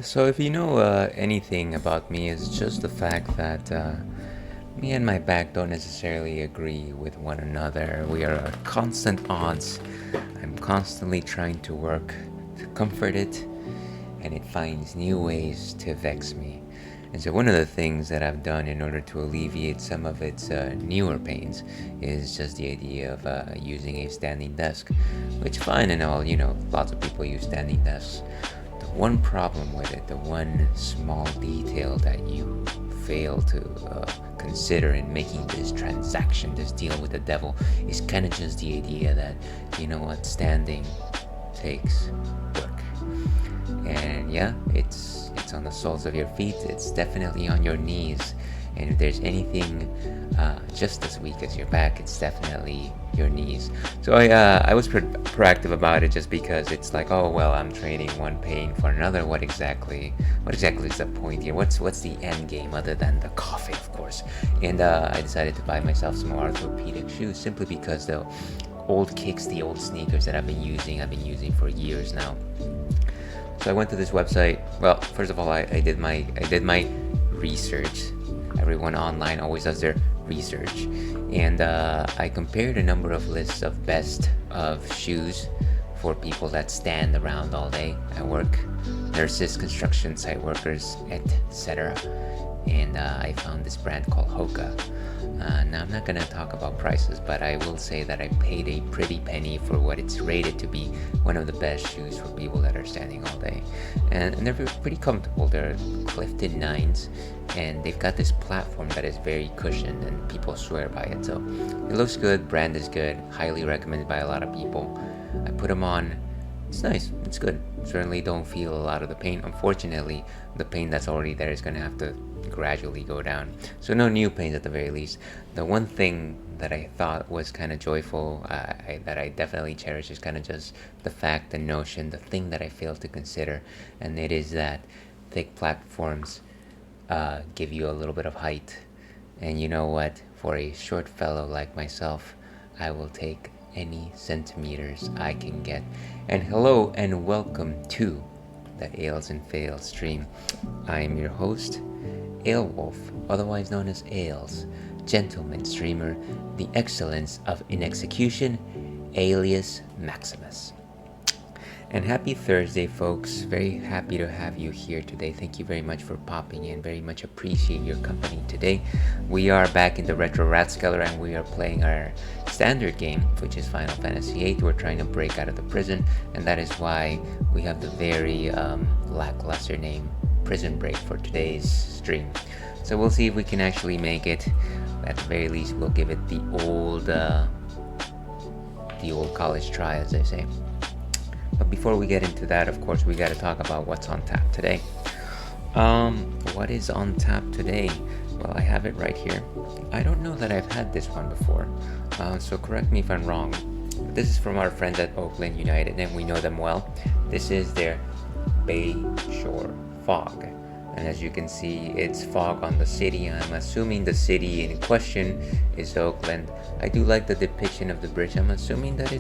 So if you know anything about me, it's just the fact that me and my back don't necessarily agree with one another. We are at constant odds. I'm constantly trying to work to comfort it, and it finds new ways to vex me. And so, one of the things that I've done in order to alleviate some of its newer pains is just the idea of using a standing desk, which, fine and all, lots of people use standing desks. The one problem with it, the one small detail that you fail to consider in making this transaction, this deal with the devil, is kind of just the idea that, standing takes work. And yeah, it's on the soles of your feet. It's definitely on your knees. And if there's anything just as weak as your back, it's definitely your knees. So I was proactive about it just because it's like, oh well, I'm trading one pain for another. What exactly is the point here? What's the end game other than the coffee, of course? And I decided to buy myself some orthopedic shoes simply because the old kicks, the old sneakers that I've been using for years now. So I went to this website. Well, first of all, I did my research. Everyone online always does their research, and I compared a number of lists of best of shoes for people that stand around all day at work, nurses, construction site workers, etc. And I found this brand called Hoka. Now I'm not gonna talk about prices, but I will say that I paid a pretty penny for what it's rated to be one of the best shoes for people that are standing all day, and they're pretty comfortable. They're Clifton 9s, and they've got this platform that is very cushioned, and people swear by it. So it looks good, brand is good, highly recommended by a lot of people. I put them on. It's nice, it's good. Certainly don't feel a lot of the pain. Unfortunately, the pain that's already there is going to have to gradually go down. So no new pains at the very least. The one thing that I thought was kind of joyful, that I definitely cherish, is kind of just the fact, the notion, the thing that I failed to consider, and it is that thick platforms give you a little bit of height. And you know what? For a short fellow like myself, I will take any centimeters I can get. And hello and welcome to the Ales and Fails stream. I am your host, Alewolf, otherwise known as Ales, gentleman streamer, the excellence of in execution, alias Maximus. And happy Thursday, folks. Very happy to have you here today. Thank you very much for popping in. Very much appreciate your company today. We are back in the Retro Ratskeller, and we are playing our standard game, which is Final Fantasy VIII. We're trying to break out of the prison, and that is why we have the very lackluster name Prison Break for today's stream. So we'll see if we can actually make it. At the very least, we'll give it the old college try, as they say. But before we get into that, of course, we got to talk about what's on tap today. What is on tap today? Well, I have it right here. I don't know that I've had this one before, so correct me if I'm wrong. This is from our friends at Oakland United, and we know them well. This is their Bay Shore Fog. And as you can see, it's fog on the city. I'm assuming the city in question is Oakland. I do like the depiction of the bridge. I'm assuming that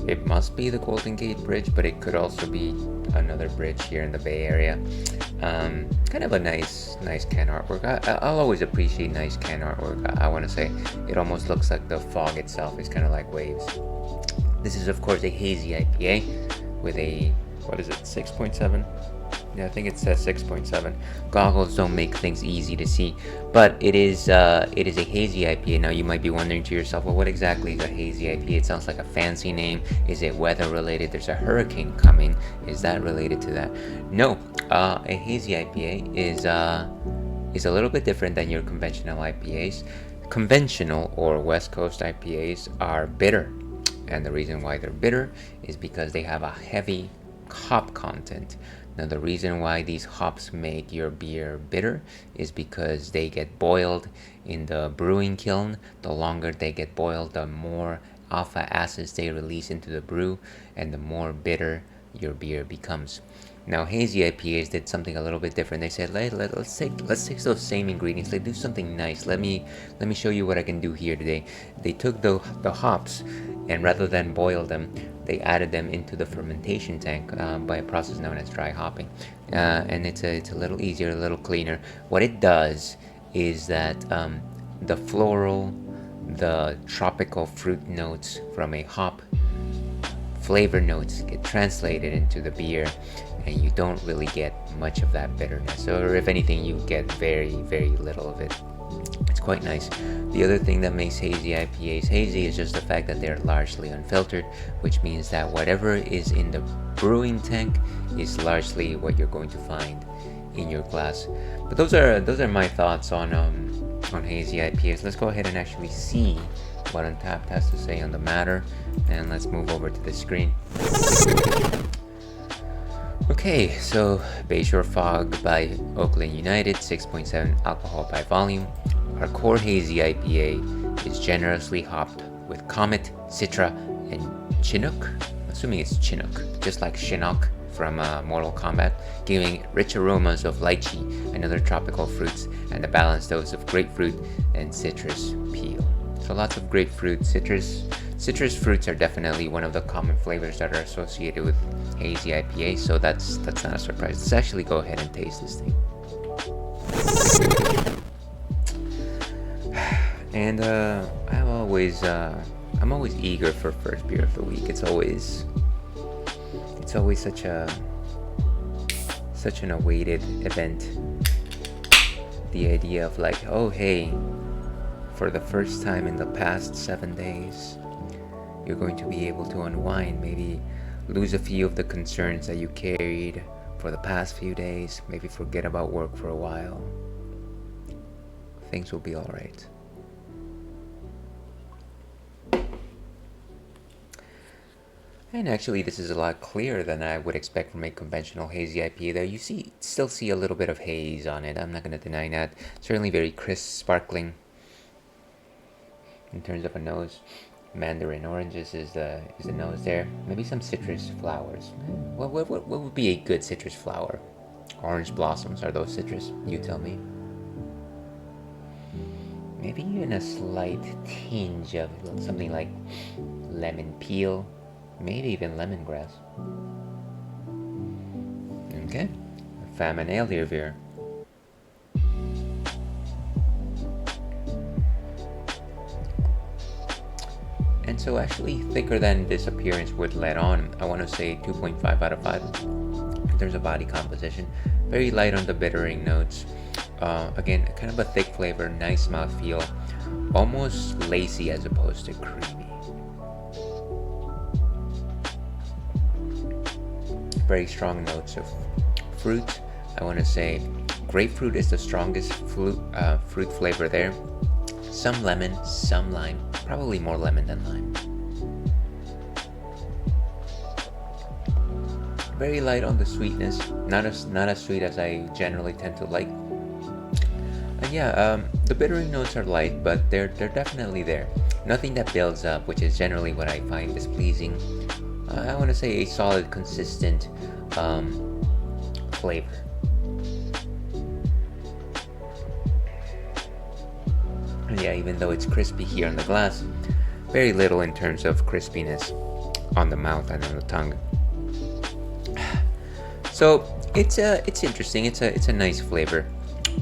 it must be the Golden Gate Bridge, but it could also be another bridge here in the Bay Area. Kind of a nice can artwork. I'll always appreciate nice can artwork. I want to say it almost looks like the fog itself is kind of like waves. This is, of course, a hazy IPA with a, 6.7? Yeah, I think it says 6.7. Goggles don't make things easy to see, but it is a hazy IPA. Now you might be wondering to yourself, well, what exactly is a hazy IPA? It sounds like a fancy name. Is it weather related? There's a hurricane coming. Is that related to that? No, a hazy IPA is a little bit different than your conventional IPAs. Conventional or West Coast IPAs are bitter, and the reason why they're bitter is because they have a heavy hop content. Now, the reason why these hops make your beer bitter is because they get boiled in the brewing kiln. The longer they get boiled, the more alpha acids they release into the brew, and the more bitter your beer becomes. Now hazy IPAs did something a little bit different. They said let's take those same ingredients. Let's do something nice. Let me show you what I can do here today. They took the hops, and rather than boil them, they added them into the fermentation tank by a process known as dry hopping. And it's a little easier, a little cleaner. What it does is that the floral, the tropical fruit notes from a hop flavor notes get translated into the beer, and you don't really get much of that bitterness, or if anything, you get very, very little of it. It's quite nice. The other thing that makes hazy IPAs hazy is just the fact that they're largely unfiltered, which means that whatever is in the brewing tank is largely what you're going to find in your glass. But those are my thoughts on hazy IPAs. Let's go ahead and actually see what Untapped has to say on the matter, and let's move over to the screen. Okay, so Bayshore Fog by Oakland United, 6.7 alcohol by volume. Our core hazy IPA is generously hopped with Comet, Citra, and Chinook. I'm assuming it's Chinook, just like Shinnok from Mortal Kombat, giving rich aromas of lychee and other tropical fruits, and a balanced dose of grapefruit and citrus peel. So lots of grapefruit, citrus fruits are definitely one of the common flavors that are associated with hazy IPA, so that's not a surprise. Let's actually go ahead and taste this thing. And I'm always eager for first beer of the week. It's always such an awaited event. The idea of like, oh hey, for the first time in the past 7 days, you're going to be able to unwind, maybe lose a few of the concerns that you carried for the past few days, maybe forget about work for a while. Things will be alright. And actually, this is a lot clearer than I would expect from a conventional hazy IPA. There you still see a little bit of haze on it. I'm not going to deny that. Certainly very crisp, sparkling. In terms of a nose, mandarin oranges is the nose there. Maybe some citrus flowers. What would be a good citrus flower? Orange blossoms, are those citrus? You tell me. Maybe even a slight tinge of something like lemon peel. Maybe even lemongrass. Okay, famine ale here. And so actually thicker than this appearance would let on. I want to say 2.5 out of 5 in terms of body composition. Very light on the bittering notes. Again, kind of a thick flavor, nice mouthfeel, almost lacy as opposed to creamy. Very strong notes of fruit. I want to say grapefruit is the strongest fruit flavor there. Some lemon, some lime, probably more lemon than lime. Very light on the sweetness, not as sweet as I generally tend to like. And yeah, the bittering notes are light, but they're definitely there. Nothing that builds up, which is generally what I find displeasing. I want to say a solid, consistent flavor. And yeah, even though it's crispy here on the glass, very little in terms of crispiness on the mouth and on the tongue. So it's interesting. It's a nice flavor.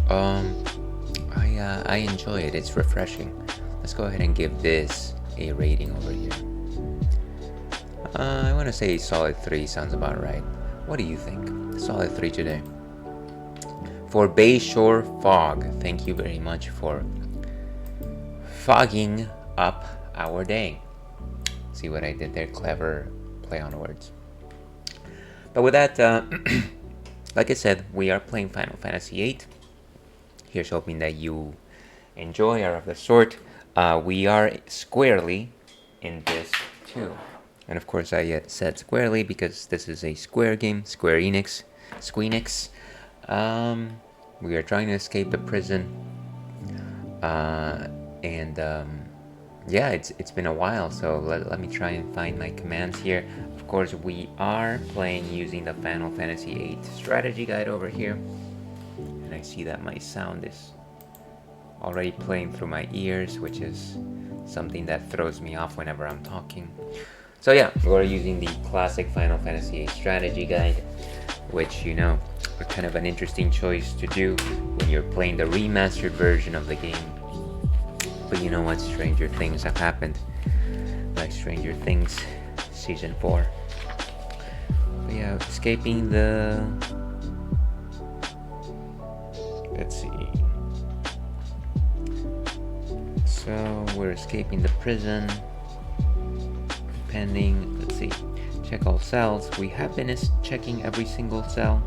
I enjoy it. It's refreshing. Let's go ahead and give this a rating over here. I want to say a solid 3 sounds about right. What do you think? Solid 3 today. For Bayshore Fog, thank you very much for fogging up our day. See what I did there? Clever play on words. But with that, like I said, we are playing Final Fantasy VIII. Here's hoping that you enjoy, are of the sort. We are squarely in this too. And of course I said squarely because this is a Square game, Square Enix, Squeenix. We are trying to escape the prison. And yeah, it's been a while, so let me try and find my commands here. Of course, we are playing using the Final Fantasy VIII strategy guide over here, and I see that my sound is already playing through my ears, which is something that throws me off whenever I'm talking. So yeah, we're using the classic Final Fantasy VIII strategy guide, which, you know, are kind of an interesting choice to do when you're playing the remastered version of the game. But you know what, stranger things have happened, like Stranger Things Season 4. But yeah, escaping the... Let's see. So we're escaping the prison. Pending, let's see, check all cells. We have been checking every single cell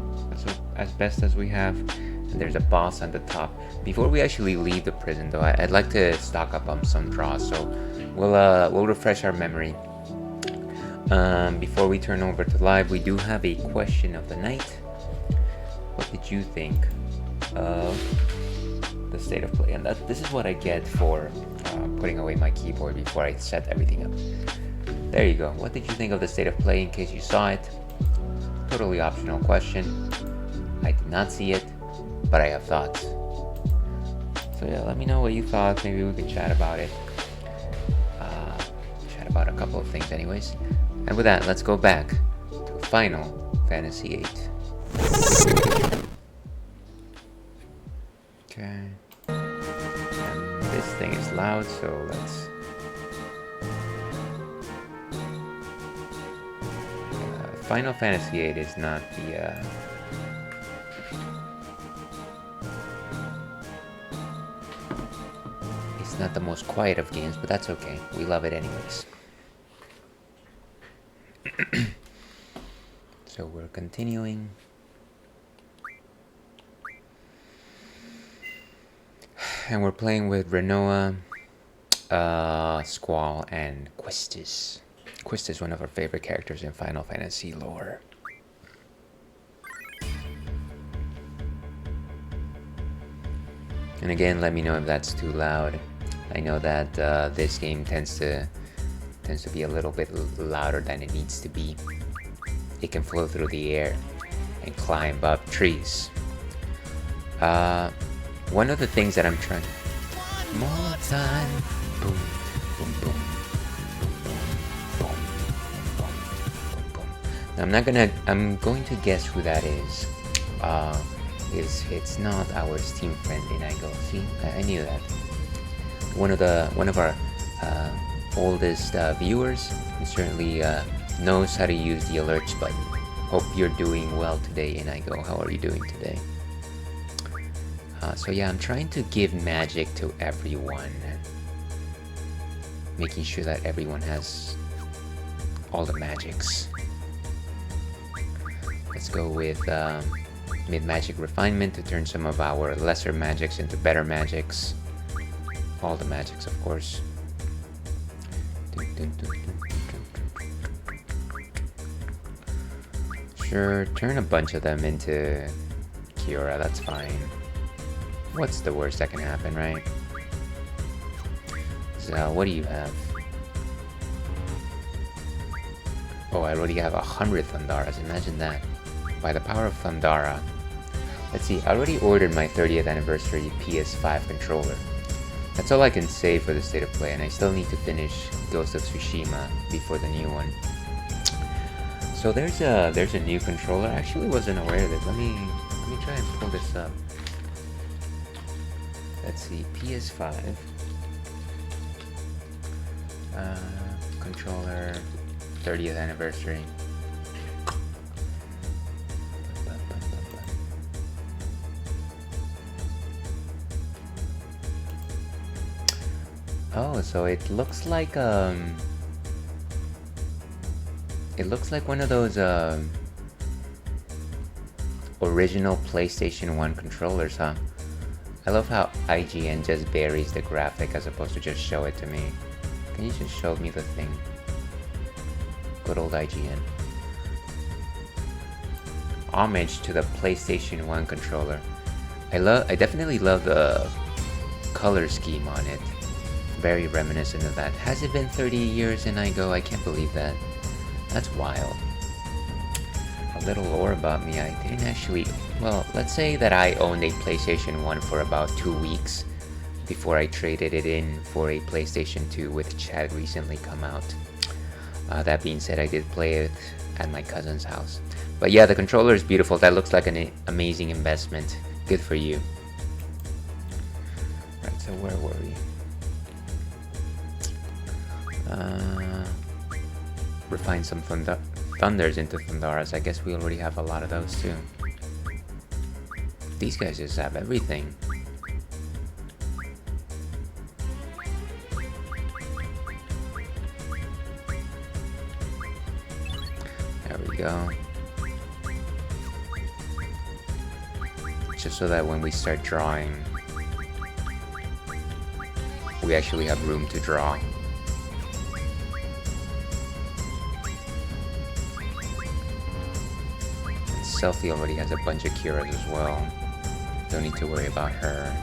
as best as we have. And there's a boss on the top. Before we actually leave the prison, though, I'd like to stock up on some draws, so we'll refresh our memory. Before we turn over to live, we do have a question of the night. What did you think of the state of play? And this is what I get for putting away my keyboard before I set everything up. There you go. What did you think of the state of play, in case you saw it? Totally optional question. I did not see it, but I have thoughts. So yeah, let me know what you thought. Maybe we can chat about it. Chat about a couple of things anyways. And with that, let's go back to Final Fantasy VIII. Okay. And this thing is loud, so let's... Final Fantasy VIII is not the... It's not the most quiet of games, but that's okay. We love it anyways. So we're continuing. And we're playing with Renoa, Squall, and Quistis. Quist is one of our favorite characters in Final Fantasy lore. And again, let me know if that's too loud. I know that this game tends to be a little bit louder than it needs to be. It can flow through the air and climb up trees. One of the things that I'm trying... More time. Boom, boom, boom. I'm going to guess who that is. It's not our Steam friend Inigo. See, I knew that. One of our oldest viewers certainly knows how to use the alerts button. Hope you're doing well today, Inigo. How are you doing today? So yeah, I'm trying to give magic to everyone, making sure that everyone has all the magics. Let's go with mid-magic refinement to turn some of our lesser magics into better magics. All the magics, of course. Sure, turn a bunch of them into Kiora, that's fine. What's the worst that can happen, right? So, what do you have? Oh, I already have 100 Thundaras, imagine that. By the power of Thundara. Let's see, I already ordered my 30th anniversary PS5 controller. That's all I can say for the state of play, and I still need to finish Ghost of Tsushima before the new one. So there's a new controller. I actually wasn't aware of it. Let me try and pull this up. Let's see, PS5 controller 30th anniversary. Oh, so it looks like one of those original PlayStation 1 controllers, huh? I love how IGN just buries the graphic as opposed to just show it to me. Can you just show me the thing? Good old IGN. Homage to the PlayStation 1 controller. I definitely love the color scheme on it. Very reminiscent of that. Has it been 30 years in I Go? I can't believe that. That's wild. A little lore about me. I didn't actually... Well, let's say that I owned a PlayStation 1 for about 2 weeks before I traded it in for a PlayStation 2, which had recently come out. That being said, I did play it at my cousin's house. But yeah, the controller is beautiful. That looks like an amazing investment. Good for you. Right, so where were we? Refine some Thunders into Thundaras. I guess we already have a lot of those too. These guys just have everything. There we go. Just so that when we start drawing, we actually have room to draw. Selfie already has a bunch of curas as well. Don't need to worry about her.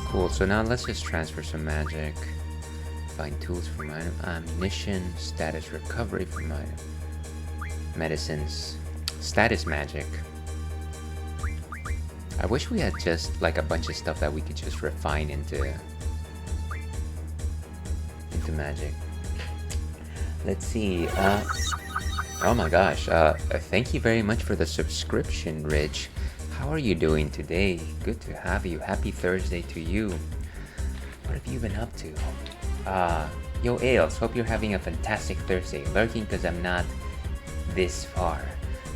Cool, so now let's just transfer some magic. Find tools for my ammunition, status recovery for my medicines, status magic. I wish we had just like a bunch of stuff that we could just refine into magic. Let's see. Oh my gosh, thank you very much for the subscription, Rich. How are you doing today? Good to have you. Happy Thursday to you. What have you been up to? Yo, Ales, hope you're having a fantastic Thursday. Lurking because I'm not this far.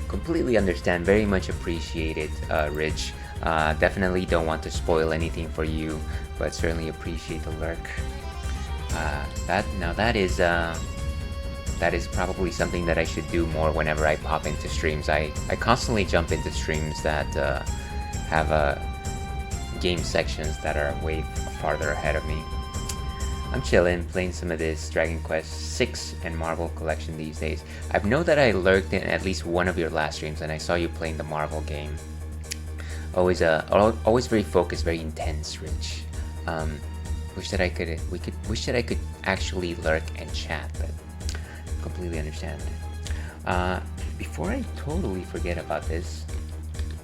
Completely understand, very much appreciate it, Rich. Definitely don't want to spoil anything for you, but certainly appreciate the lurk. That is probably something that I should do more whenever I pop into streams. I constantly jump into streams that have game sections that are way farther ahead of me. I'm chilling, playing some of this Dragon Quest VI and Marvel collection these days. I know that I lurked in at least one of your last streams and I saw you playing the Marvel game. Always very focused, very intense, Rich. Wish that I could actually lurk and chat, but completely understand. Before I totally forget about this,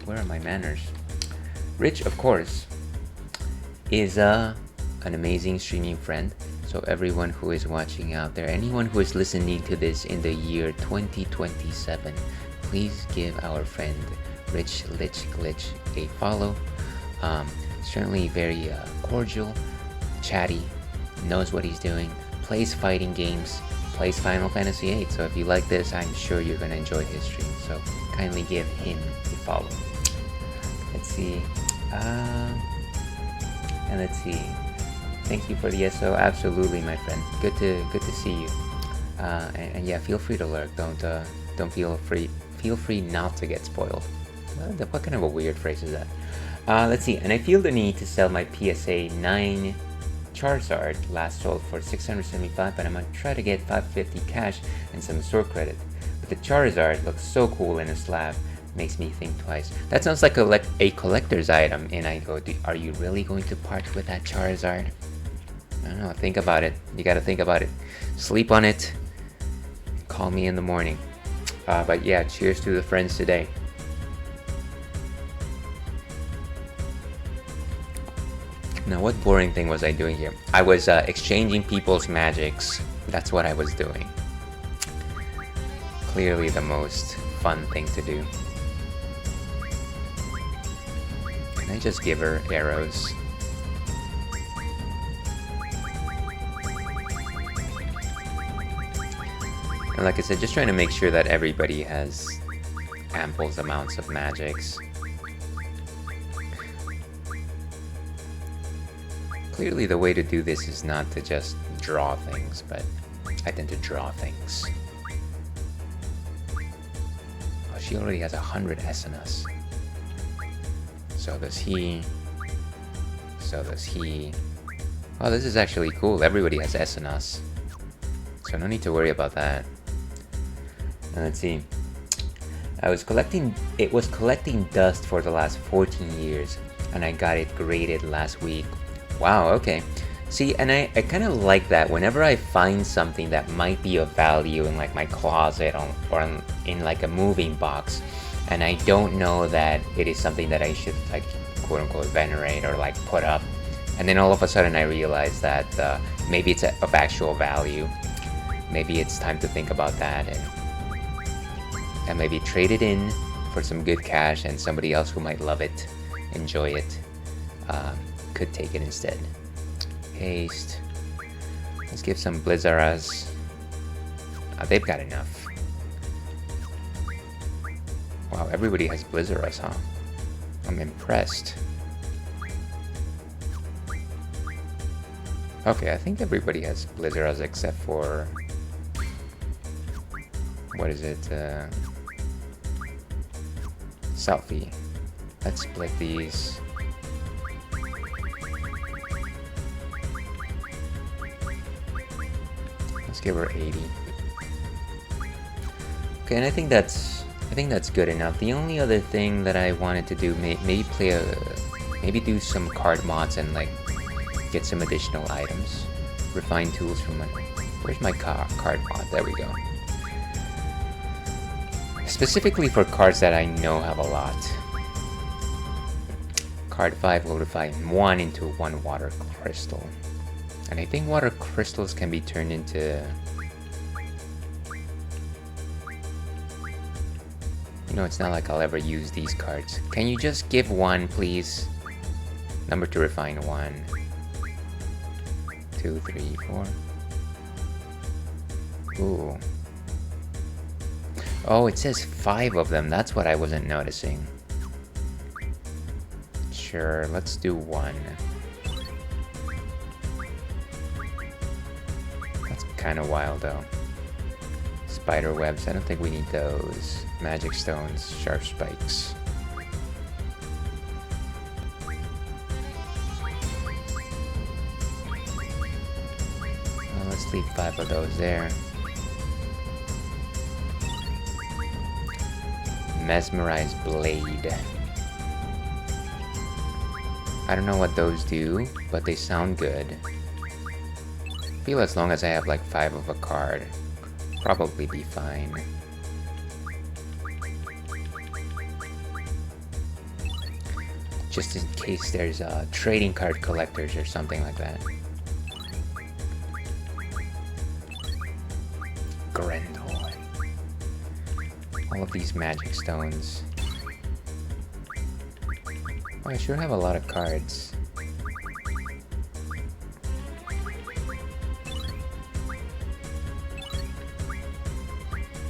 where are my manners? Rich, of course, is an amazing streaming friend. So everyone who is watching out there, anyone who is listening to this in the year 2027, please give our friend Rich Lich Glitch a follow. Certainly very cordial, chatty, knows what he's doing, plays fighting games, plays Final Fantasy VIII. So if you like this, I'm sure you're gonna enjoy his stream. So kindly give him a follow. Let's see. And let's see. Thank you for the SO. Absolutely, my friend. Good to see you. And yeah, feel free to lurk. Don't feel free not to get spoiled. What kind of a weird phrase is that? Let's see. And I feel the need to sell my PSA 9 Charizard, last sold for 675, but I'm gonna try to get 550 cash and some store credit. But the Charizard looks so cool in a slab, makes me think twice. That sounds like a collector's item, and I go, are you really going to part with that Charizard? I don't know, think about it. You gotta think about it. Sleep on it. Call me in the morning. But yeah, cheers to the friends today. Now, what boring thing was I doing here? I was exchanging people's magics. That's what I was doing. Clearly the most fun thing to do. Can I just give her arrows? And like I said, just trying to make sure that everybody has ample amounts of magics. Clearly the way to do this is not to just draw things, but I tend to draw things. Oh, she already has 100 SNS. So does he. So does he. Oh, this is actually cool. Everybody has SNS. So no need to worry about that. Now, let's see. It was collecting dust for the last 14 years, and I got it graded last week. Wow, okay. See, and I kind of like that. Whenever I find something that might be of value in like my closet or in like a moving box, and I don't know that it is something that I should like quote unquote venerate or like put up, and then all of a sudden I realize that maybe it's of actual value. Maybe it's time to think about that and maybe trade it in for some good cash, and somebody else who might love it, enjoy it, could take it instead. Haste. Let's give some Blizzaras. They've got enough. Wow, everybody has Blizzaras, huh? I'm impressed. Okay, I think everybody has Blizzaras except for... what is it? Selfie. Let's split these. Let's give her 80. Okay, and I think that's good enough. The only other thing that I wanted to do, maybe do some card mods and like get some additional items. Refine tools from my... where's my card mod? There we go. Specifically for cards that I know have a lot. Card 5 will refine 1 into 1 water crystal. And I think water crystals can be turned into... you know, it's not like I'll ever use these cards. Can you just give 1, please? Number to refine 1. 2, 3, 4. Ooh. Oh, it says 5 of them. That's what I wasn't noticing. Sure, let's do 1. That's kind of wild, though. Spider webs, I don't think we need those. Magic stones, sharp spikes. Well, let's leave 5 of those there. Mesmerized blade. I don't know what those do, but they sound good. I feel as long as I have like 5 of a card, probably be fine. Just in case there's trading card collectors or something like that. Grendel. All of these magic stones. Oh, I sure have a lot of cards.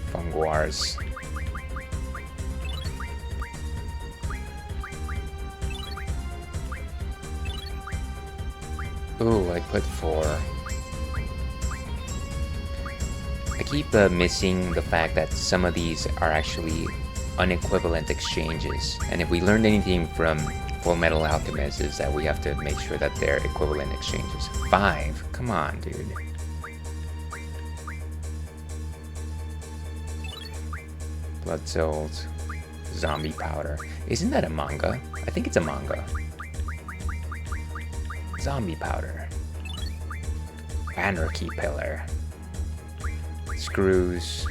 Funguars. Ooh, I put 4. I keep missing the fact that some of these are actually unequivalent exchanges, and if we learned anything from Full Metal Alchemist is that we have to make sure that they're equivalent exchanges. 5? Come on, dude. Blood Souls. Zombie Powder. Isn't that a manga? I think it's a manga. Zombie Powder. Anarchy Pillar. Screws.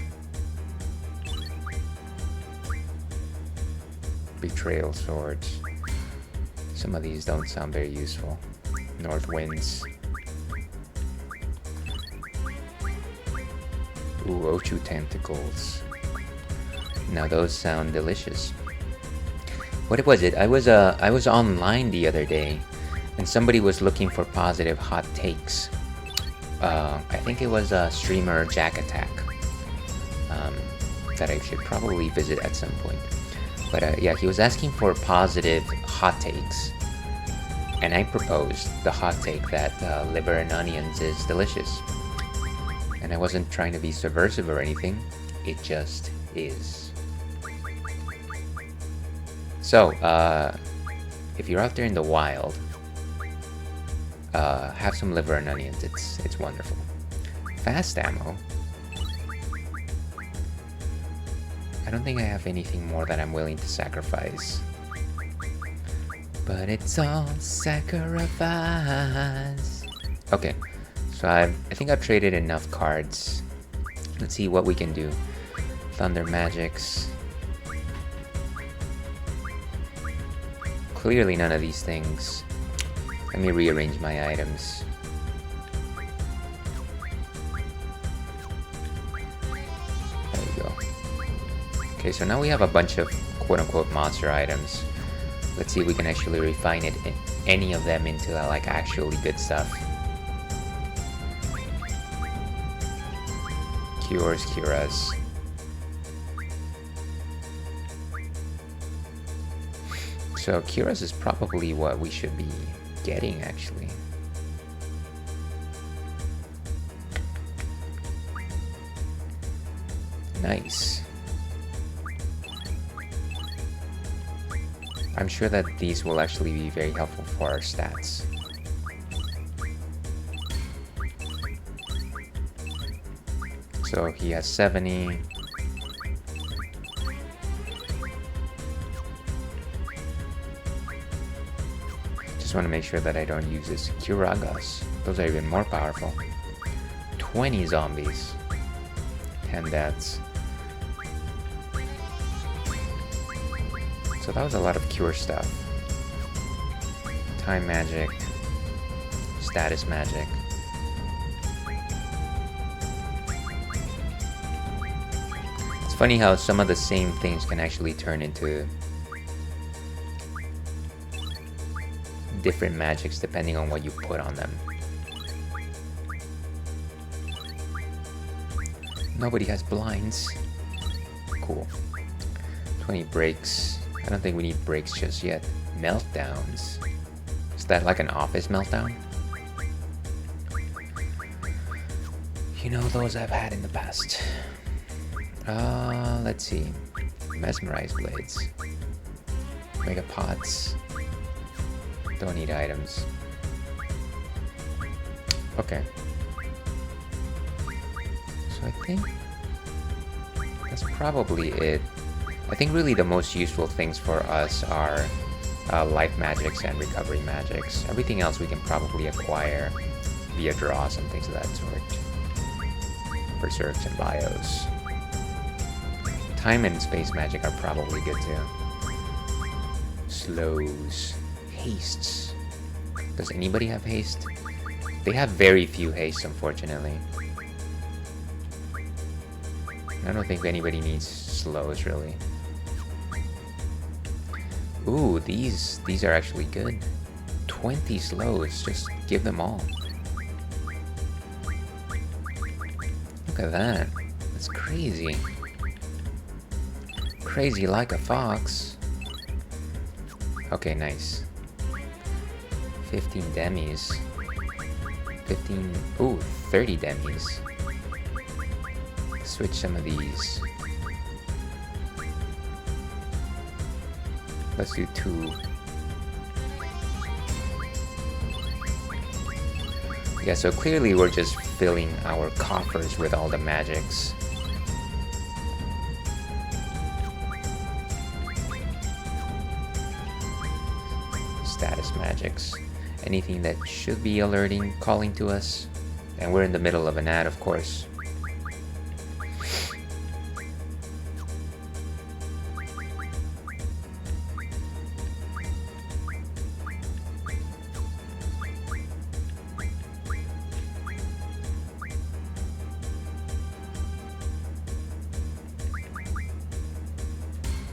Betrayal Swords. Some of these don't sound very useful. North Winds. Ooh, Ochu Tentacles. Now those sound delicious. What was it? I was online the other day, and somebody was looking for positive hot takes. I think it was a streamer Jack Attack that I should probably visit at some point. But yeah, he was asking for positive hot takes, and I proposed the hot take that liver and onions is delicious. And I wasn't trying to be subversive or anything, it just is. So, if you're out there in the wild, have some liver and onions, it's wonderful. Fast ammo. I don't think I have anything more that I'm willing to sacrifice. but it's all sacrifice. Okay, so I think I've traded enough cards. Let's see what we can do. Thunder Magics. Clearly none of these things. Let me rearrange my items. There we go. Okay, so now we have a bunch of quote-unquote monster items. Let's see if we can actually refine any of them into like actually good stuff. Curas. So Curas is probably what we should be getting, actually. Nice. I'm sure that these will actually be very helpful for our stats. So he has 70. Just want to make sure that I don't use his Curagas. Those are even more powerful. 20 zombies. 10 deaths. So that was a lot of cure stuff. Time magic. Status magic. It's funny how some of the same things can actually turn into different magics depending on what you put on them. Nobody has blinds. Cool. 20 breaks. I don't think we need breaks just yet. Meltdowns. Is that like an office meltdown? You know, those I've had in the past. Let's see. Mesmerize blades. Mega pots. Don't need items. Okay. So I think that's probably it. I think really the most useful things for us are life magics and recovery magics. Everything else we can probably acquire via draws and things of that sort. Berserks and bios. Time and space magic are probably good too. Slows. Hastes. Does anybody have haste? They have very few haste, unfortunately. I don't think anybody needs slows, really. Ooh, these are actually good. 20 slows, just give them all. Look at that. That's crazy. Crazy like a fox. Okay, nice. 15 demis. 15... Ooh, 30 demis. Switch some of these. Let's do 2. Yeah, so clearly we're just filling our coffers with all the magics. Status magics. Anything that should be alerting, calling to us. And we're in the middle of an ad, of course.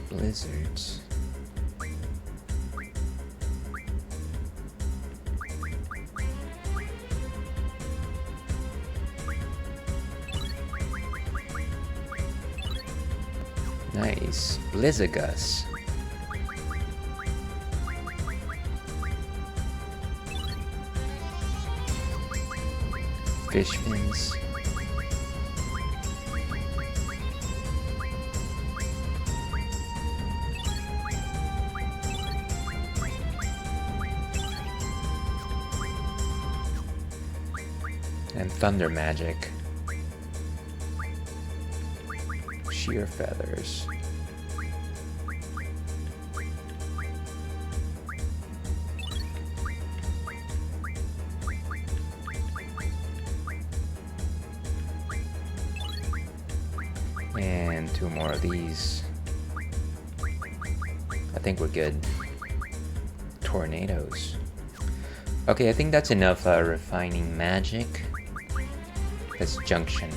Blizzards. Nice. Blizzagus. Fish fins. And thunder magic. Sheer feathers. And 2 more of these. I think we're good. Tornadoes. Okay, I think that's enough refining magic. Let's junction.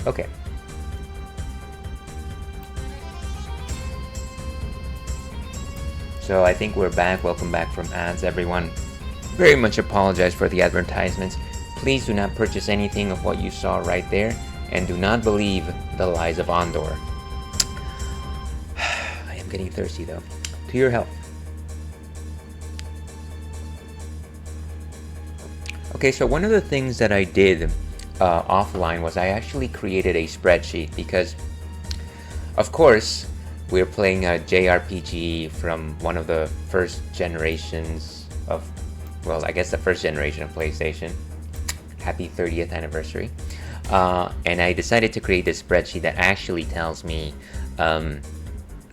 Okay. So I think we're back. Welcome back from ads, everyone. Very much apologize for the advertisements. Please do not purchase anything of what you saw right there, and do not believe the lies of Andor. I am getting thirsty though. To your health. Okay, so one of the things that I did offline was I actually created a spreadsheet because, of course, we're playing a JRPG from one of the first generations of, well, I guess the first generation of PlayStation. Happy 30th anniversary. And I decided to create this spreadsheet that actually tells me,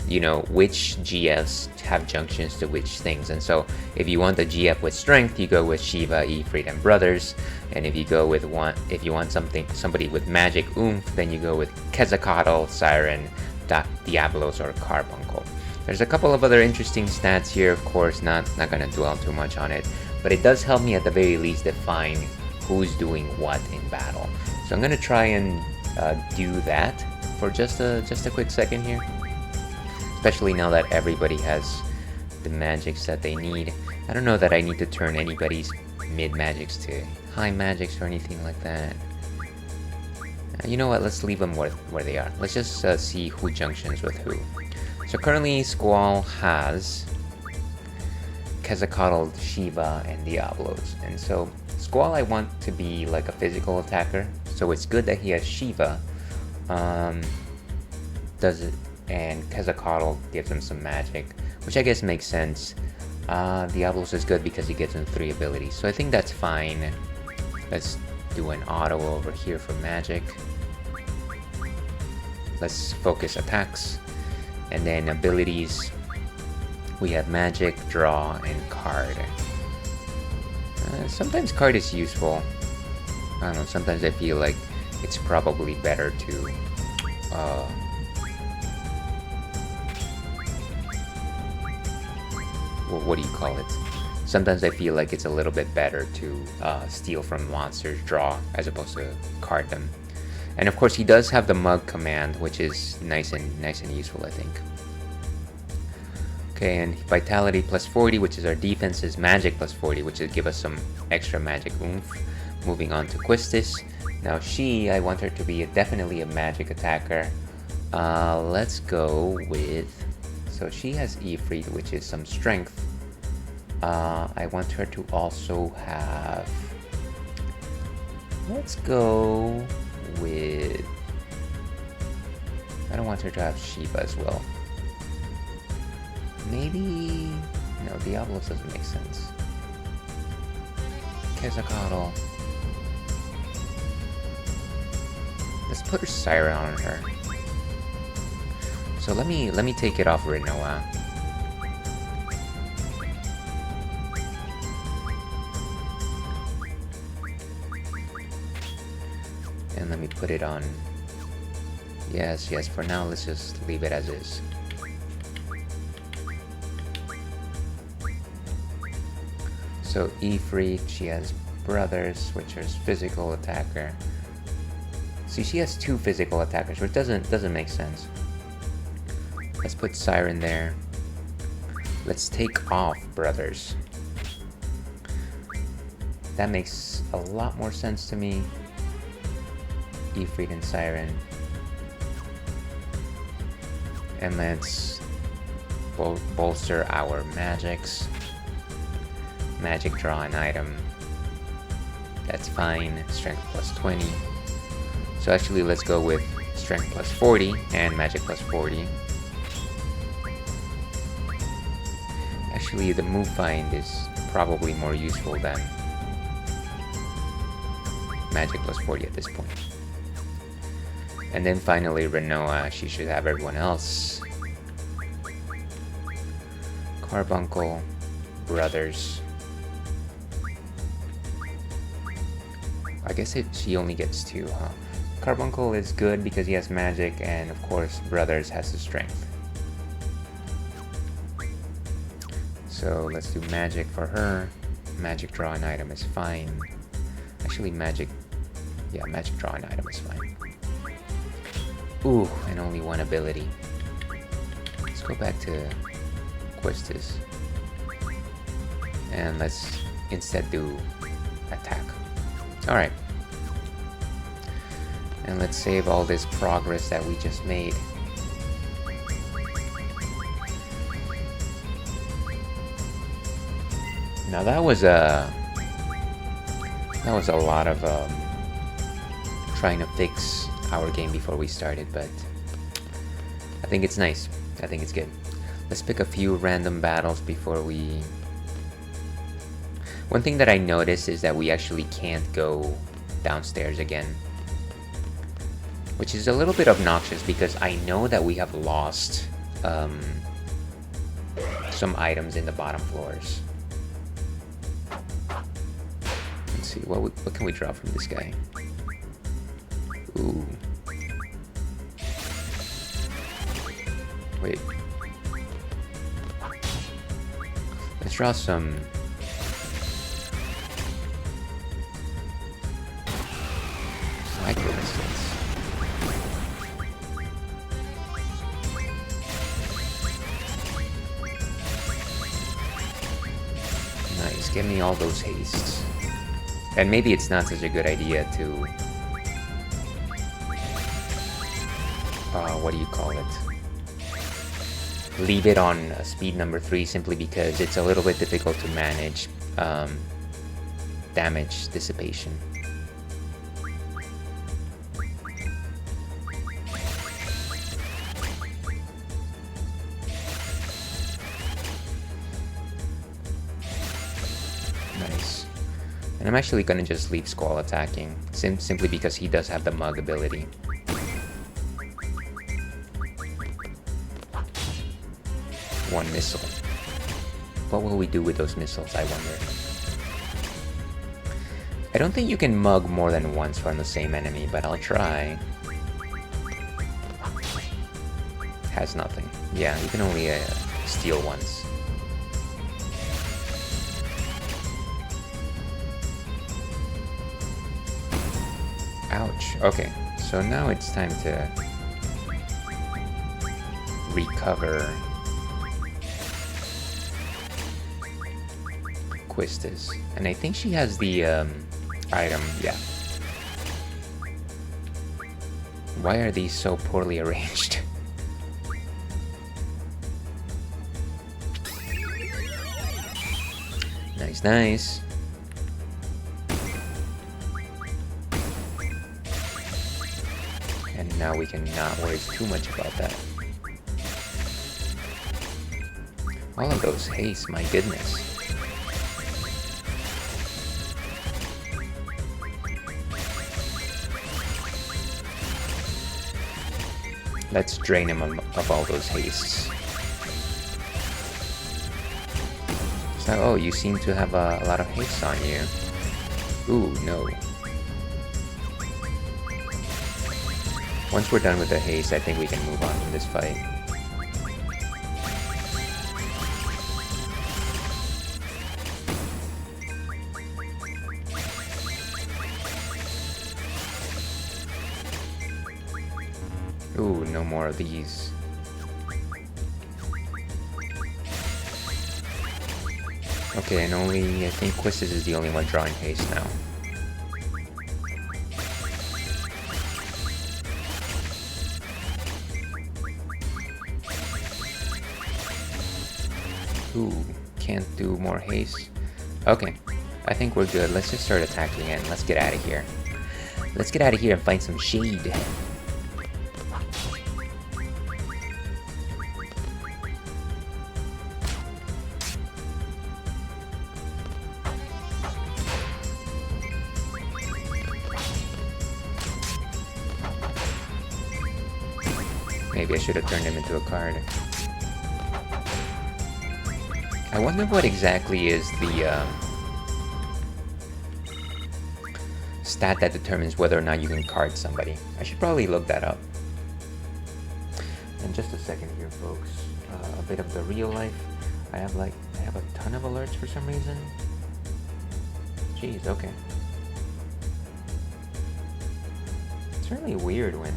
you know, which GFs have junctions to which things. And so if you want the GF with strength, you go with Shiva, Ifrit, and Brothers. And if you go with if you want somebody with magic oomph, then you go with Quetzalcoatl, Siren, Diablos, or Carbuncle. There's a couple of other interesting stats here, of course, not gonna dwell too much on it, but it does help me at the very least define who's doing what in battle. So I'm gonna try and do that for just a quick second here. Especially now that everybody has the magics that they need. I don't know that I need to turn anybody's mid magics to high magics or anything like that. You know what, let's leave them where they are. Let's just see who junctions with who. So currently Squall has Quetzalcoatl, Shiva, and Diablos. And so Squall I want to be like a physical attacker. So it's good that he has Shiva. Does it, and Quetzalcoatl gives him some magic, which I guess makes sense. Diablos is good because he gives him 3 abilities, so I think that's fine. Let's do an auto over here for magic. Let's focus attacks, and then abilities. We have magic, draw, and card. Sometimes card is useful. I don't know, sometimes I feel like it's probably better to what do you call it? Sometimes I feel like it's a little bit better to steal from monsters, draw, as opposed to card them. And of course, he does have the mug command, which is nice and useful, I think. Okay, and vitality plus 40, which is our defense's magic plus 40, which will give us some extra magic oomph. Moving on to Quistis. Now I want her to be definitely a magic attacker. Let's go with, so she has Ifrit, which is some strength. I want her to also have, let's go with, I don't want her to have Shiva as well. Maybe, no, Diablos doesn't make sense. Quetzalcoatl. Let's put her Siren on her. So let me take it off Rinoa. And let me put it on. Yes, for now let's just leave it as is. So Ifrit, she has Brothers, which is physical attacker. See, she has 2 physical attackers, which doesn't make sense. Let's put Siren there. Let's take off Brothers. That makes a lot more sense to me. Ifrit and Siren. And let's bolster our magics. Magic, draw an item. That's fine. Strength plus 20. So actually let's go with strength plus 40 and magic plus 40. Actually the move find is probably more useful than magic plus 40 at this point. And then finally Rinoa, she should have everyone else. Carbuncle, Brothers. I guess she only gets 2, huh? Carbuncle is good because he has magic, and of course Brothers has the strength. So let's do magic for her. Magic draw an item is fine. Actually magic draw an item is fine. Ooh, and only 1 ability. Let's go back to Quistis. And let's instead do attack. Alright. And let's save all this progress that we just made. Now that was a lot of trying to fix our game before we started, but I think it's nice. I think it's good. Let's pick a few random battles before we... One thing that I noticed is that we actually can't go downstairs again, which is a little bit obnoxious because I know that we have lost some items in the bottom floors. Let's see, what can we draw from this guy? Ooh. Wait. Let's draw some... micro missiles. Nice, give me all those hastes. And maybe it's not such a good idea to... what do you call it? Leave it on speed number 3 simply because it's a little bit difficult to manage damage dissipation. Nice. And I'm actually gonna just leave Squall attacking, simply because he does have the mug ability. One missile. What will we do with those missiles, I wonder? I don't think you can mug more than once from the same enemy, but I'll try. Has nothing. Yeah, you can only steal once. Ouch. Okay, so now it's time to recover Quistis. And I think she has the item, yeah. Why are these so poorly arranged? Nice, nice. And now we can not worry too much about that. All of those haste, my goodness. Let's drain him of all those hastes. So, oh, you seem to have a lot of haste on you. Ooh, no. Once we're done with the haste, I think we can move on from this fight. Ooh, no more of these. Okay, and only, I think Quistis is the only one drawing haste now. Ooh, can't do more haste. Okay, I think we're good. Let's just start attacking and let's get out of here. Let's get out of here and find some shade. Maybe I should have turned him into a card. I wonder what exactly is the stat that determines whether or not you can card somebody. I should probably look that up. And just a second here, folks. A bit of the real life. I have a ton of alerts for some reason. Jeez, okay. It's really weird when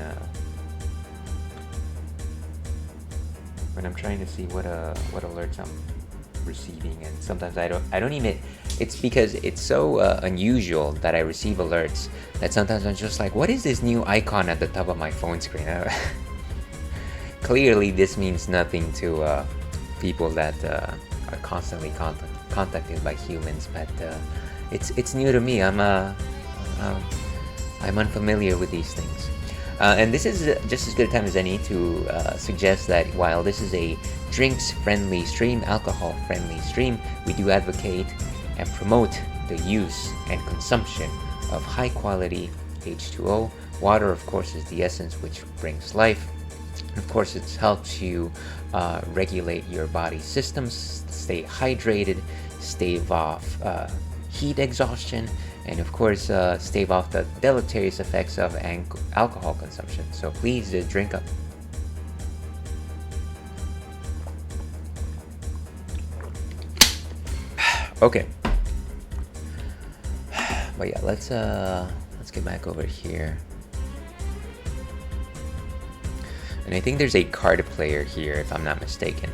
I'm trying to see what alerts I'm receiving, and sometimes I don't even. It's because it's so unusual that I receive alerts that sometimes I'm just like, what is this new icon at the top of my phone screen? Clearly, this means nothing to people that are constantly contacted by humans, but it's new to me. I'm unfamiliar with these things. And this is just as good a time as any to suggest that while this is a drinks-friendly stream, alcohol-friendly stream, we do advocate and promote the use and consumption of high-quality H2O. Water, of course, is the essence which brings life. And of course, it helps you regulate your body systems, stay hydrated, stave off heat exhaustion, and of course stave off the deleterious effects of alcohol consumption. So please drink up. Okay. But yeah, let's get back over here. And I think there's a card player here, if I'm not mistaken.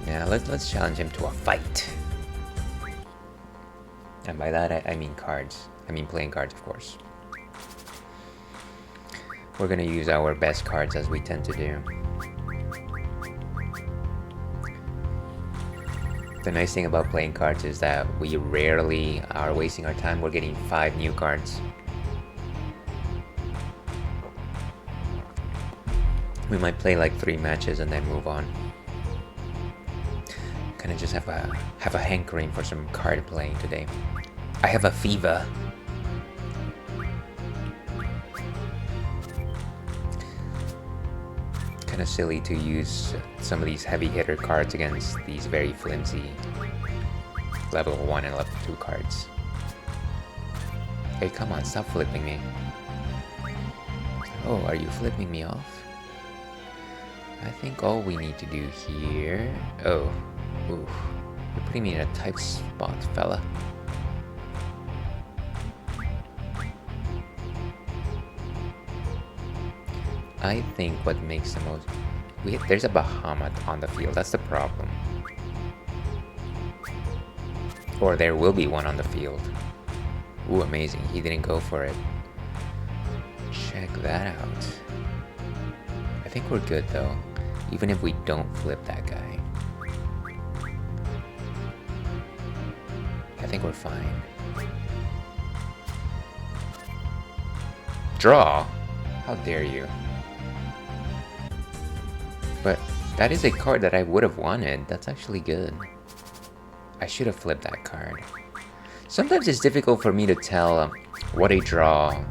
Yeah, let's challenge him to a fight. And by that I mean cards. I mean playing cards, of course. We're gonna use our best cards as we tend to do. The nice thing about playing cards is that we rarely are wasting our time. We're getting 5 new cards. We might play like 3 matches and then move on. Kind of just have a hankering for some card playing today. I have a fever. Kind of silly to use some of these heavy hitter cards against these very flimsy level 1 and level 2 cards. Hey, come on, stop flipping me. Oh, are you flipping me off? I think all we need to do here... Oh, ooh, you're putting me in a tight spot, fella. I think what makes the most... There's a Bahamut on the field, that's the problem. Or there will be one on the field. Ooh, amazing, he didn't go for it. Check that out. I think we're good though, even if we don't flip that guy. I think we're fine. Draw? How dare you? But that is a card that I would have wanted. That's actually good. I should have flipped that card. Sometimes it's difficult for me to tell what a draw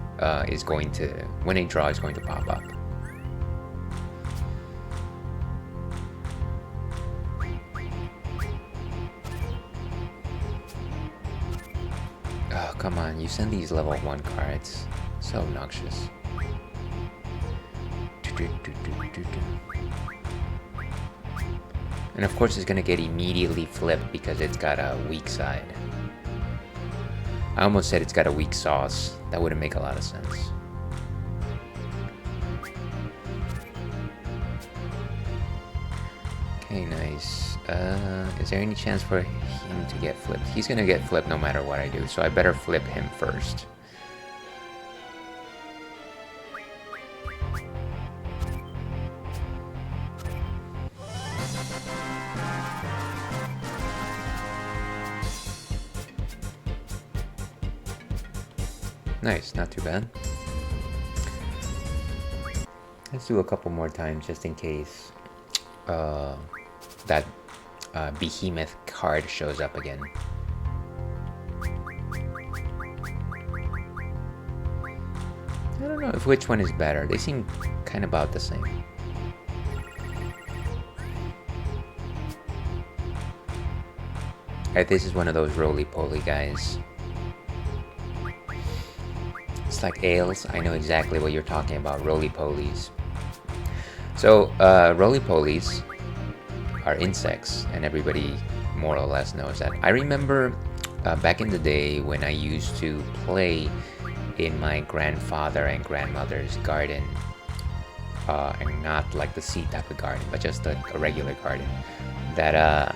is going to... when a draw is going to pop up. Oh, come on. You send these level 1 cards. So obnoxious. And of course it's gonna get immediately flipped because it's got a weak side. I almost said it's got a weak sauce. That wouldn't make a lot of sense. Okay, nice. Is there any chance for him to get flipped? He's gonna get flipped no matter what I do, so I better flip him first. Nice, not too bad. Let's do a couple more times just in case that behemoth card shows up again. I don't know if which one is better. They seem kind of about the same. This is one of those roly-poly guys. It's like ales. I know exactly what you're talking about, roly-polies. So, roly-polies are insects, and everybody more or less knows that. I remember back in the day when I used to play in my grandfather and grandmother's garden, and not like the seed type of garden, but just a regular garden, that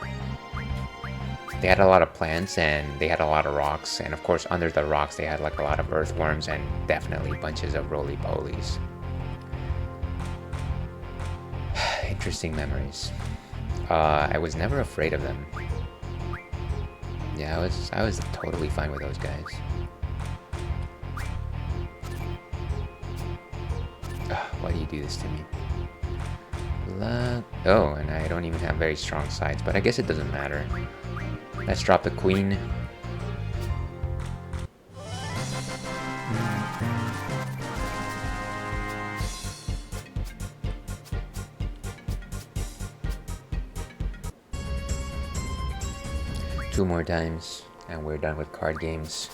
they had a lot of plants and they had a lot of rocks, and of course under the rocks they had like a lot of earthworms and definitely bunches of roly-polies. Interesting memories. I was never afraid of them. Yeah, I was totally fine with those guys. Why do you do this to me? Oh, and I don't even have very strong sides, but I guess it doesn't matter. Let's drop the queen. Two more times, and we're done with card games.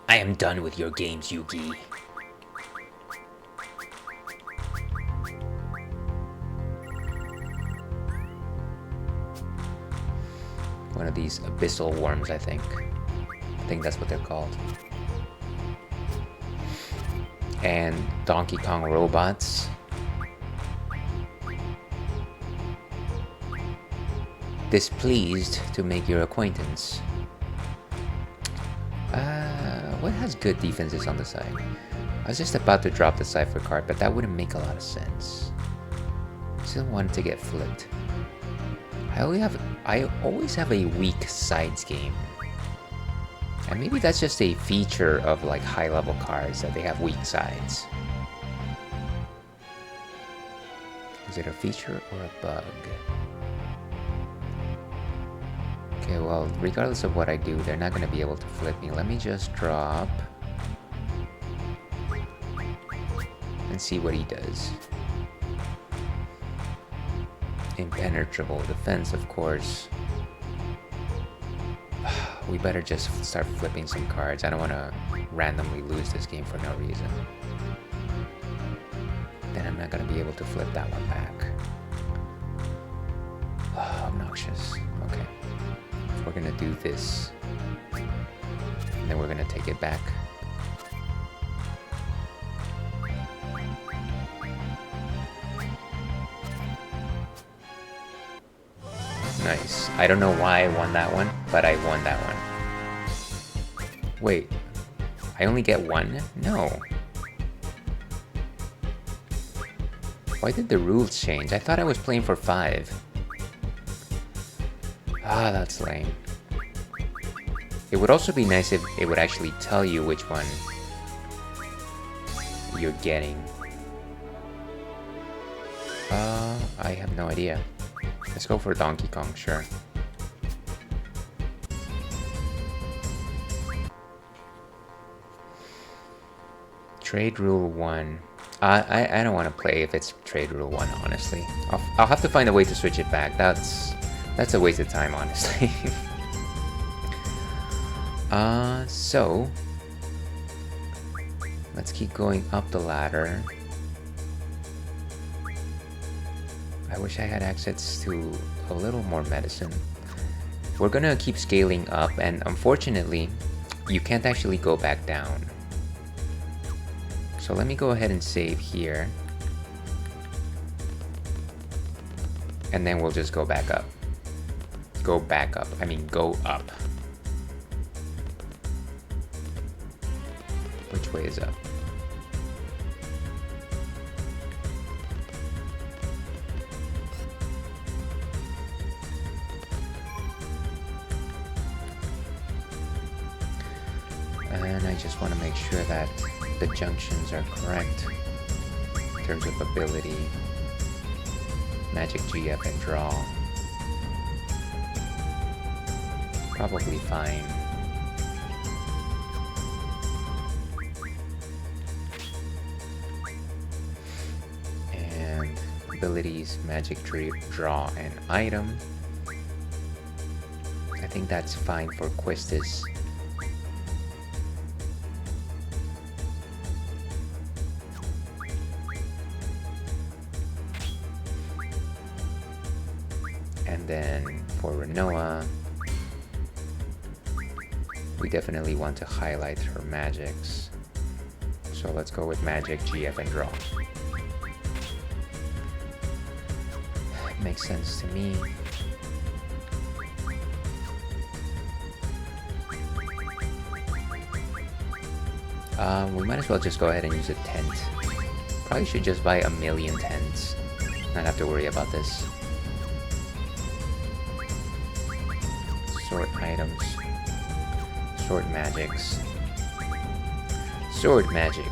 I am done with your games, Yugi. One of these abyssal worms, I think. I think that's what they're called. And Donkey Kong robots. Displeased to make your acquaintance. What has good defenses on the side? I was just about to drop the cipher card, but that wouldn't make a lot of sense. Still wanted to get flipped. I always have a weak sides game. And maybe that's just a feature of like high level cards, that they have weak sides. Is it a feature or a bug? Okay, well, regardless of what I do, they're not going to be able to flip me. Let me just drop and see what he does. Impenetrable defense, of course. We better just start flipping some cards. I don't want to randomly lose this game for no reason. Then I'm not going to be able to flip that one back. Obnoxious. Okay. We're going to do this. And then we're going to take it back. Nice. I don't know why I won that one, but I won that one. Wait. I only get one? No. Why did the rules change? I thought I was playing for 5. Ah, that's lame. It would also be nice if it would actually tell you which one you're getting. I have no idea. Let's go for Donkey Kong, sure. Trade Rule 1. I don't want to play if it's Trade Rule 1, honestly. I'll have to find a way to switch it back. That's a waste of time, honestly. So let's keep going up the ladder. I wish I had access to a little more medicine. We're gonna keep scaling up, and unfortunately, you can't actually go back down. So let me go ahead and save here. And then we'll just go back up. Go back up. I mean, go up. Which way is up? And I just want to make sure that the junctions are correct in terms of ability. Magic GF and draw. Probably fine. And abilities, magic draw, and item. I think think that's fine for Quistis. And then for Renoa, we definitely want to highlight her magics. So let's go with magic, GF, and draw. Makes sense to me. We might as well just go ahead and use a tent. Probably should just buy 1,000,000 tents. Not have to worry about this. Sort items. Sort magics. Sword magic.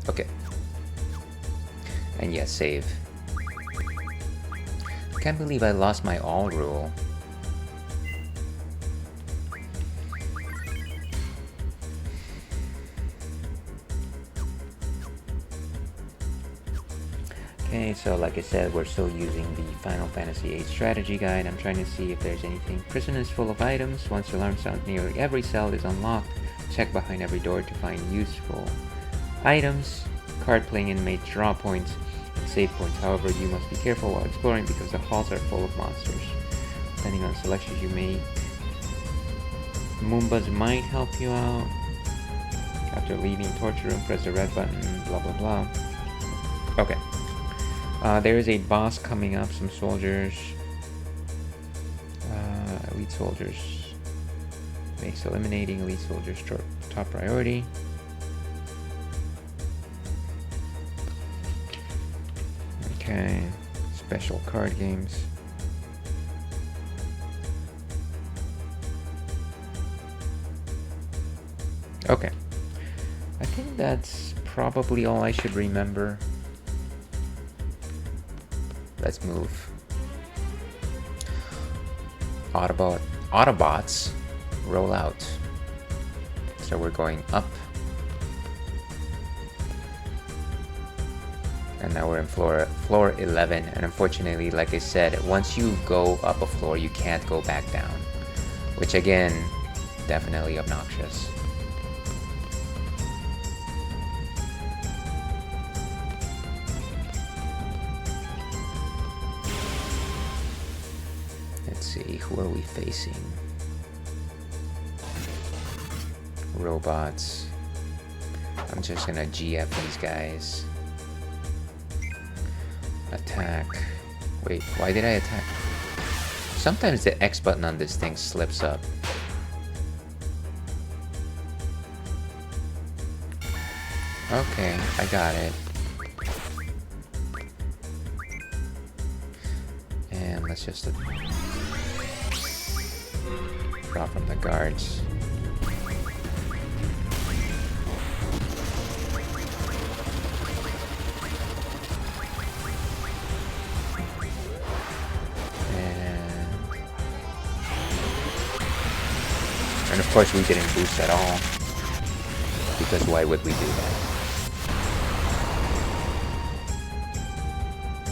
Okay. And yes, save. Can't believe I lost my all rule. Okay, so like I said, we're still using the Final Fantasy VIII strategy guide. I'm trying to see if there's anything. Prison is full of items. Once alarm sounds, nearly every cell is unlocked. Check behind every door to find useful items. Card playing inmates draw points and save points. However, you must be careful while exploring because the halls are full of monsters. Depending on selections you make, Moombas might help you out. After leaving torture room, press the red button, blah blah blah. Okay. There is a boss coming up, some soldiers. Elite soldiers. Makes eliminating elite soldiers top priority. Okay, special card games. Okay, I think that's probably all I should remember. Let's move. Autobots roll out. So we're going up. And now we're in floor 11, and unfortunately, like I said, once you go up a floor, you can't go back down. Which again, definitely obnoxious. Let's see, who are we facing? Robots. I'm just gonna GF these guys. Attack. Wait, why did I attack? Sometimes the X button on this thing slips up. Okay, I got it. And let's just draw from the guards. And of course we didn't boost at all, because why would we do that?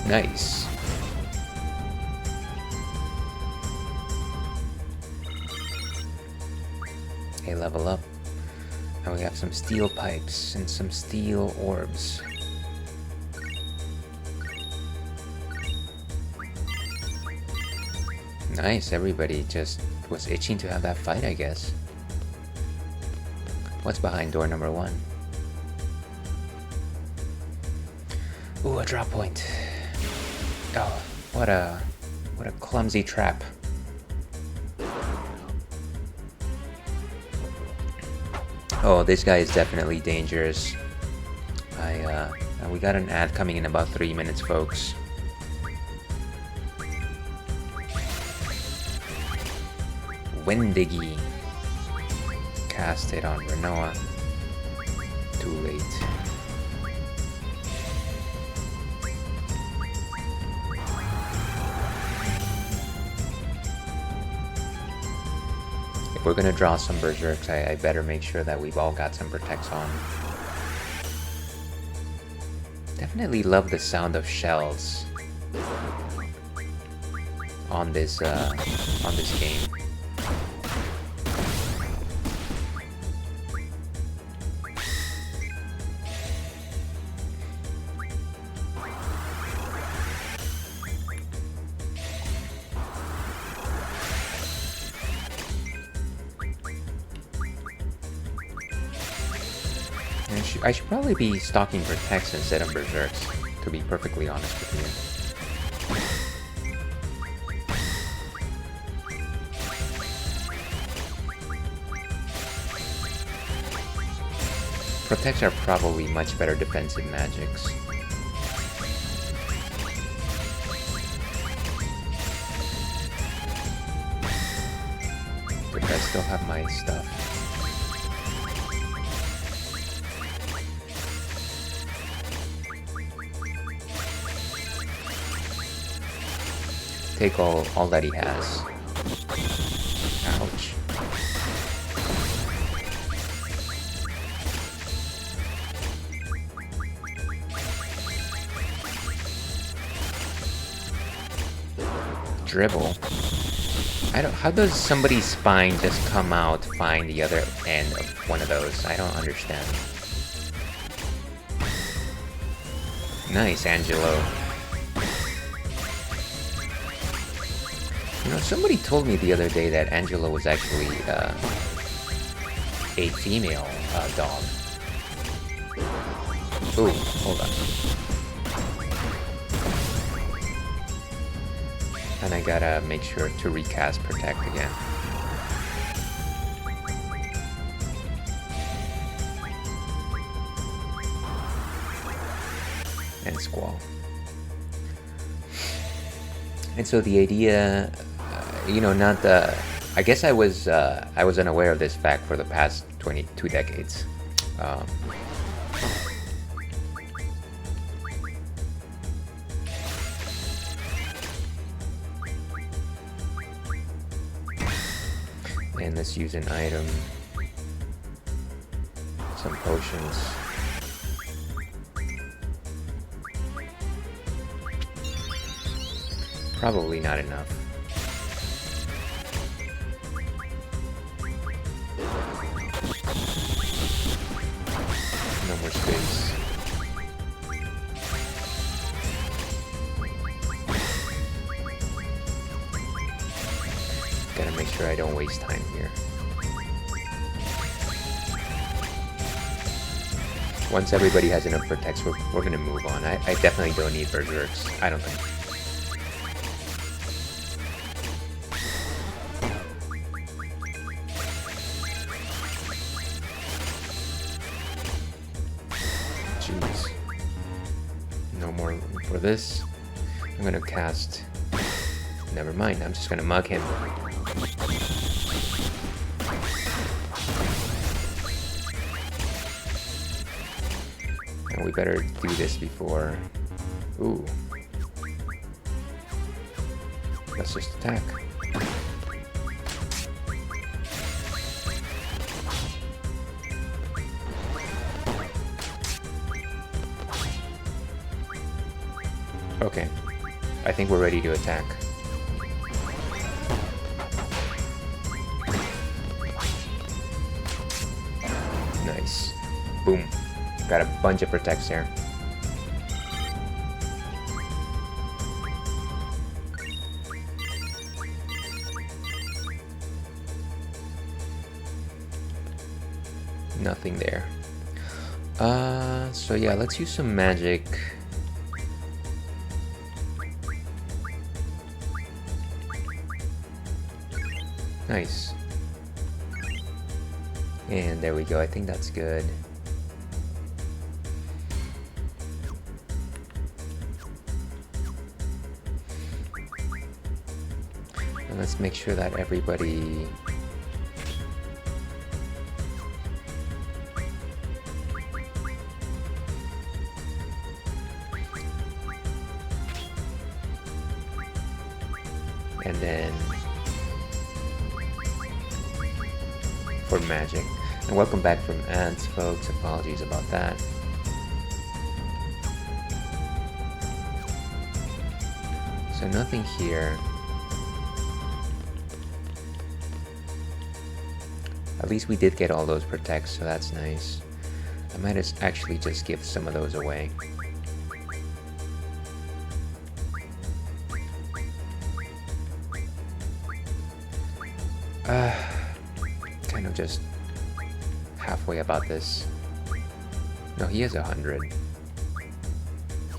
Nice. Okay, level up. And we have some steel pipes and some steel orbs. Nice, everybody just was itching to have that fight, I guess. What's behind door number 1? Ooh, a drop point. Oh, what a clumsy trap. Oh, this guy is definitely dangerous. We got an ad coming in about 3 minutes, folks. Wendiggy. Cast it on Renoa. Too late. we're gonna draw some berserks, I better make sure that we've all got some protects on. Definitely love the sound of shells on this game. I should probably be stocking protects instead of berserks, to be perfectly honest with you. Protects are probably much better defensive magics. But I still have my stuff. Take all that he has. Ouch. Dribble. How does somebody's spine just come out, find the other end of one of those? I don't understand. Nice, Angelo. You know, somebody told me the other day that Angela was actually a female dog. Ooh, hold on. And I gotta make sure to recast Protect again. And Squall. And so the idea, you know, not the... I guess I was unaware of this fact for the past 22 decades. And let's use an item. Some potions. Probably not enough. No more space. Gotta make sure I don't waste time here. Once everybody has enough protects, we're gonna move on. I definitely don't need berserks. I don't think. Jeez. No more for this. I'm gonna cast... Never mind, I'm just gonna mug him. And we better do this before... Ooh. Let's just attack. Okay. I think we're ready to attack. Nice. Boom. Got a bunch of protects here. Nothing there. So yeah, let's use some magic. Nice. And there we go, I think that's good. And let's make sure that everybody... And then... for magic. And welcome back from Ants, folks. Apologies about that. So nothing here. At least we did get all those protects, so that's nice. I might actually just give some of those away. Kind of just halfway about this. No, he has 100.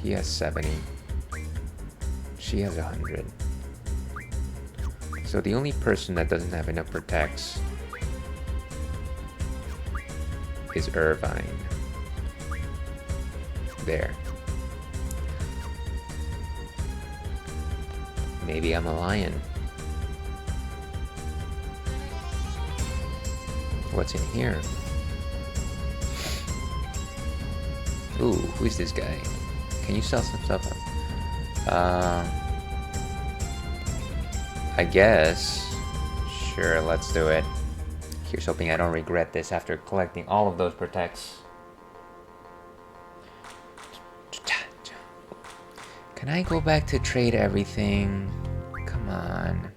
He has 70. She has 100. So the only person that doesn't have enough protects is Irvine. There. Maybe I'm a lion. What's in here? Ooh, who's this guy? Can you sell some stuff? I guess. Sure, let's do it. Here's hoping I don't regret this after collecting all of those protects. Can I go back to trade everything? Come on.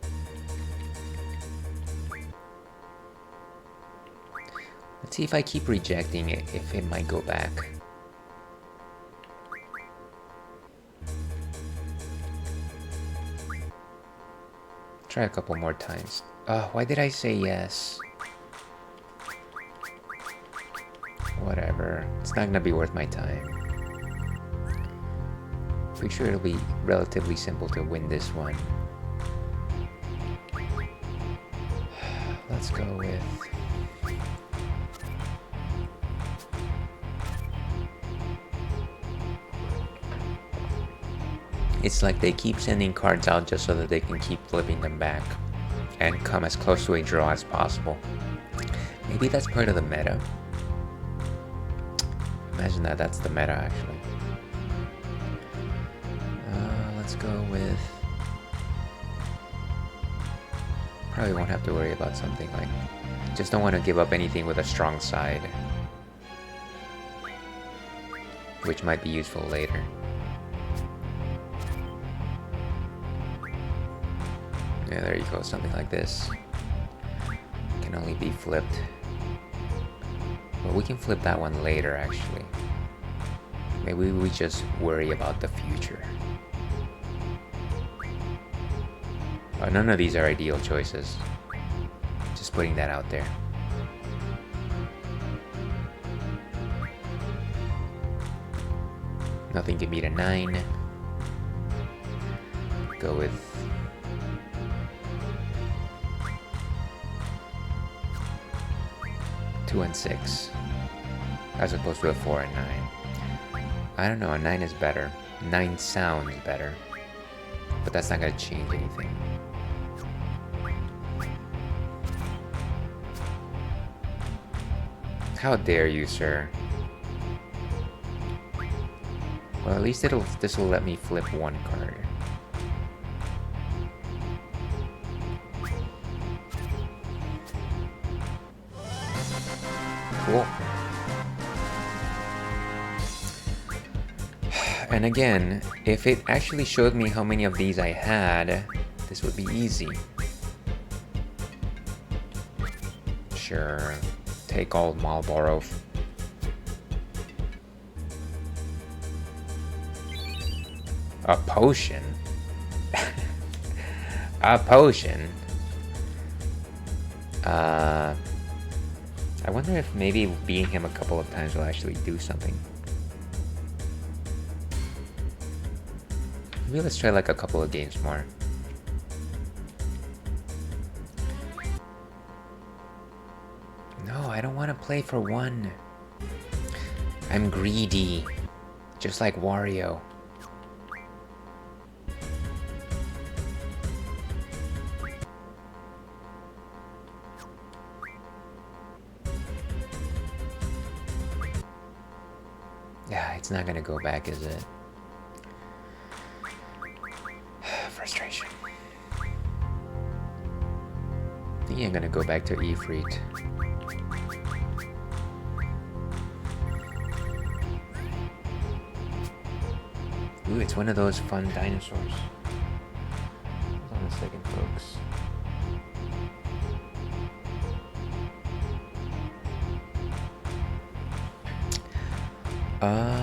Let's see if I keep rejecting it, if it might go back. Try a couple more times. Oh, why did I say yes? Whatever. It's not gonna be worth my time. Pretty sure it'll be relatively simple to win this one. Let's go with... It's like they keep sending cards out just so that they can keep flipping them back and come as close to a draw as possible. Maybe that's part of the meta. Imagine that's the meta, actually. Let's go with... Probably won't have to worry about something like... Just don't want to give up anything with a strong side, which might be useful later. Yeah, there you go, something like this. Can only be flipped. Well, we can flip that one later, actually. Maybe we just worry about the future. Oh, none of these are ideal choices. Just putting that out there. Nothing can beat a 9. Go with... 2 and 6, as opposed to a 4 and 9. I don't know, a 9 is better. 9 sounds better, but that's not gonna change anything. How dare you, sir? Well, at least this will let me flip one card. Cool. And again, if it actually showed me how many of these I had, this would be easy. Sure, take all Marlboro. A potion? A potion? I wonder if maybe beating him a couple of times will actually do something. Maybe let's try like a couple of games more. No, I don't want to play for one. I'm greedy, just like Wario. Yeah, it's not gonna go back, is it? Frustration. I think I'm gonna go back to Ifrit. Ooh, it's one of those fun dinosaurs. Hold on a second, folks.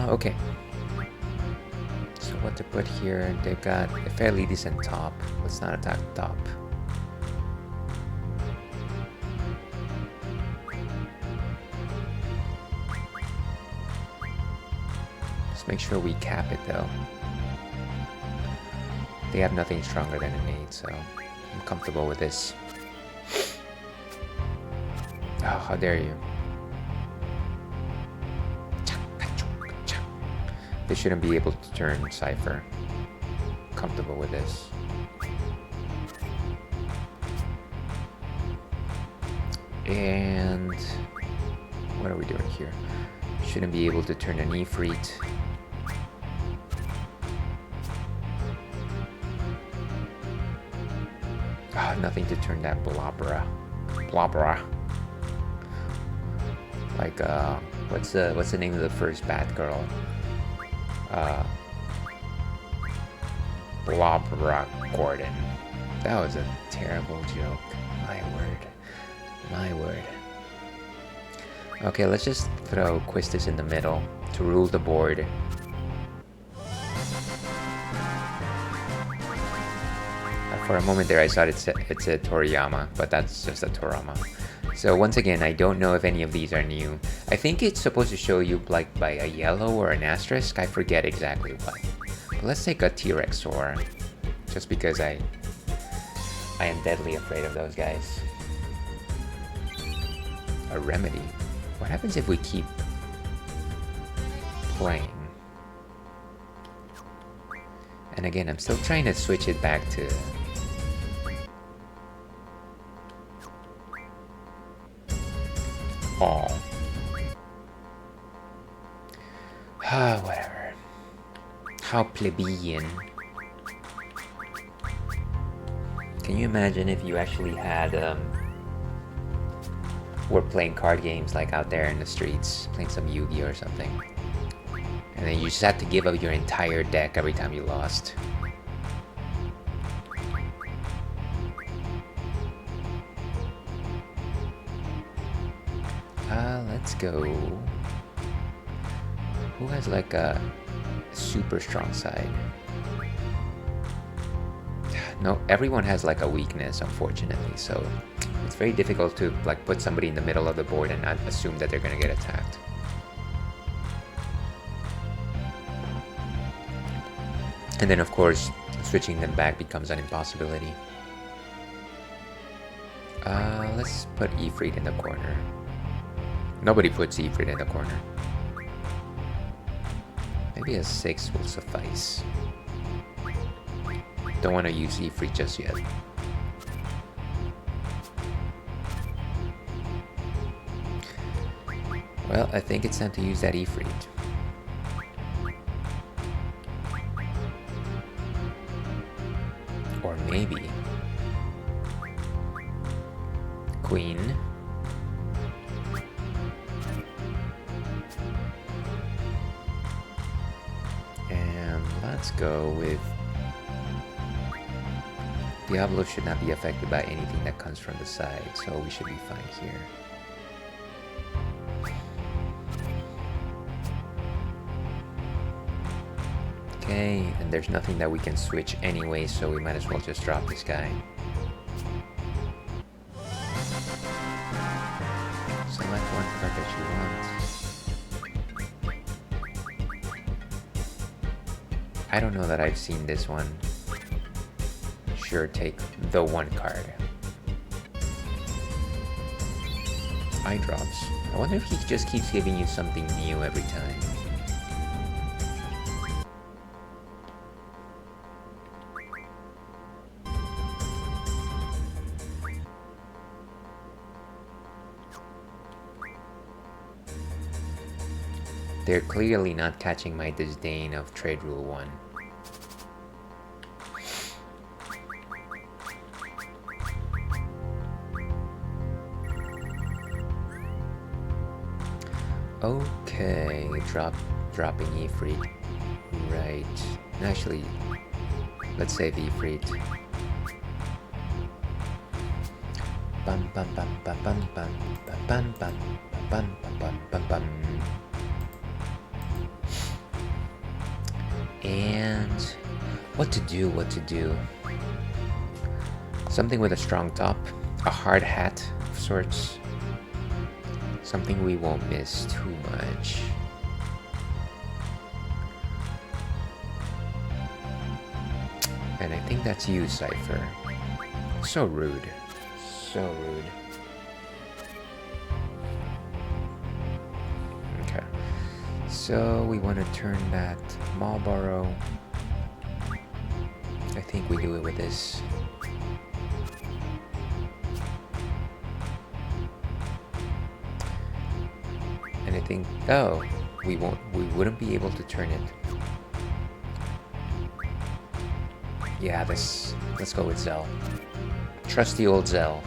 Okay. So what to put here? They've got a fairly decent top. Let's not attack the top. Let's make sure we cap it though. They have nothing stronger than an 8, so I'm comfortable with this. Oh, how dare you. They shouldn't be able to turn Cypher. Comfortable with this. And what are we doing here? Shouldn't be able to turn an Ifrit. Ah, nothing to turn that Blobra. Like what's the name of the first Batgirl? Blobra Gordon. That was a terrible joke. My word. Okay, let's just throw Quistis in the middle to rule the board. For a moment there I thought it's a Toriyama, but that's just a Torama. So once again, I don't know if any of these are new. I think it's supposed to show you like by a yellow or an asterisk. I forget exactly what. But let's take a T-Rex Sora, just because I am deadly afraid of those guys. A Remedy. What happens if we keep playing? And again, I'm still trying to switch it back to all. Whatever. How plebeian. Can you imagine if you actually had were playing card games like out there in the streets, playing some Yu-Gi-Oh or something, and then you just had to give up your entire deck every time you lost? Let's go. Who has like a super strong side? No, everyone has like a weakness, unfortunately, so it's very difficult to like put somebody in the middle of the board and not assume that they're gonna get attacked. And then of course, switching them back becomes an impossibility. Let's put Ifrit in the corner. Nobody puts Ifrit in the corner. Maybe a 6 will suffice. Don't want to use Ifrit just yet. Well, I think it's time to use that Ifrit. Or maybe Queen. And let's go with Diablo. Should not be affected by anything that comes from the side, so we should be fine here. Okay, and there's nothing that we can switch anyway, so we might as well just drop this guy. Select one card that you want. I don't know that I've seen this one. Sure, take the one card. Eye drops. I wonder if he just keeps giving you something new every time. They're clearly not catching my disdain of Trade Rule 1. Okay, dropping Ifrit. Right. Actually, let's say VIII. Bum bum bum bum bum bum bum bum bum bum bum bum. And what to do? What to do? Something with a strong top, a hard hat of sorts. Something we won't miss too much. And I think that's you, Cypher. So rude. So rude. Okay. So we want to turn that Marlboro. I think we do it with this. And I think, oh, we wouldn't be able to turn it. Yeah, let's go with Zell. Trusty old Zell.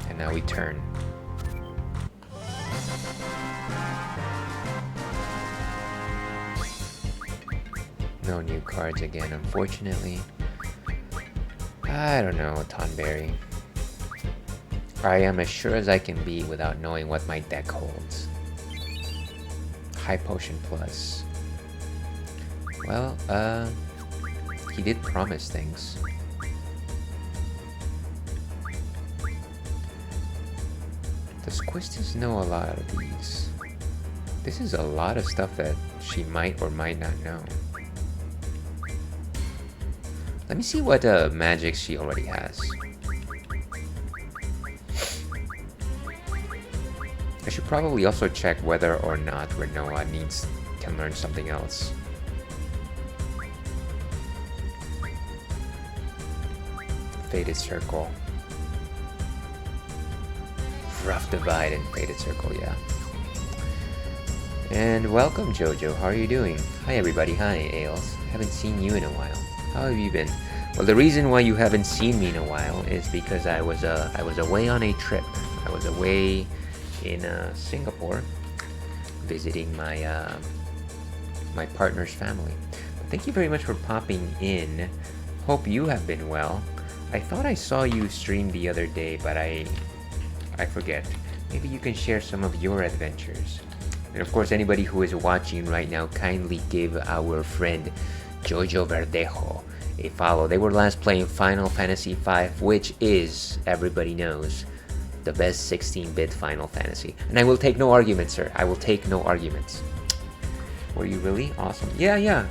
And now we turn. No new cards again, unfortunately. I don't know, Tonberry. I am as sure as I can be without knowing what my deck holds. High Potion Plus. Well, he did promise things. Does Quistis know a lot of these? This is a lot of stuff that she might or might not know. Let me see what magic she already has. I should probably also check whether or not Renoa can learn something else. Fated Circle. Rough Divide and Fated Circle, yeah. And welcome, Jojo. How are you doing? Hi, everybody. Hi, Ails. Haven't seen you in a while. How have you been? Well, the reason why you haven't seen me in a while is because I was away on a trip. I was away in Singapore, visiting my my partner's family. But thank you very much for popping in. Hope you have been well. I thought I saw you stream the other day, but I forget. Maybe you can share some of your adventures. And of course, anybody who is watching right now, kindly give our friend Jojo Verdejo a follow. They were last playing Final Fantasy V, which is, everybody knows, the best 16-bit Final Fantasy. And I will take no arguments, sir. I will take no arguments. Were you really? Awesome. Yeah.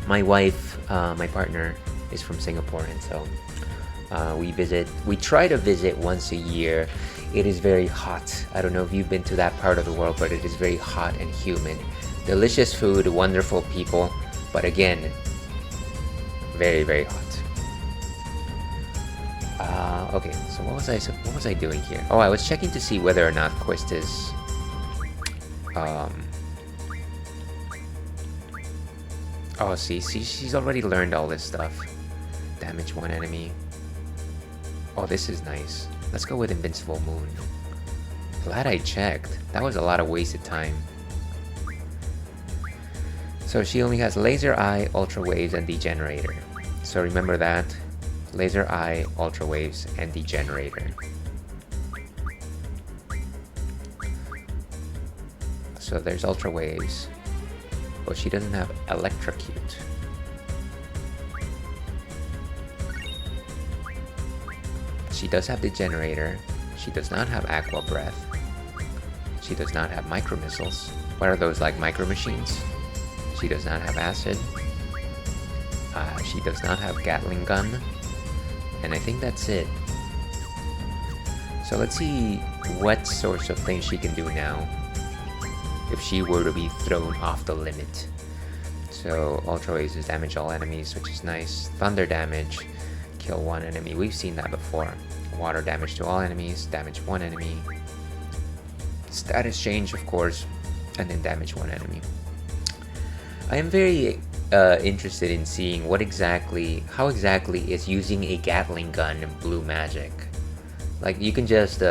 My wife, my partner, is from Singapore, and so we try to visit once a year. It is very hot. I don't know if you've been to that part of the world, but it is very hot and humid. Delicious food, wonderful people, but again, very, very hot. Okay, so what was I doing here? Oh, I was checking to see whether or not Quistis oh, see, she's already learned all this stuff. Damage one enemy. Oh, this is nice. Let's go with Invincible Moon. Glad I checked. That was a lot of wasted time. So she only has Laser Eye, Ultra Waves, and Degenerator. So remember that. Laser Eye, Ultra Waves, and Degenerator. So there's Ultra Waves. But she doesn't have Electrocute. She does have Degenerator. She does not have Aqua Breath. She does not have Micro Missiles. What are those, like Micro Machines? She does not have Acid. She does not have Gatling Gun. And I think that's it. So let's see what sorts of things she can do now if she were to be thrown off the limit. So Ultra Waves is damage all enemies, which is nice. Thunder damage, kill one enemy. We've seen that before. Water damage to all enemies, damage one enemy. Status change, of course, and then damage one enemy. I am very interested in seeing how exactly is using a Gatling gun in blue magic. Like, you can just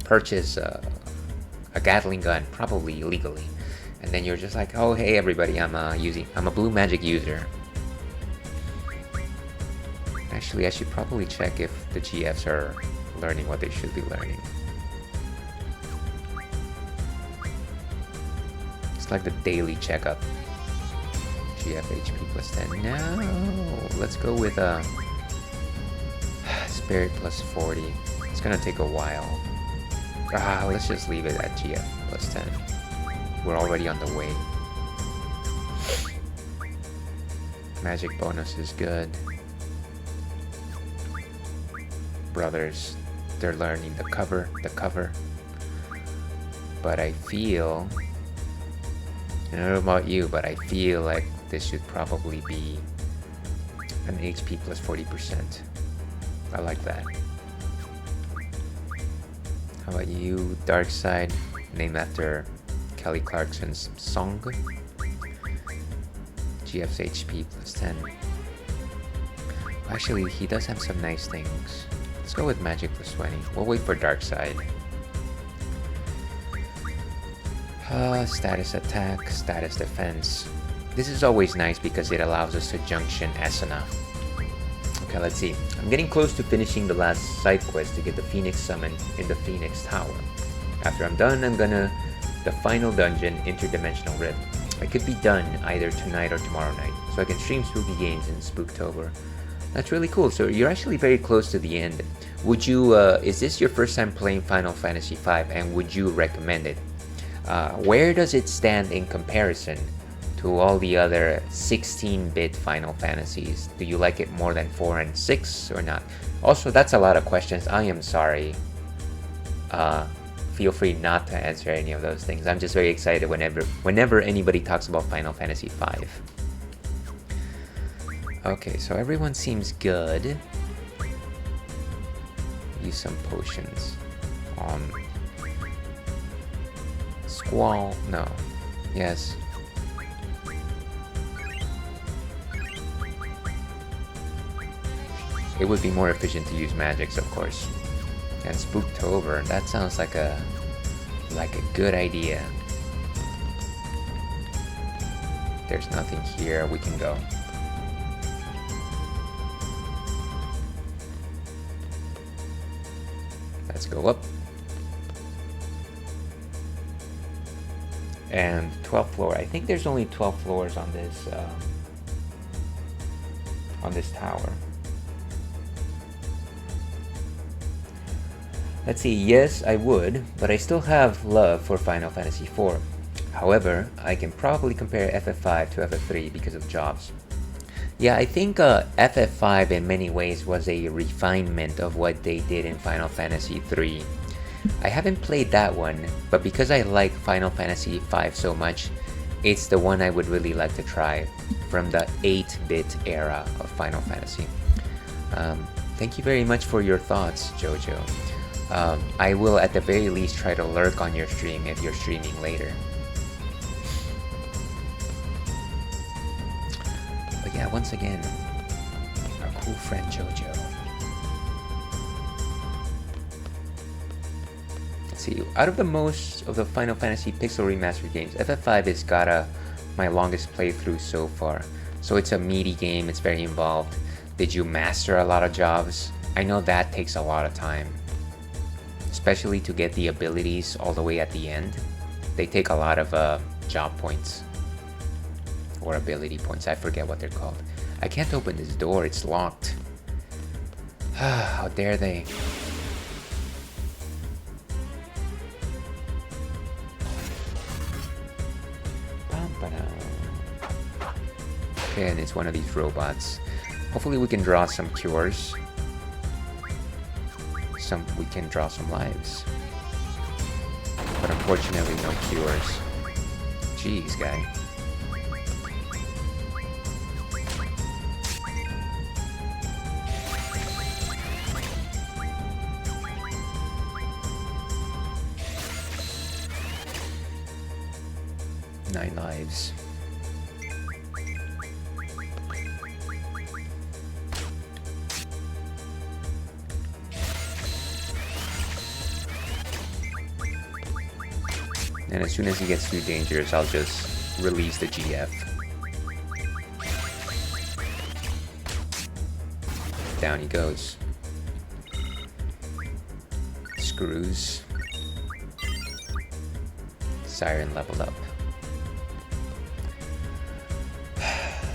purchase a Gatling gun, probably illegally, and then you're just like, oh hey everybody, I'm a blue magic user. Actually, I should probably check if the GFs are learning what they should be learning. It's like the daily checkup. GF HP plus 10. No, let's go with Spirit plus 40. It's gonna take a while. Let's just leave it at GF plus 10. We're already on the way. Magic bonus is good. Brothers, they're learning the cover. But I feel, I don't know about you, but I feel like this should probably be an HP plus 40%. I like that. How about you, Dark Side, named after Kelly Clarkson's song? GF's HP plus 10. Actually, he does have some nice things. Let's go with Magic plus 20. We'll wait for Dark Side. Status attack, status defense. This is always nice because it allows us to junction Asuna. Okay, let's see. I'm getting close to finishing the last side quest to get the Phoenix summon in the Phoenix Tower. After I'm done, I'm gonna the final dungeon, Interdimensional Rift. I could be done either tonight or tomorrow night, so I can stream spooky games in Spooktober. That's really cool. So you're actually very close to the end. Would you? Is this your first time playing Final Fantasy V, and would you recommend it? Where does it stand in comparison to all the other 16-bit Final Fantasies? Do you like it more than 4 and 6 or not? Also, that's a lot of questions. I am sorry. Feel free not to answer any of those things. I'm just very excited whenever anybody talks about Final Fantasy V. Okay, so everyone seems good. Use some potions. Squall, no. Yes. It would be more efficient to use magics, of course. And Spooktober, that sounds like a good idea. There's nothing here, we can go. Let's go up. And 12th floor. I think there's only 12 floors on this tower. Let's see, yes, I would, but I still have love for Final Fantasy IV. However, I can probably compare FF5 to FF3 because of jobs. Yeah, I think FF5 in many ways was a refinement of what they did in Final Fantasy III. I haven't played that one, but because I like Final Fantasy V so much, it's the one I would really like to try from the 8-bit era of Final Fantasy. Thank you very much for your thoughts, Jojo. I will at the very least try to lurk on your stream if you're streaming later. But yeah, once again, our cool friend Jojo. Let's see, out of the most of the Final Fantasy Pixel Remastered games, FF5 has got my longest playthrough so far. So it's a meaty game, it's very involved. Did you master a lot of jobs? I know that takes a lot of time. Especially to get the abilities all the way at the end. They take a lot of job points. Or ability points, I forget what they're called. I can't open this door, it's locked. How dare they? Okay, and it's one of these robots. Hopefully we can draw some cures. We can draw some lives. But unfortunately no cures. Jeez, guy. Nine lives. And as soon as he gets too dangerous, I'll just release the GF. Down he goes. Screws. Siren leveled up.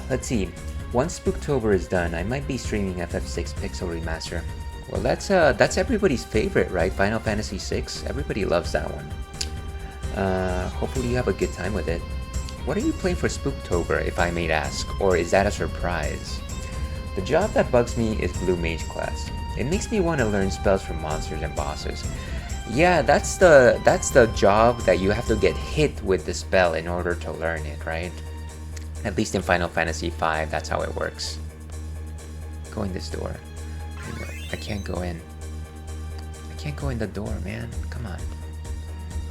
Let's see. Once Spooktober is done, I might be streaming FF6 Pixel Remaster. Well, that's everybody's favorite, right? Final Fantasy VI. Everybody loves that one. Hopefully you have a good time with it. What are you playing for Spooktober, if I may ask? Or is that a surprise? The job that bugs me is Blue Mage class. It makes me want to learn spells from monsters and bosses. Yeah, that's the job that you have to get hit with the spell in order to learn it, right? At least in Final Fantasy V, that's how it works. Go in this door. I can't go in. I can't go in the door, man. Come on.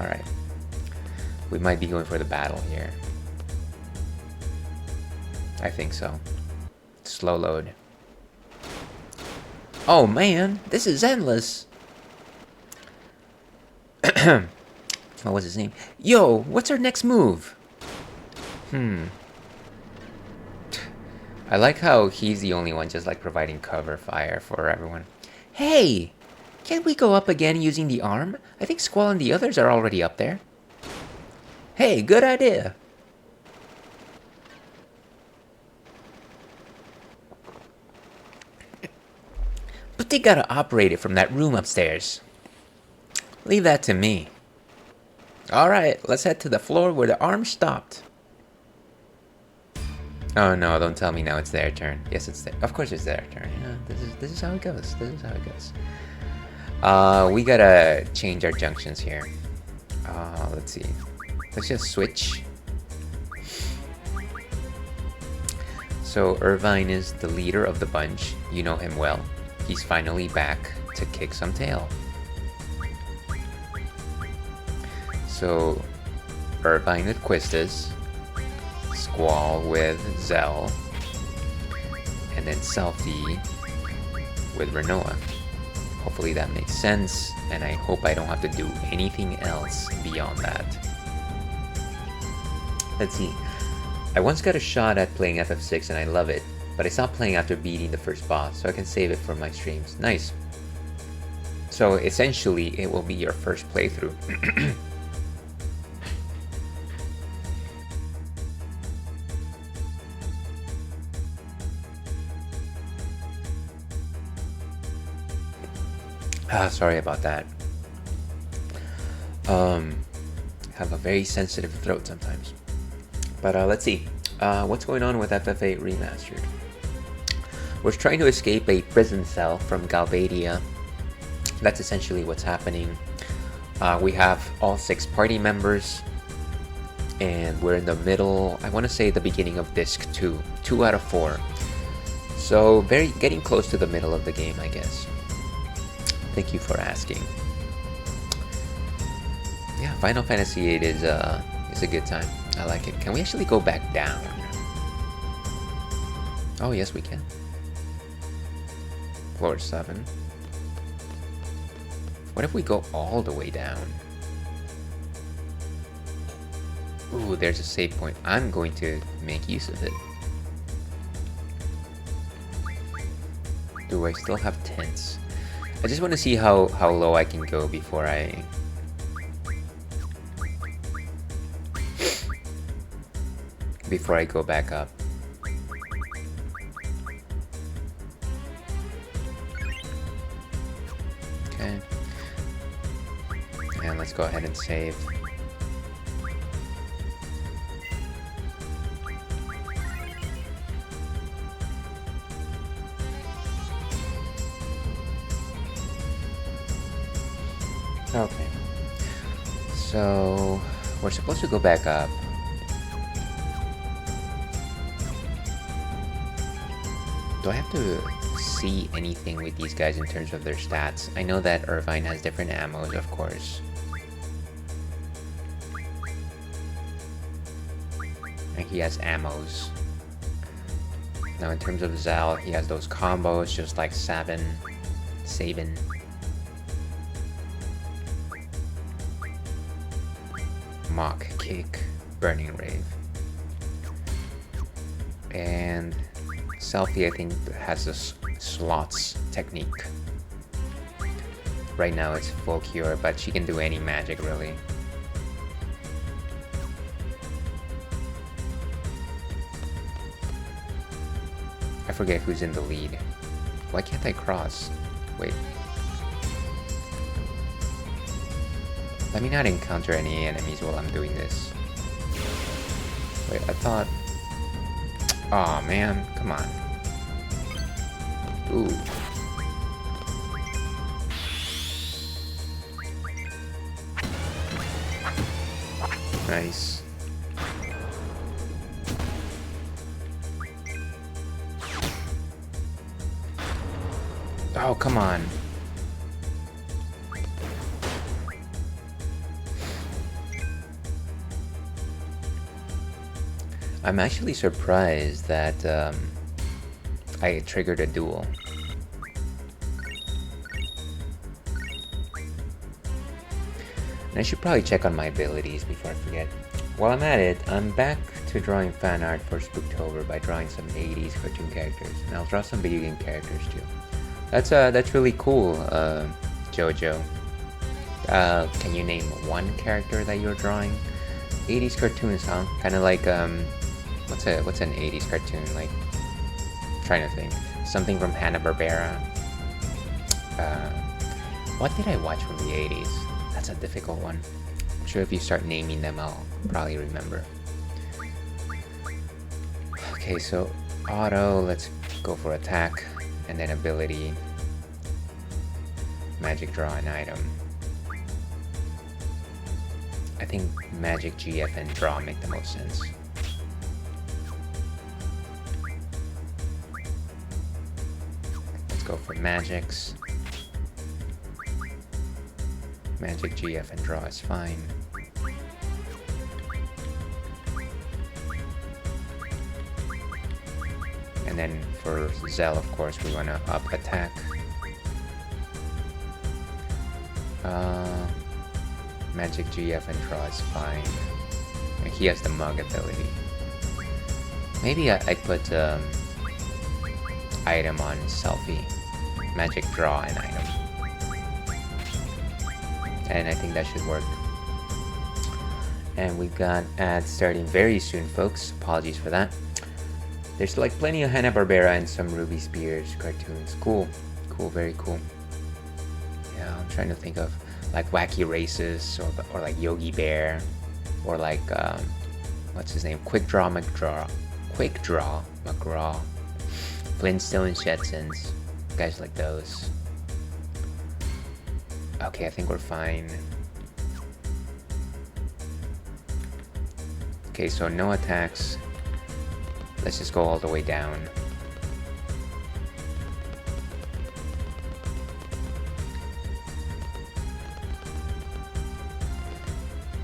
Alright. We might be going for the battle here. I think so. Slow load. Oh man, this is endless. What was his name? Yo, what's our next move? I like how he's the only one just like providing cover fire for everyone. Hey! Can't we go up again using the arm? I think Squall and the others are already up there. Hey, good idea! But they gotta operate it from that room upstairs. Leave that to me. Alright, let's head to the floor where the arm stopped. Oh no, don't tell me now it's their turn. Yes, it's their, of course it's their turn. You know, this is how it goes. This is how it goes. We gotta change our junctions here. Let's see. Let's just switch. So Irvine is the leader of the bunch. You know him well. He's finally back to kick some tail. So Irvine with Quistis, Squall with Zell, and then Selfie with Renoa. Hopefully that makes sense, and I hope I don't have to do anything else beyond that. Let's see. I once got a shot at playing FF6 and I love it, but I stopped playing after beating the first boss, so I can save it for my streams. Nice. So essentially, it will be your first playthrough. Sorry about that. Have a very sensitive throat sometimes. But let's see. What's going on with FF8 Remastered? We're trying to escape a prison cell from Galbadia. That's essentially what's happening. We have all 6 party members, and we're in the middle, I want to say the beginning of disc 2. 2 out of 4. So getting close to the middle of the game, I guess. Thank you for asking. Yeah, Final Fantasy VIII is a good time. I like it. Can we actually go back down? Oh, yes, we can. Floor 7. What if we go all the way down? Ooh, there's a save point. I'm going to make use of it. Do I still have tents? I just want to see how low I can go before I go back up. Okay. And let's go ahead and save. Okay. So we're supposed to go back up. Do I have to see anything with these guys in terms of their stats? I know that Irvine has different ammos, of course. And he has ammos. Now in terms of Zal, he has those combos just like Sabin. Mock Kick, Burning Rave. And Selfie, I think, has a slots technique. Right now it's full cure, but she can do any magic really. I forget who's in the lead. Why can't I cross? Wait. Let me not encounter any enemies while I'm doing this. Wait, I thought... Aw, man. Come on. Ooh. Nice. Oh, come on. I'm actually surprised that I triggered a duel. And I should probably check on my abilities before I forget. While I'm at it, I'm back to drawing fan art for Spooktober by drawing some 80s cartoon characters. And I'll draw some video game characters too. That's really cool, Jojo. Can you name one character that you're drawing? 80s cartoons, huh? Kind of like what's an 80s cartoon like? I'm trying to think. Something from Hanna-Barbera. What did I watch from the 80s? That's a difficult one. I'm sure if you start naming them, I'll probably remember. Okay, so auto. Let's go for attack. And then ability, magic draw an item. I think magic, GF, and draw make the most sense. Let's go for magics. Magic, GF, and draw is fine. And then for Zell, of course, we want to up attack. Magic, GF, and draw is fine. And he has the mug ability. Maybe I put item on Selfie. Magic, draw an item. And I think that should work. And we've got ads starting very soon, folks. Apologies for that. There's like plenty of Hanna-Barbera and some Ruby Spears cartoons. Cool. Cool, very cool. Yeah, I'm trying to think of like Wacky Races or like Yogi Bear or like what's his name? Quick Draw McGraw. Flintstone Jetsons. Guys like those. Okay, I think we're fine. Okay, so no attacks. Let's just go all the way down.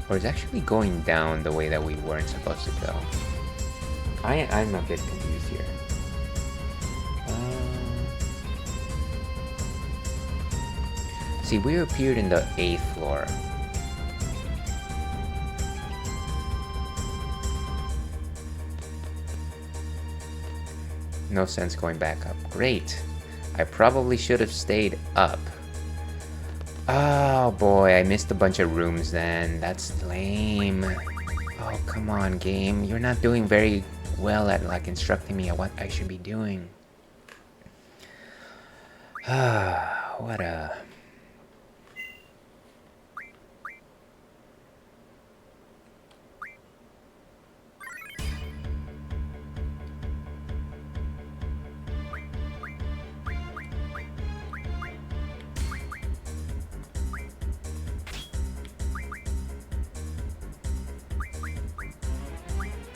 Or it's actually going down the way that we weren't supposed to go. I'm a bit confused here. See, we appeared in the 8th floor. No sense going back up. Great. I probably should have stayed up. Oh boy, I missed a bunch of rooms then. That's lame. Oh, come on, game. You're not doing very well at like instructing me on what I should be doing. Ah, what a...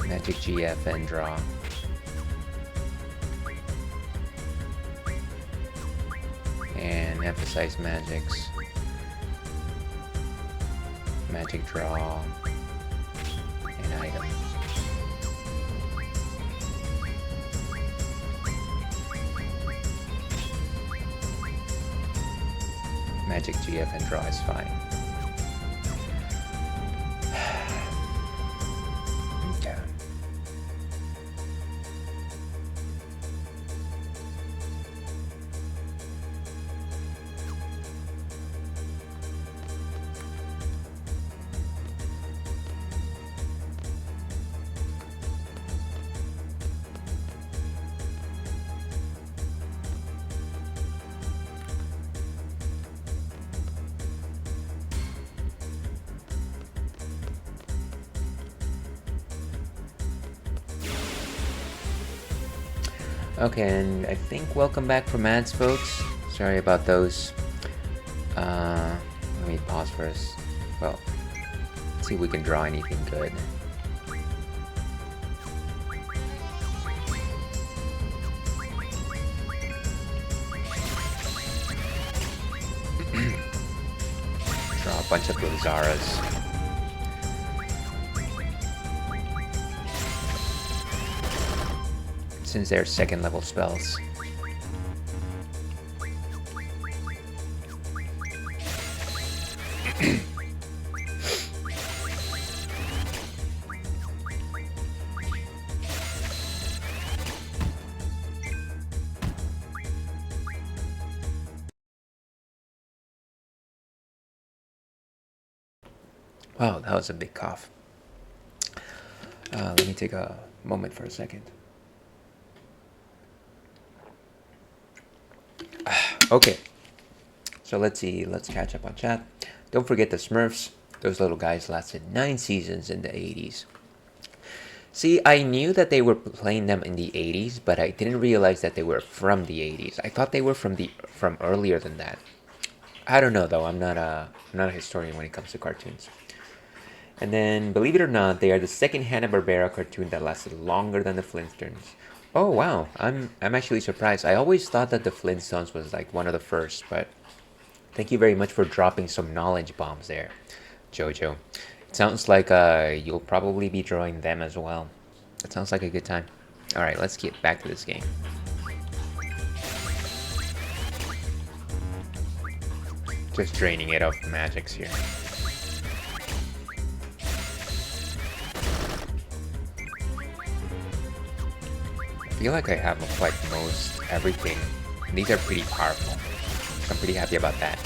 Magic, GF, and draw. And emphasize magics. Magic, draw. An item. Magic, GF, and draw is fine. Okay, and I think welcome back from ads, folks. Sorry about those. Let me pause first. Well, let's see if we can draw anything good. Draw a bunch of Blizaras. Since they're second level spells. Wow, that was a big cough. Let me take a moment for a second. Okay, so let's see. Let's catch up on chat. Don't forget the Smurfs. Those little guys lasted 9 seasons in the 80s. See, I knew that they were playing them in the 80s, but I didn't realize that they were from the 80s. I thought they were from earlier than that. I don't know though. I'm not a historian when it comes to cartoons. And then, believe it or not, they are the second Hanna-Barbera cartoon that lasted longer than the Flintstones. Oh wow, I'm actually surprised. I always thought that the Flintstones was like one of the first, but thank you very much for dropping some knowledge bombs there, Jojo. It sounds like you'll probably be drawing them as well. It sounds like a good time. All right, let's get back to this game. Just draining it of magics here. I feel like I have like most everything. These are pretty powerful, so I'm pretty happy about that.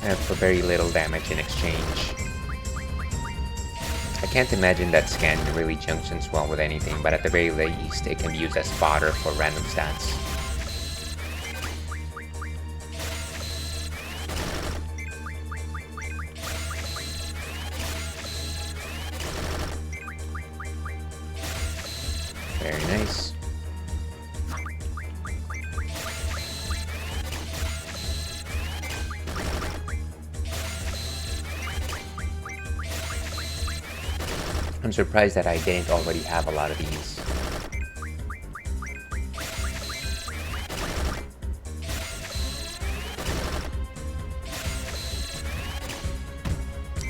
I have for very little damage in exchange. I can't imagine that scan really junctions well with anything, but at the very least it can be used as fodder for random stats. Very nice. I'm surprised that I didn't already have a lot of these.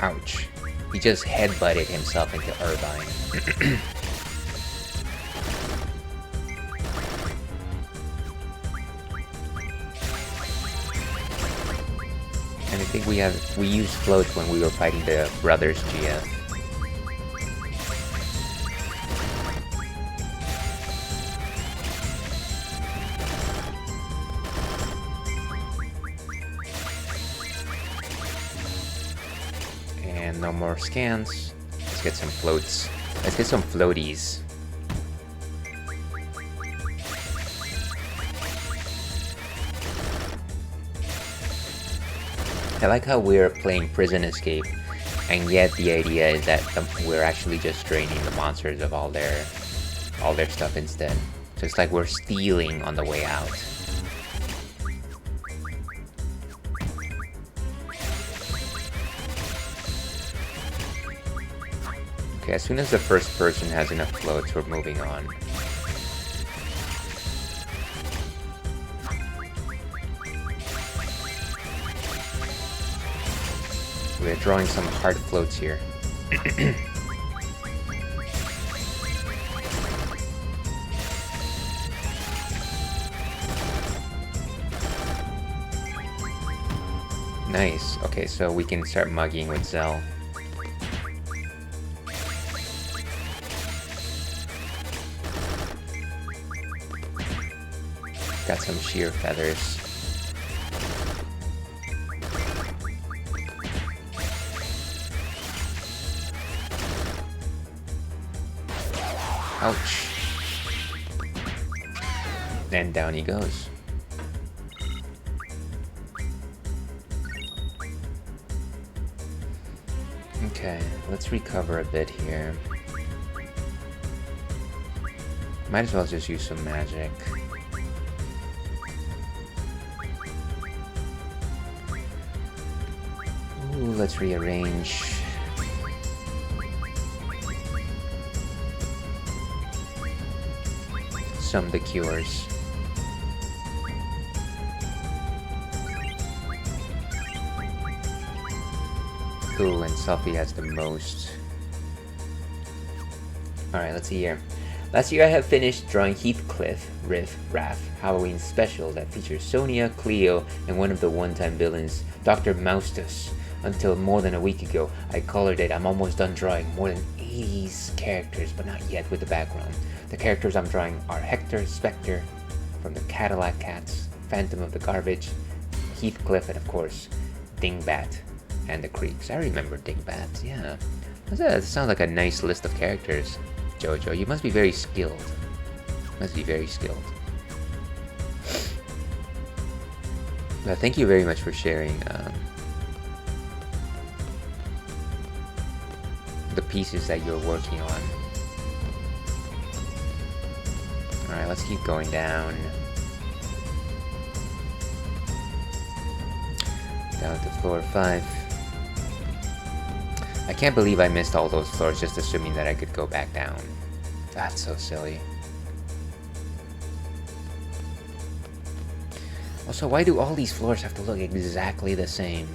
Ouch. He just headbutted himself into Irvine. And I think we used floats when we were fighting the brothers GF. And no more scans. Let's get some floats. Let's get some floaties. I like how we're playing Prison Escape, and yet the idea is that we're actually just draining the monsters of all their stuff instead. So it's like we're stealing on the way out. Okay, as soon as the first person has enough floats, we're moving on. We're drawing some hard floats here. Nice. Okay, so we can start mugging with Zell. Got some sheer feathers. Ouch. And down he goes. Okay, let's recover a bit here. Might as well just use some magic. Ooh, let's rearrange. Some of the cures. Ooh, and Selfie has the most. Alright, let's see here. Last year I have finished drawing Heathcliff, Riff, Raff, Halloween special that features Sonia, Cleo, and one of the one-time villains, Dr. Maustus. Until more than a week ago, I colored it. I'm almost done drawing more than 80 characters, but not yet with the background. The characters I'm drawing are Hector, Spectre, from the Cadillac Cats, Phantom of the Garbage, Heathcliff, and of course, Dingbat and the Creeps. I remember Dingbat, yeah. That sounds like a nice list of characters. Jojo, you must be very skilled. Must be very skilled. But thank you very much for sharing the pieces that you're working on. Alright, let's keep going down. Down to floor 5. I can't believe I missed all those floors just assuming that I could go back down. That's so silly. Also, why do all these floors have to look exactly the same?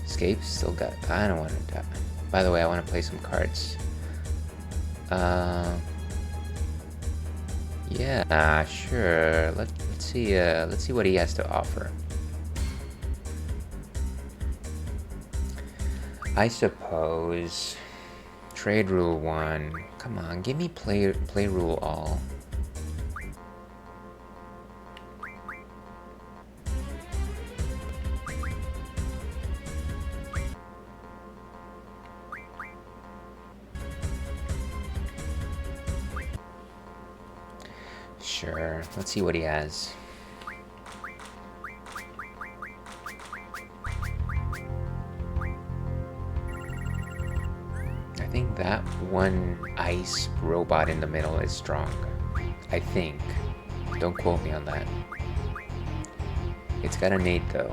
Escape, still got... I don't want to die. By the way, I want to play some cards. Yeah, sure. Let's see what he has to offer. I suppose trade rule 1. Come on, give me play rule all. Sure, let's see what he has. I think that one ice robot in the middle is strong. I think. Don't quote me on that. It's got a nade though.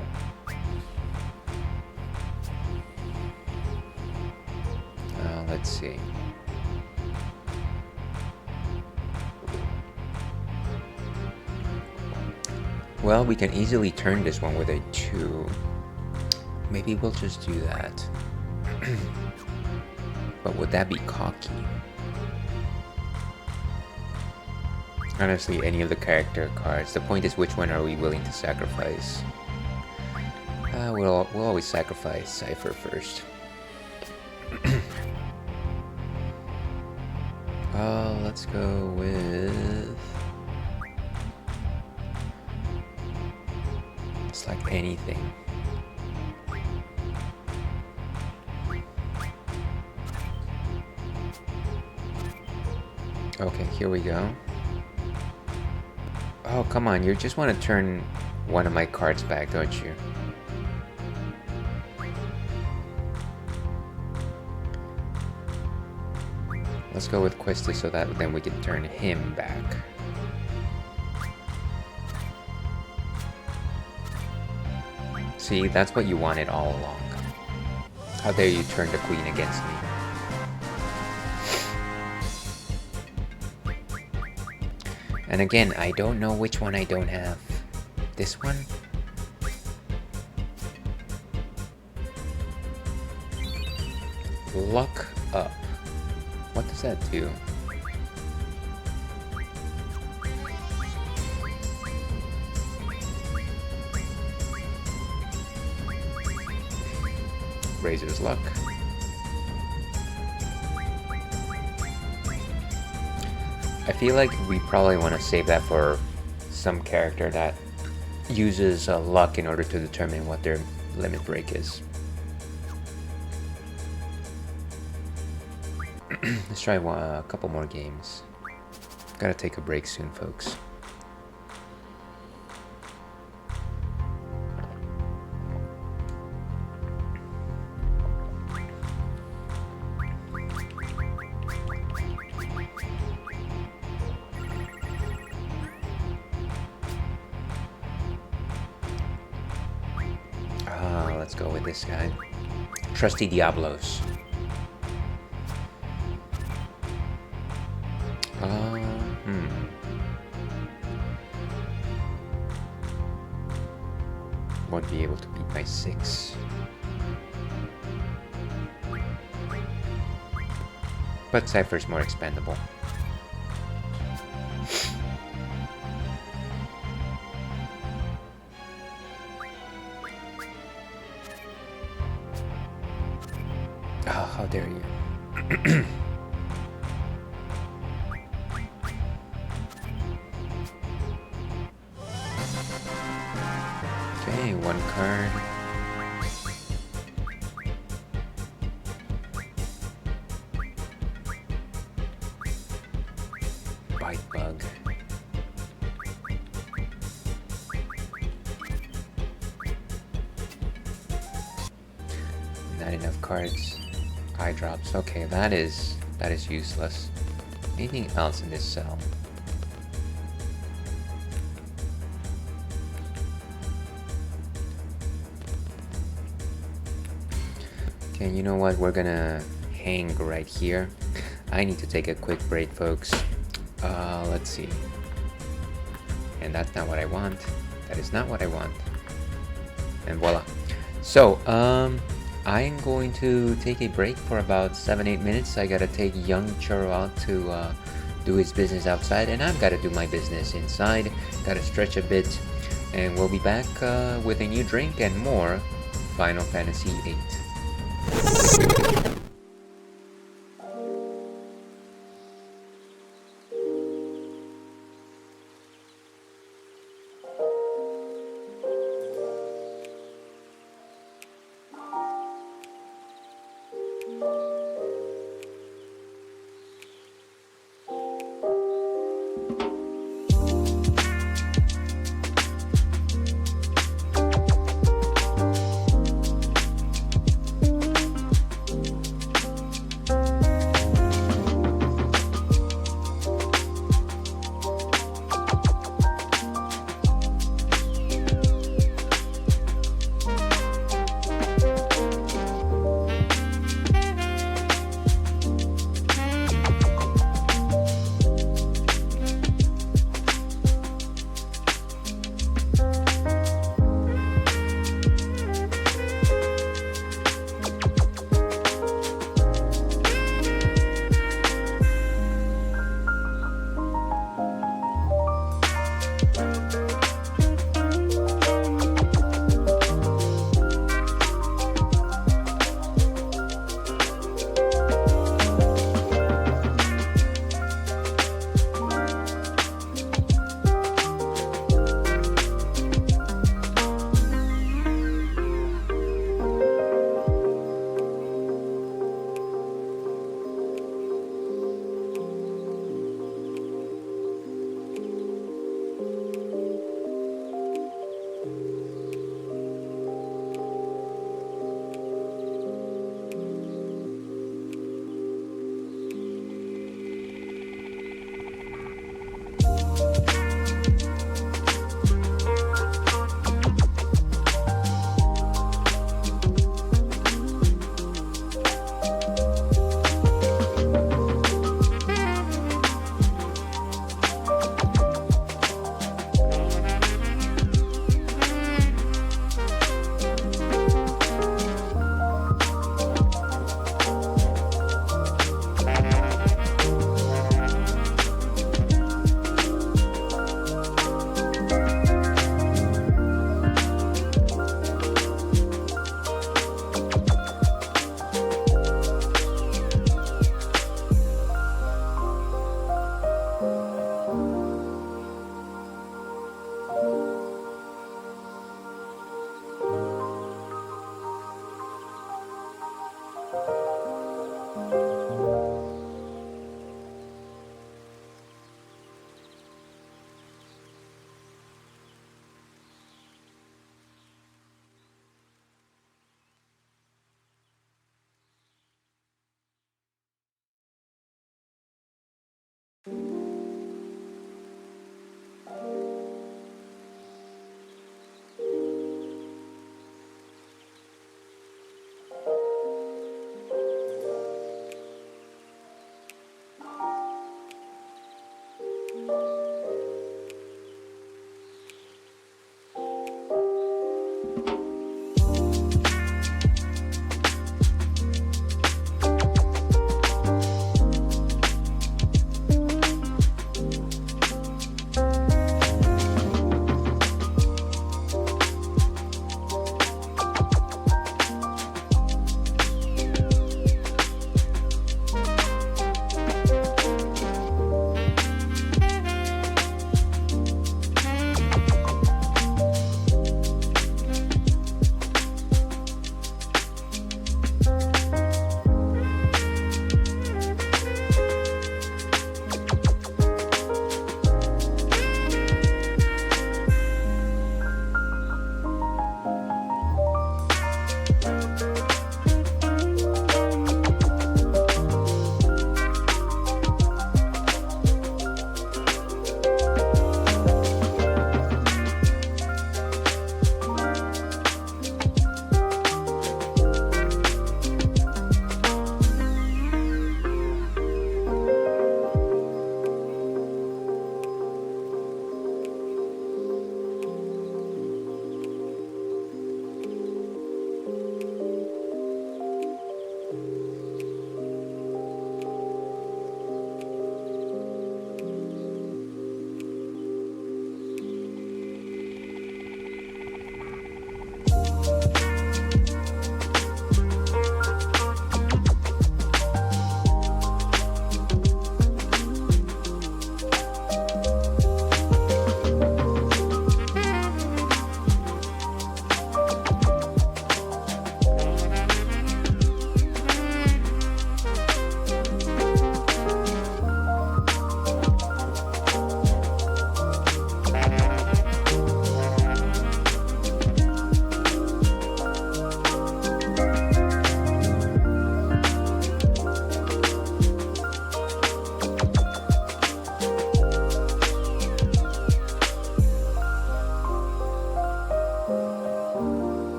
Let's see. Well, we can easily turn this one with a 2. Maybe we'll just do that. But would that be cocky? Honestly, any of the character cards. The point is, which one are we willing to sacrifice? We'll always sacrifice Cypher first. Let's go with... It's like anything. Okay, here we go. Oh, come on, you just want to turn one of my cards back, don't you? Let's go with Questa so that then we can turn him back. See, that's what you wanted all along. How dare you turn the queen against me? And again, I don't know which one I don't have. This one? Luck up. What does that do? Raises luck. I feel like we probably want to save that for some character that uses luck in order to determine what their limit break is. Let's try a couple more games. Gotta take a break soon, folks. let's go with this guy. Trusty Diablos. Hmm. Won't be able to beat my 6. But Cypher's more expendable. Oh, how dare you. Okay, 1 card. Bite Bug. Not enough cards. Eye drops. Okay, that is useless. Anything else in this cell? Okay, you know what? We're gonna hang right here. I need to take a quick break, folks. Let's see. And that's not what I want. That is not what I want. And voila. So, I'm going to take a break for about 7-8 minutes. I gotta take young Churro out to do his business outside, and I've gotta do my business inside. Gotta stretch a bit, and we'll be back with a new drink and more Final Fantasy VIII.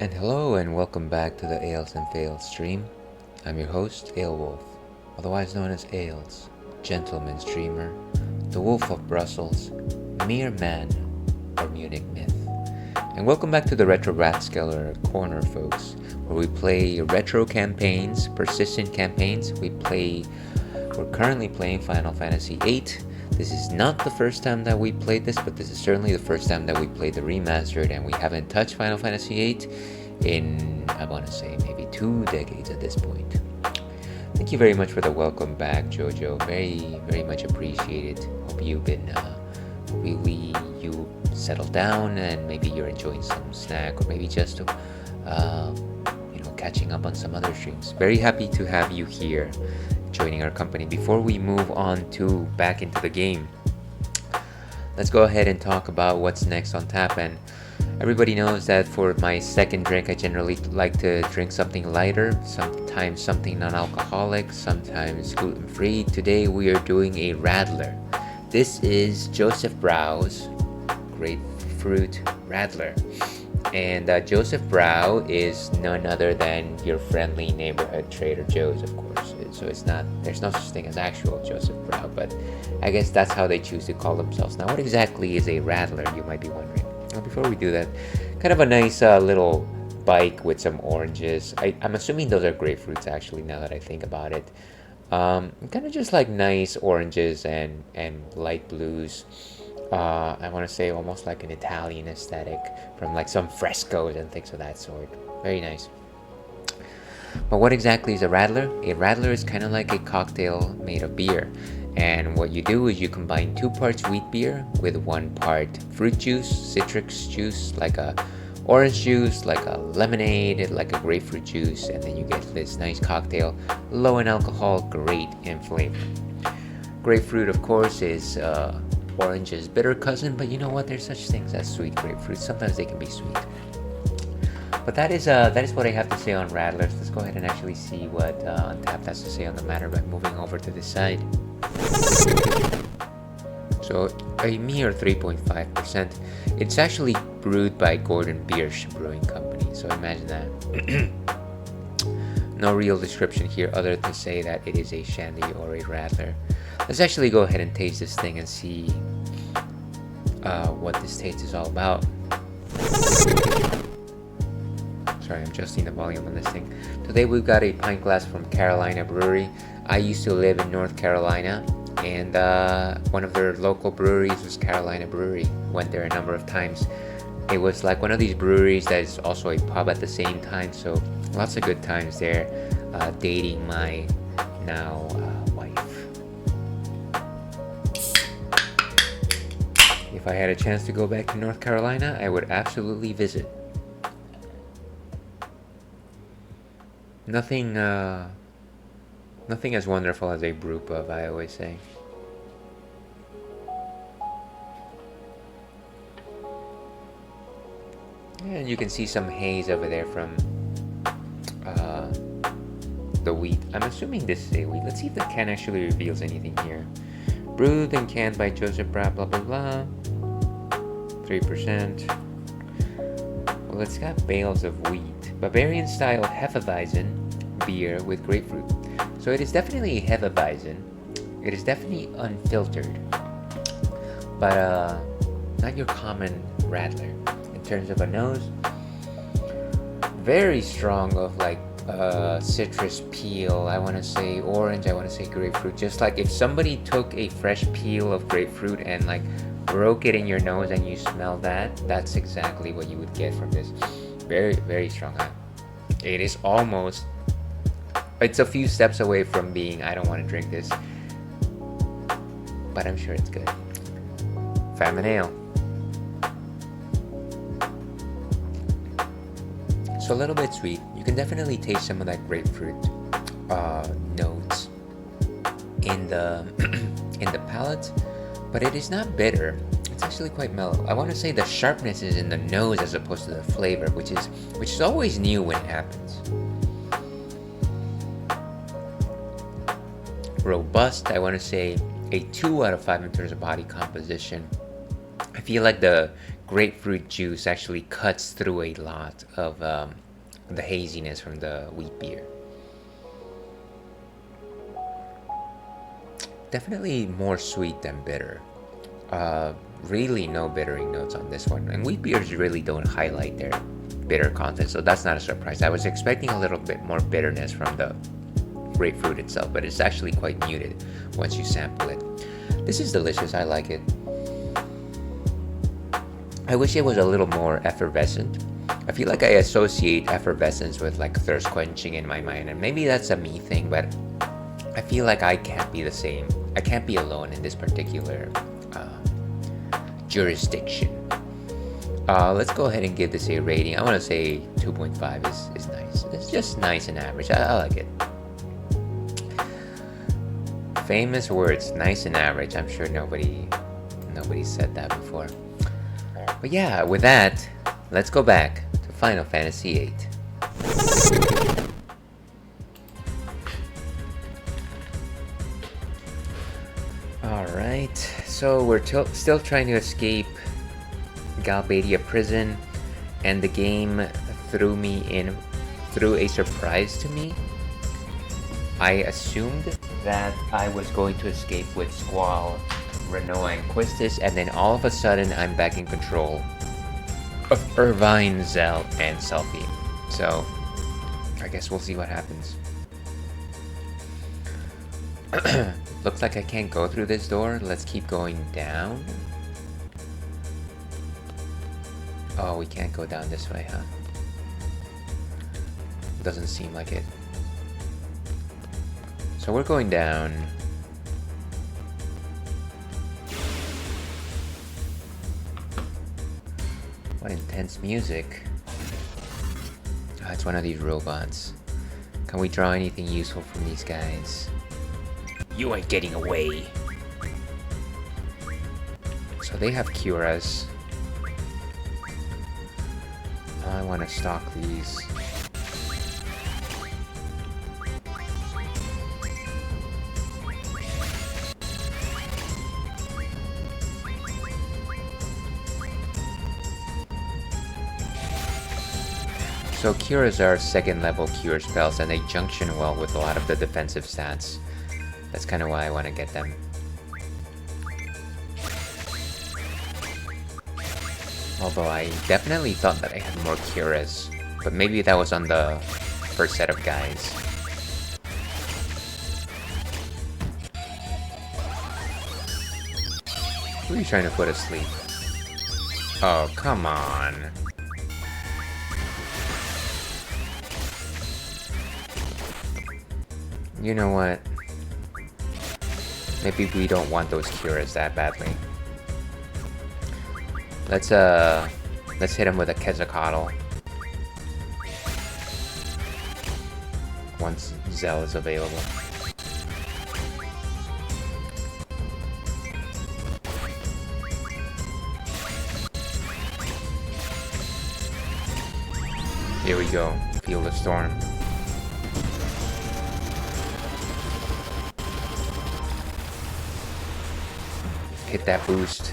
And hello and welcome back to the Ales and Fails stream. I'm your host, Aelwolf, otherwise known as Ales, gentleman's dreamer, the Wolf of Brussels, mere man, or Munich myth. And welcome back to the Retro Rathskeller corner, folks, where we play retro campaigns, persistent campaigns. We're currently playing Final Fantasy VIII. This is not the first time that we played this, but this is certainly the first time that we played the remastered, and we haven't touched Final Fantasy VIII in, I want to say, maybe 2 decades at this point. Thank you very much for the welcome back, Jojo. Very, very much appreciated. Hope you've been, you settled down, and maybe you're enjoying some snack, or maybe just, catching up on some other streams. Very happy to have you here, joining our company. Before we move on to back into the game, let's go ahead and talk about what's next on tap. And Everybody knows that for my second drink, I generally like to drink something lighter, sometimes something non-alcoholic, sometimes gluten-free. Today we are doing a Radler. This is Joseph Brau's Grapefruit Radler. And Joseph Brau is none other than your friendly neighborhood Trader Joe's, of course. So there's no such thing as actual Joseph Brau, but I guess that's how they choose to call themselves. Now, what exactly is a Radler, you might be wondering? Well, before we do that, kind of a nice little bike with some oranges. I'm assuming those are grapefruits, actually, now that I think about it. Kind of just like nice oranges and light blues. I want to say almost like an Italian aesthetic from like some frescoes and things of that sort. Very nice. But what exactly is a Radler? A Radler is kind of like a cocktail made of beer. And what you do is you combine 2 parts wheat beer with 1 part fruit juice, citrus juice, like a orange juice, like a lemonade, like a grapefruit juice, and then you get this nice cocktail, low in alcohol, great in flavor. Grapefruit, of course, is orange's bitter cousin, but you know what? There's such things as sweet grapefruit. Sometimes they can be sweet. But that is what I have to say on Radlers. Let's go ahead and actually see what Untappd has to say on the matter by moving over to this side. So a mere 3.5%. It's actually brewed by Gordon Biersch Brewing Company. So imagine that. No real description here other than to say that it is a shandy or a Radler. Let's actually go ahead and taste this thing and see what this taste is all about. Sorry, I'm adjusting the volume on this thing. Today we've got a pint glass from Carolina Brewery. I used to live in North Carolina, and one of their local breweries was Carolina Brewery. Went there a number of times. It was like one of these breweries that is also a pub at the same time, so lots of good times there, dating my now wife. If I had a chance to go back to North Carolina, I would absolutely visit. Nothing as wonderful as a brew pub, I always say. And you can see some haze over there from the wheat. I'm assuming this is a wheat. Let's see if the can actually reveals anything here. Brewed and canned by Joseph Brau, blah blah blah. 3%. Well, it's got bales of wheat. Bavarian style Hefeweizen beer with grapefruit. So it is definitely a Hefeweizen. It is definitely unfiltered. But not your common Radler. In terms of a nose, very strong of like citrus peel. I want to say orange, I want to say grapefruit. Just like if somebody took a fresh peel of grapefruit and like broke it in your nose and you smell that, that's exactly what you would get from this. Very, very strong. It is almost, it's a few steps away from being, I don't want to drink this, but I'm sure it's good. Famine Ale. So a little bit sweet. You can definitely taste some of that grapefruit notes in the in the palate, but it is not bitter. It's actually quite mellow. I want to say the sharpness is in the nose as opposed to the flavor, which is always new when it happens. Robust, I want to say a 2 out of 5 in terms of body composition. I feel like the grapefruit juice actually cuts through a lot of the haziness from the wheat beer. Definitely more sweet than bitter. Really no bittering notes on this one. And wheat beers really don't highlight their bitter content, so that's not a surprise. I was expecting a little bit more bitterness from the grapefruit itself, but it's actually quite muted once you sample it. This is delicious. I like it. I wish it was a little more effervescent. I feel like I associate effervescence with like thirst quenching in my mind, and maybe that's a me thing, but I feel like I can't be the same. I can't be alone in this particular jurisdiction. Let's go ahead and give this a rating. I want to say 2.5 is nice. It's just nice and average. I like it. Famous words, nice and average. I'm sure nobody said that before. But yeah, with that, Let's go back to Final Fantasy VIII. Alright, so we're still trying to escape Galbadia prison, and the game threw a surprise to me. I assumed that I was going to escape with Squall, Renoa, and Quistis, and then all of a sudden I'm back in control of Irvine, Zell, and Selfie. So, I guess we'll see what happens. Looks like I can't go through this door. Let's keep going down. Oh, we can't go down this way, huh? Doesn't seem like it. So we're going down. What intense music. Oh, it's one of these robots. Can we draw anything useful from these guys? You ain't getting away. So they have Curas. I want to stalk these. So Curas are second level cure spells and they junction well with a lot of the defensive stats. That's kind of why I want to get them. Although I definitely thought that I had more Curas, but maybe that was on the first set of guys. Who are you trying to put asleep? Oh, come on. You know what? Maybe we don't want those Curas that badly. Let's hit him with a Quetzalcoatl. Once Zell is available. Here we go. Feel the storm. Hit that boost.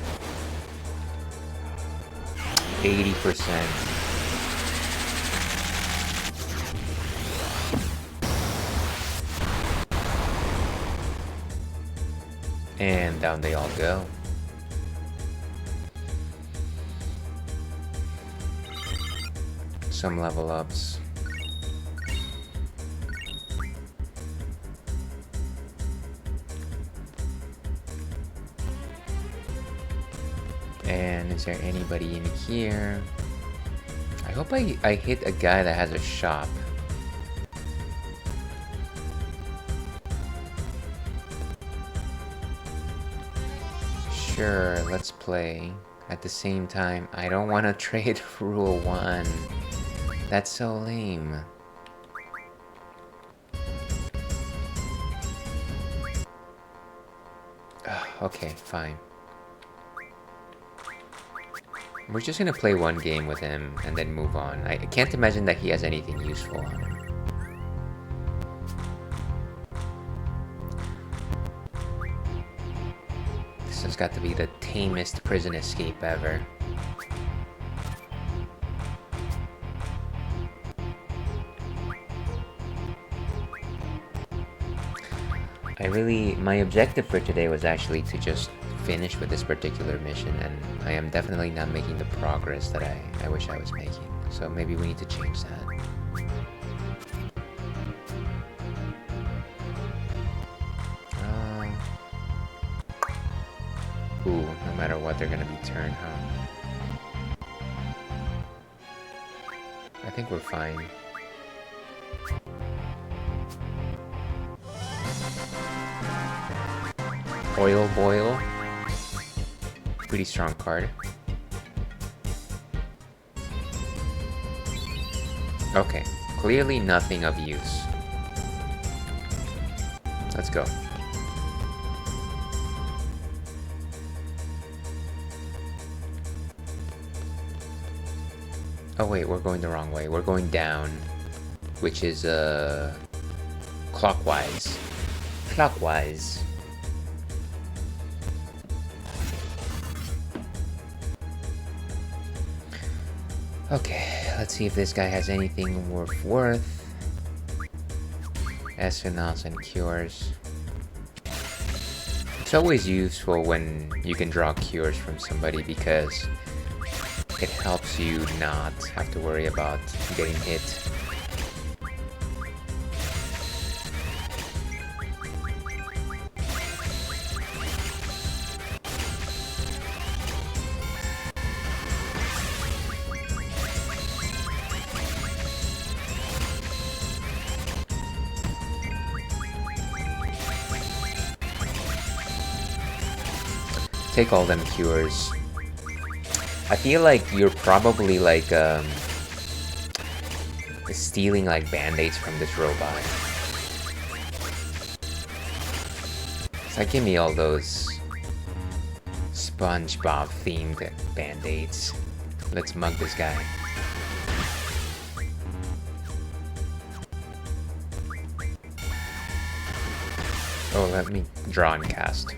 80%. And down they all go. Some level ups. And is there anybody in here? I hope I hit a guy that has a shop. Sure, let's play. At the same time, I don't want to trade Rule 1. That's so lame. Okay, fine. We're just gonna play one game with him and then move on. I can't imagine that he has anything useful on him. This has got to be the tamest prison escape ever. My objective for today was actually to just finish with this particular mission, and I am definitely not making the progress that I wish I was making. So maybe we need to change that. Ooh, no matter what, they're gonna be turned, huh? I think we're fine. Oil Boil. Pretty strong card. Okay, clearly nothing of use. Let's go. Oh wait, we're going the wrong way. We're going down, which is clockwise. Clockwise. Okay, let's see if this guy has anything worth. Astronauts and cures. It's always useful when you can draw cures from somebody because it helps you not have to worry about getting hit. Take all them cures. I feel like you're probably like stealing like band-aids from this robot. It's like, give me all those SpongeBob themed band-aids. Let's mug this guy. Oh, let me draw and cast.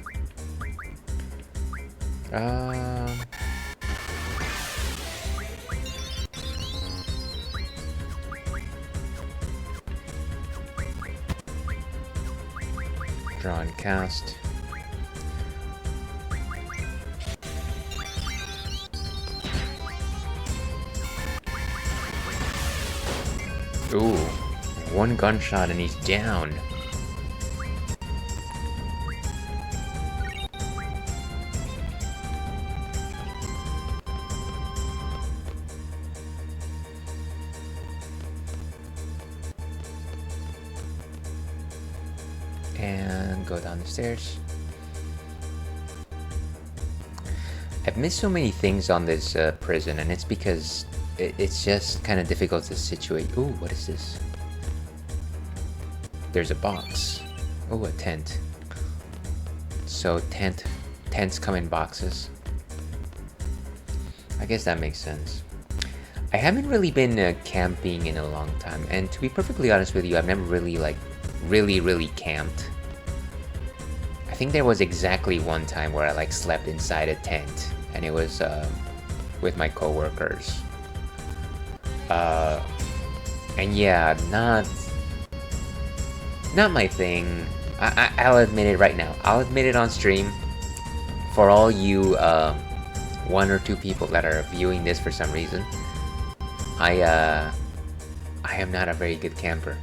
Draw and cast. Ooh, one gunshot and he's down. And go down the stairs. I've missed so many things on this prison, and it's because it's just kind of difficult to situate. Ooh, what is this? There's a box. Oh, a tent. So tents come in boxes. I guess that makes sense. I haven't really been camping in a long time, and to be perfectly honest with you, I've never really really camped. I think there was exactly one time where I like slept inside a tent, and it was with my coworkers. And yeah, not my thing. I'll admit it right now. I'll admit it on stream. For all you one or two people that are viewing this for some reason, I am not a very good camper.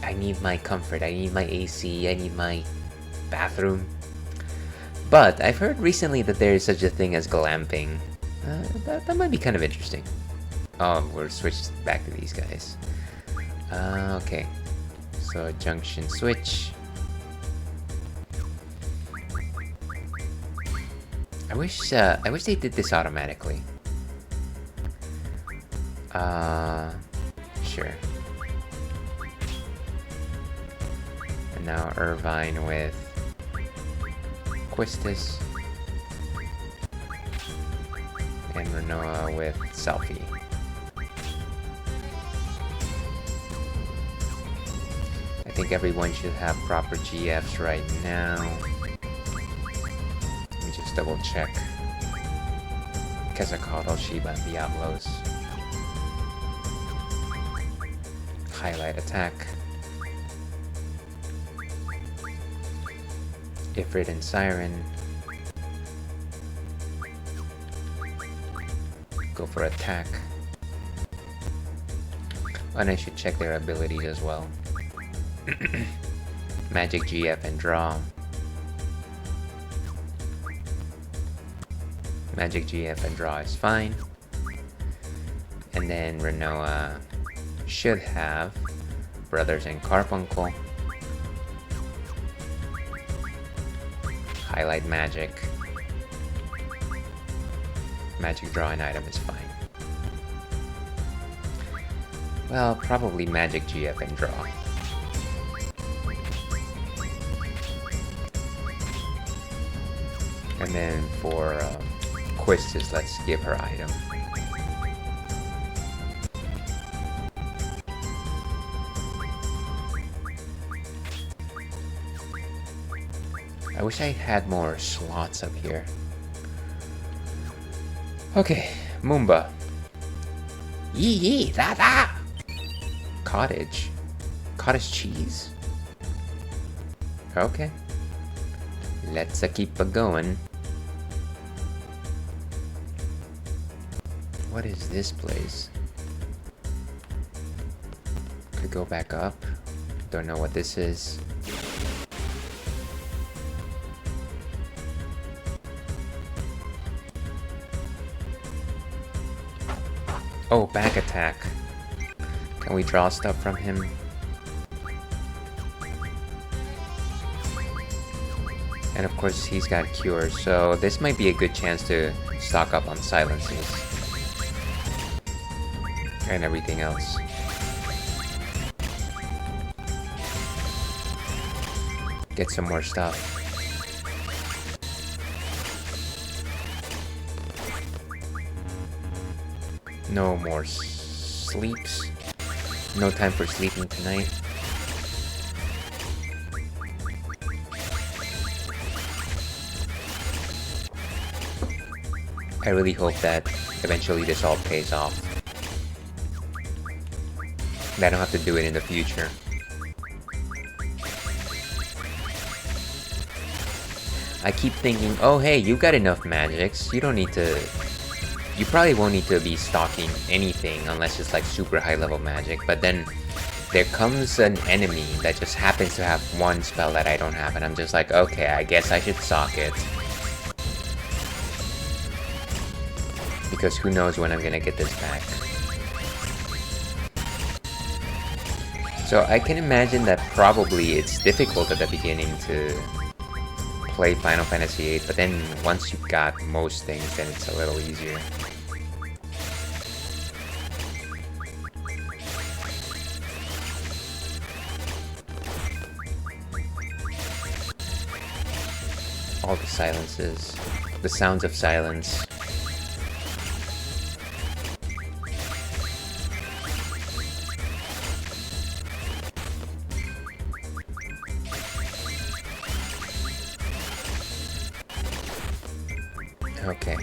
I need my comfort, I need my AC, I need my bathroom. But I've heard recently that there is such a thing as glamping. That might be kind of interesting. Oh, we're switched back to these guys. Okay. So junction switch. I wish they did this automatically. Sure. And now Irvine with Quistis. And Renoa with Selfie. I think everyone should have proper GFs right now. Let me just double check. Quetzalcoatl, Shiba, and Diablos. Highlight attack. Ifrit and Siren. Go for attack. And I should check their abilities as well. Magic GF and draw. Magic GF and draw is fine. And then Renoa should have Brothers and Carbuncle. Highlight magic. Magic draw an item is fine. Well, probably magic GF and draw. And then for Quistis, let's give her item. I wish I had more slots up here. Okay, Moomba. Yee yee, da da! Cottage. Cottage cheese. Okay. Let's keep going. What is this place? Could go back up. Don't know what this is. Oh, back attack. Can we draw stuff from him? And of course he's got cure, so this might be a good chance to stock up on silences. And everything else. Get some more stuff. No more sleeps. No time for sleeping tonight. I really hope that eventually this all pays off. And I don't have to do it in the future. I keep thinking, oh hey, you got enough magics. You don't need to... You probably won't need to be stocking anything unless it's like super high level magic, but then there comes an enemy that just happens to have one spell that I don't have, and I'm just like, okay, I guess I should stock it. Because who knows when I'm gonna get this back. So I can imagine that probably it's difficult at the beginning to play Final Fantasy VIII, but then once you've got most things, then it's a little easier. All the silences, the sounds of silence. Okay,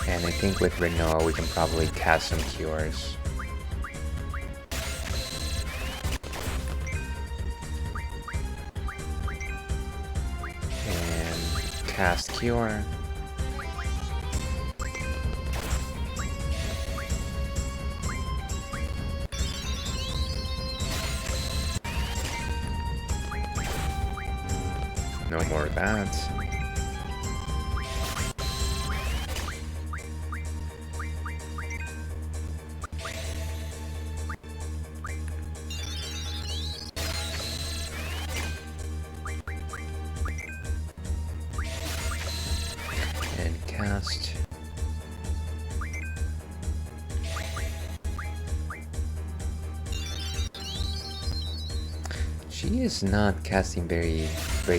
and I think with Renoa we can probably cast some cures. And cast cure. No more of that. Cast. She is not casting very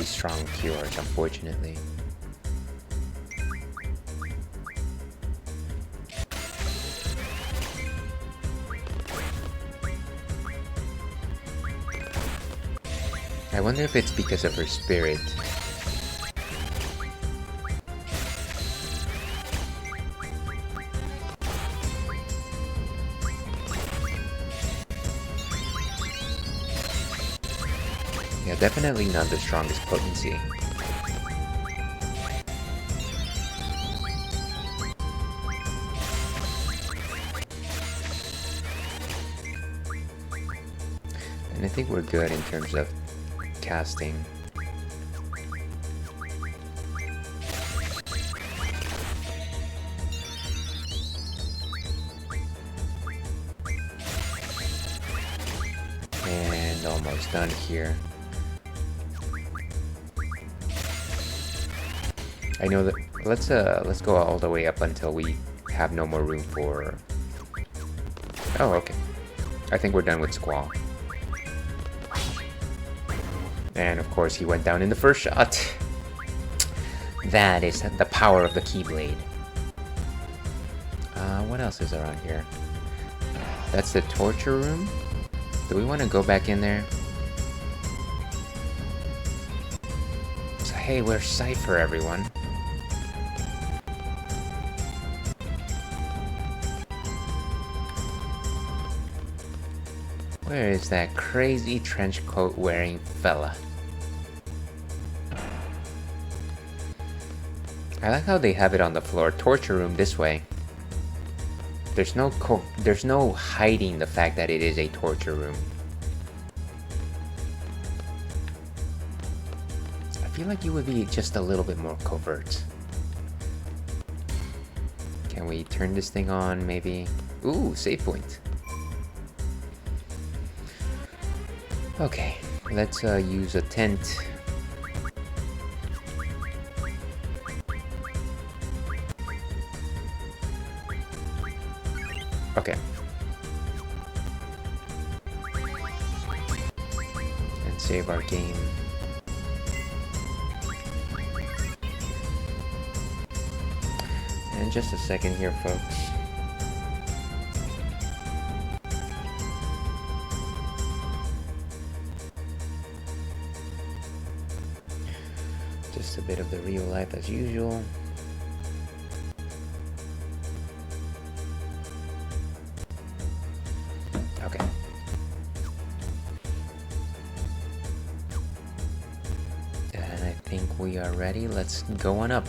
strong cures, unfortunately. I wonder if it's because of her spirit. Yeah, definitely not the strongest potency. And I think we're good in terms of casting. And almost done here. I know that let's go all the way up until we have no more room for... Oh, okay. I think we're done with Squall. And of course he went down in the first shot. That is the power of the Keyblade. What else is around here? That's the torture room? Do we want to go back in there? So, hey, we're Cypher, everyone. Where is that crazy trench coat wearing fella? I like how they have it on the floor. Torture room this way. There's no hiding the fact that it is a torture room. I feel like you would be just a little bit more covert. Can we turn this thing on, maybe? Ooh, save point. Okay, let's use a tent. Okay. And save our game. And just a second here, folks. Just a bit of the real life as usual. Okay. And I think we are ready. Let's go on up.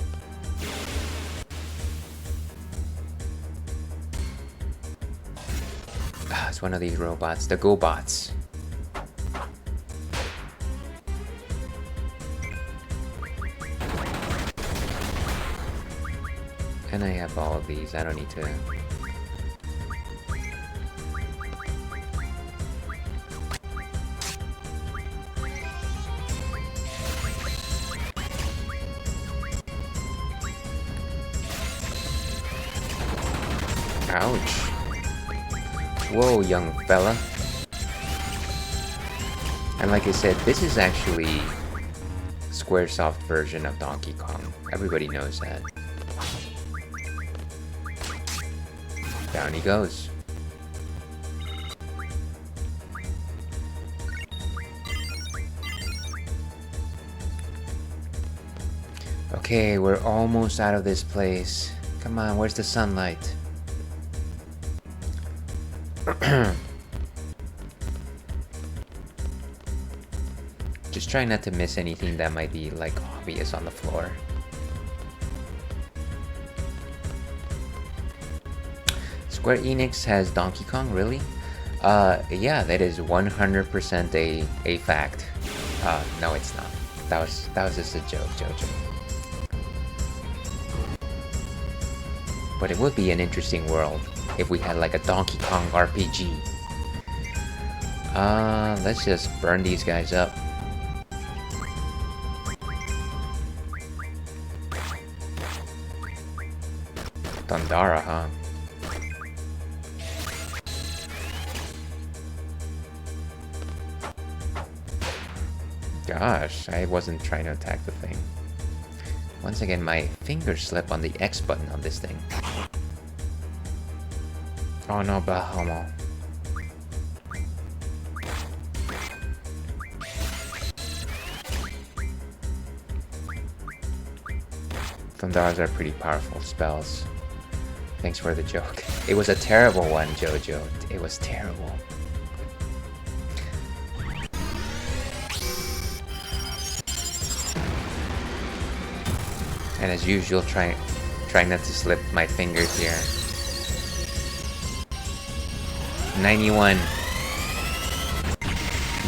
Ah, it's one of these robots, the GoBots. And I have all of these, I don't need to... Ouch. Whoa, young fella. And like I said, this is actually Squaresoft version of Donkey Kong. Everybody knows that. Down he goes. Okay, we're almost out of this place. Come on, where's the sunlight? Just try not to miss anything that might be like obvious on the floor. Square Enix has Donkey Kong, really? Yeah, that is 100% a fact. No, it's not. That was just a joke, Jojo. But it would be an interesting world if we had like a Donkey Kong RPG. Let's just burn these guys up. Thundara, huh? Gosh, I wasn't trying to attack the thing. Once again, my fingers slip on the X button on this thing. Oh no, Bahomo. Thundaras are pretty powerful spells. Thanks for the joke. It was a terrible one, Jojo. It was terrible. And as usual, trying not to slip my fingers here. 91.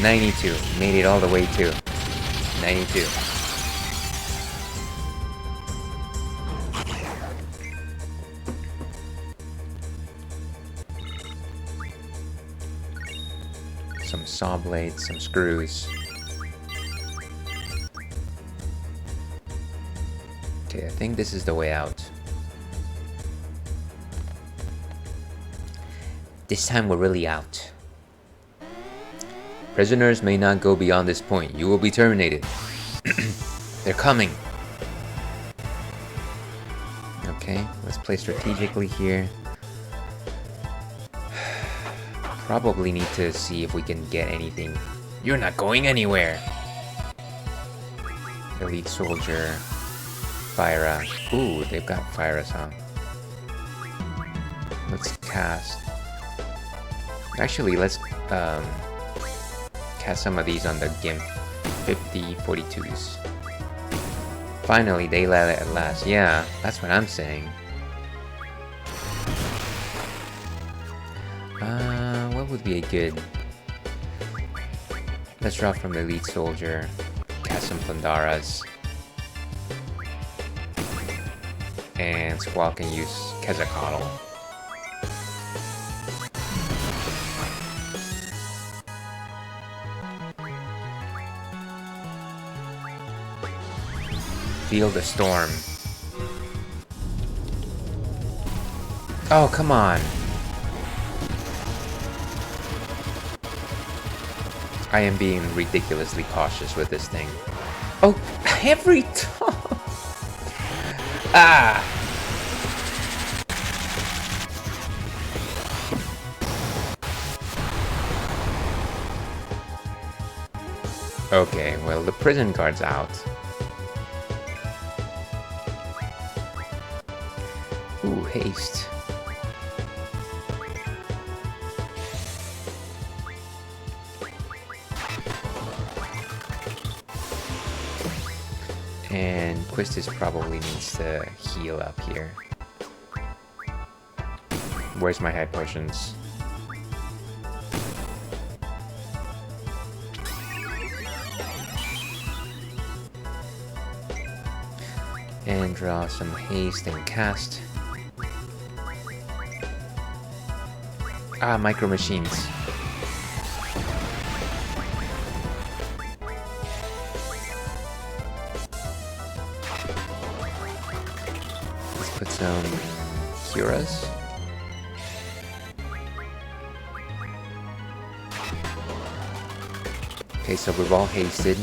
92. Made it all the way to 92. Some saw blades, some screws. Okay, I think this is the way out. This time we're really out. Prisoners may not go beyond this point. You will be terminated. They're coming. Okay, let's play strategically here. Probably need to see if we can get anything. You're not going anywhere! Elite Soldier. Fyra. Ooh, they've got Fyras, huh? Let's cast. Actually, let's cast some of these on the GIMP 5042s. Finally, daylight at last. Yeah, that's what I'm saying. What would be a good... Let's draw from the Elite Soldier. Cast some Pandaras. And Squall can use Quetzalcoatl. Feel the storm. Oh, come on. I am being ridiculously cautious with this thing. Oh, every time. Ah. Okay, well, the prison guard's out. Ooh, haste. And Quistis probably needs to heal up here. Where's my high potions? And draw some haste and cast. Ah, micro machines. Let's put some Curas. Okay, so we've all hasted.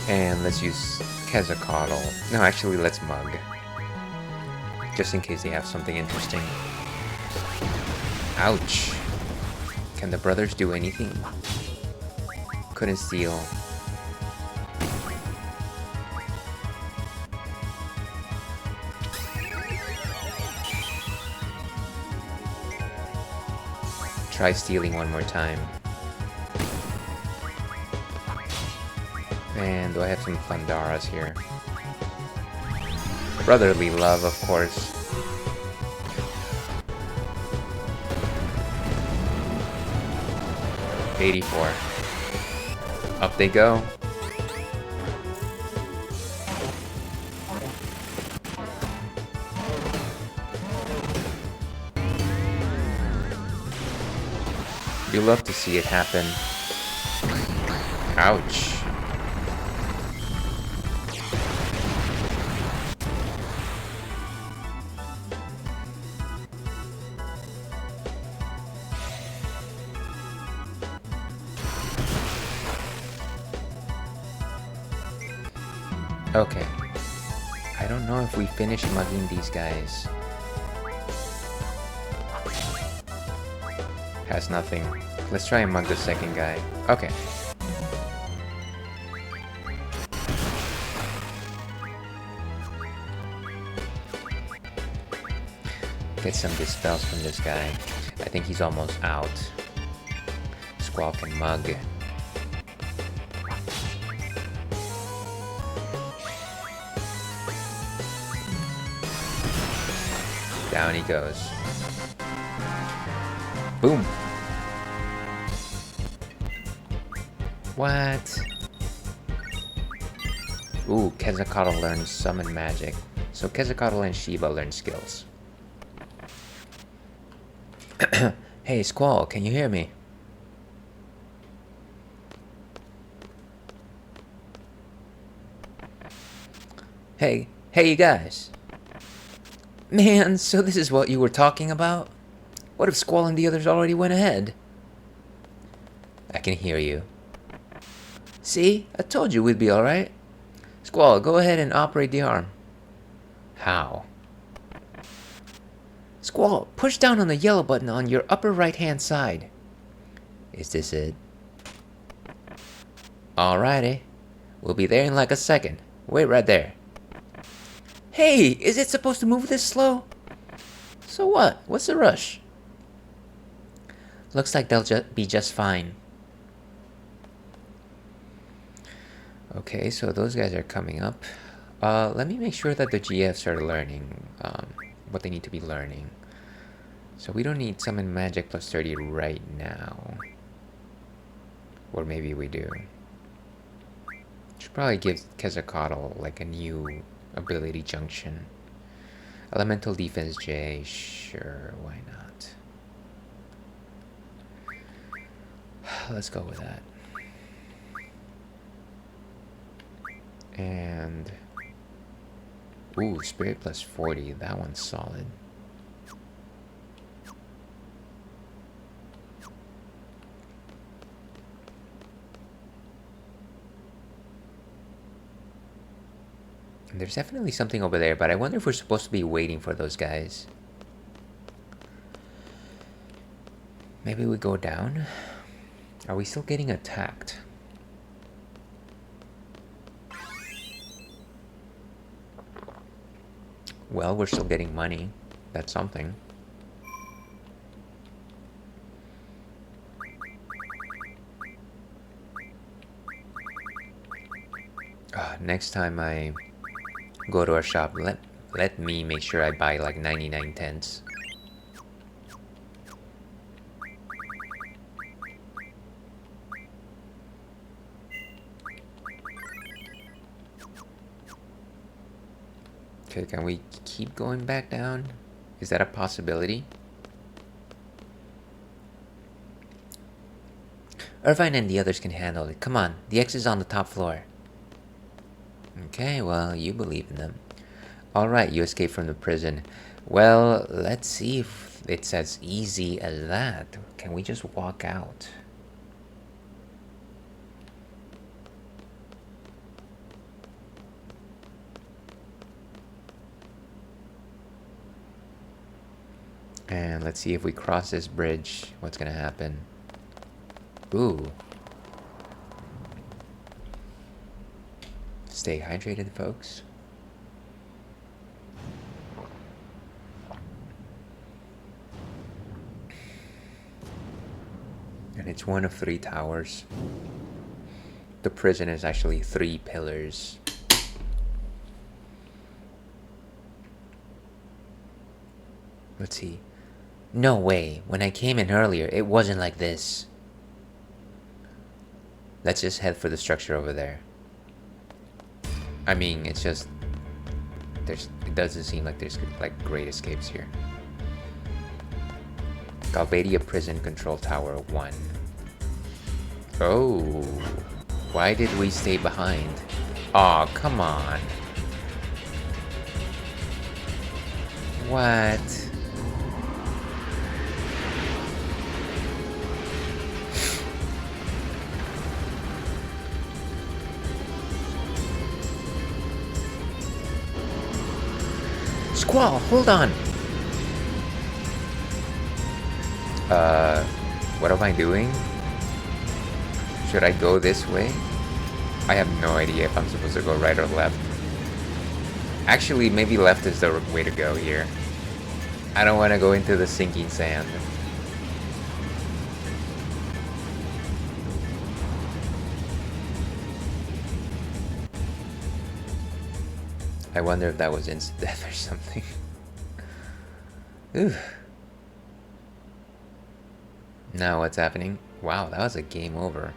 And let's use Quetzalcoatl. No, actually, let's mug. Just in case they have something interesting. Ouch. Can the brothers do anything? Couldn't steal. Try stealing one more time. And do I have some Thandaras here? Brotherly love, of course. $84. Up they go. You love to see it happen. Ouch. Okay. I don't know if we finish mugging these guys. Has nothing. Let's try and mug the second guy. Okay. Get some dispels from this guy. I think he's almost out. Squall can mug. Down he goes. Boom. What? Ooh, Quetzalcoatl learns summon magic. So Quetzalcoatl and Shiva learn skills. Hey, Squall, can you hear me? Hey, you guys. Man, so this is what you were talking about? What if Squall and the others already went ahead? I can hear you. See? I told you we'd be alright. Squall, go ahead and operate the arm. How? Squall, push down on the yellow button on your upper right-hand side. Is this it? Alrighty. We'll be there in like a second. Wait right there. Hey, is it supposed to move this slow? So what? What's the rush? Looks like they'll be just fine. Okay, so those guys are coming up. Let me make sure that the GFs are learning what they need to be learning. So we don't need summon magic plus 30 right now. Or maybe we do. Should probably give Quetzalcoatl like a new ability junction. Elemental defense J, sure, why not? Let's go with that. And ooh, spirit plus 40, that one's solid. There's definitely something over there, but I wonder if we're supposed to be waiting for those guys. Maybe we go down? Are we still getting attacked? Well, we're still getting money. That's something. Next time I go to our shop, let me make sure I buy like 99 tents. Okay, can we keep going back down? Is that a possibility? Irvine and the others can handle it. Come on, the X is on the top floor. Okay, well, you believe in them. Alright, you escaped from the prison. Well, let's see if it's as easy as that. Can we just walk out? And let's see if we cross this bridge, what's gonna happen. Ooh. Stay hydrated, folks. And it's one of 3 towers. The prison is actually 3 pillars. Let's see. No way. When I came in earlier, it wasn't like this. Let's just head for the structure over there. I mean, it's just... it doesn't seem like there's like great escapes here. Galbadia Prison Control Tower 1. Oh. Why did we stay behind? Aw, oh, come on. What? Squall, hold on! What am I doing? Should I go this way? I have no idea if I'm supposed to go right or left. Actually, maybe left is the way to go here. I don't want to go into the sinking sand. I wonder if that was instant death or something. Ooh. Now what's happening? Wow, that was a game over.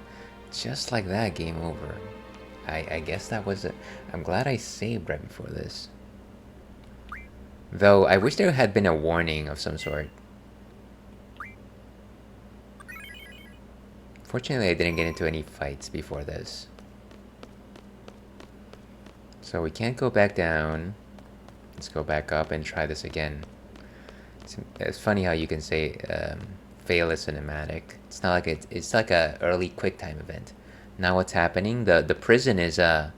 Just like that, game over. I guess that was it. I'm glad I saved right before this. Though, I wish there had been a warning of some sort. Fortunately, I didn't get into any fights before this. So we can't go back down. Let's go back up and try this again. It's funny how you can say fail a cinematic. It's not like it's like a early quick time event. Now what's happening? The prison is uh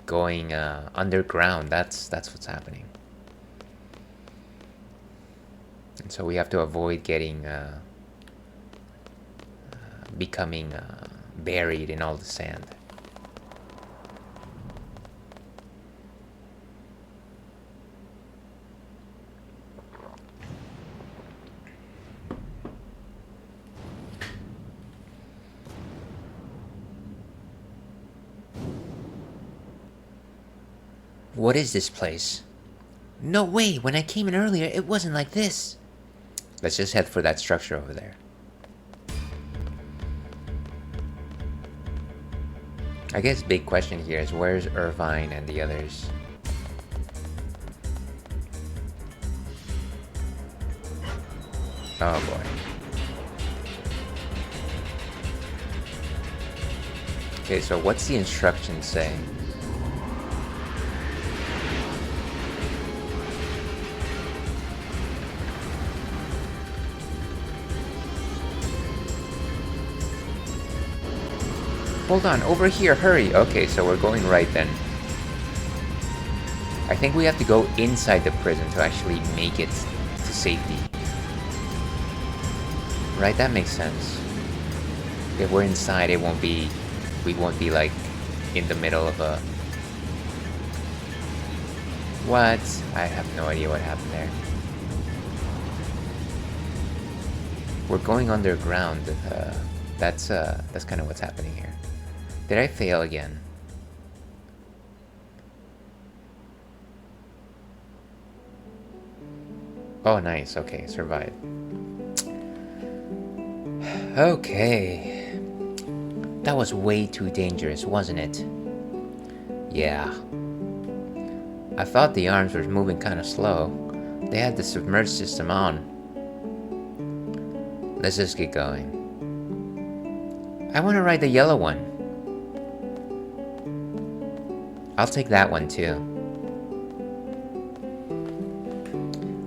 going underground. That's what's happening. And so we have to avoid getting becoming buried in all the sand. What is this place? No way, when I came in earlier, it wasn't like this. Let's just head for that structure over there. I guess big question here is where's Irvine and the others? Oh boy. Okay, so what's the instructions say? Hold on, over here, hurry. Okay, so we're going right then. I think we have to go inside the prison to actually make it to safety. Right, that makes sense. If we're inside, we won't be like in the middle of a... What? I have no idea what happened there. We're going underground. That's kind of what's happening here. Did I fail again? Oh, nice. Okay, survived. Okay. That was way too dangerous, wasn't it? Yeah. I thought the arms were moving kind of slow. They had the submerged system on. Let's just get going. I want to ride the yellow one. I'll take that one too.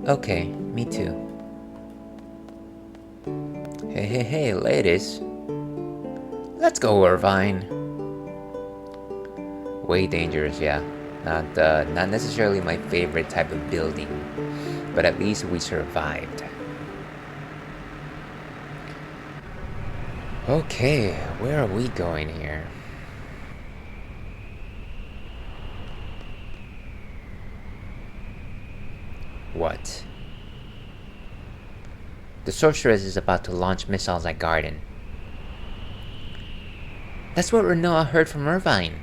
Okay, me too. Hey, ladies. Let's go, Irvine. Way dangerous, yeah. Not necessarily my favorite type of building, but at least we survived. Okay, where are we going here? What? The sorceress is about to launch missiles at Garden. That's what Renoa heard from Irvine.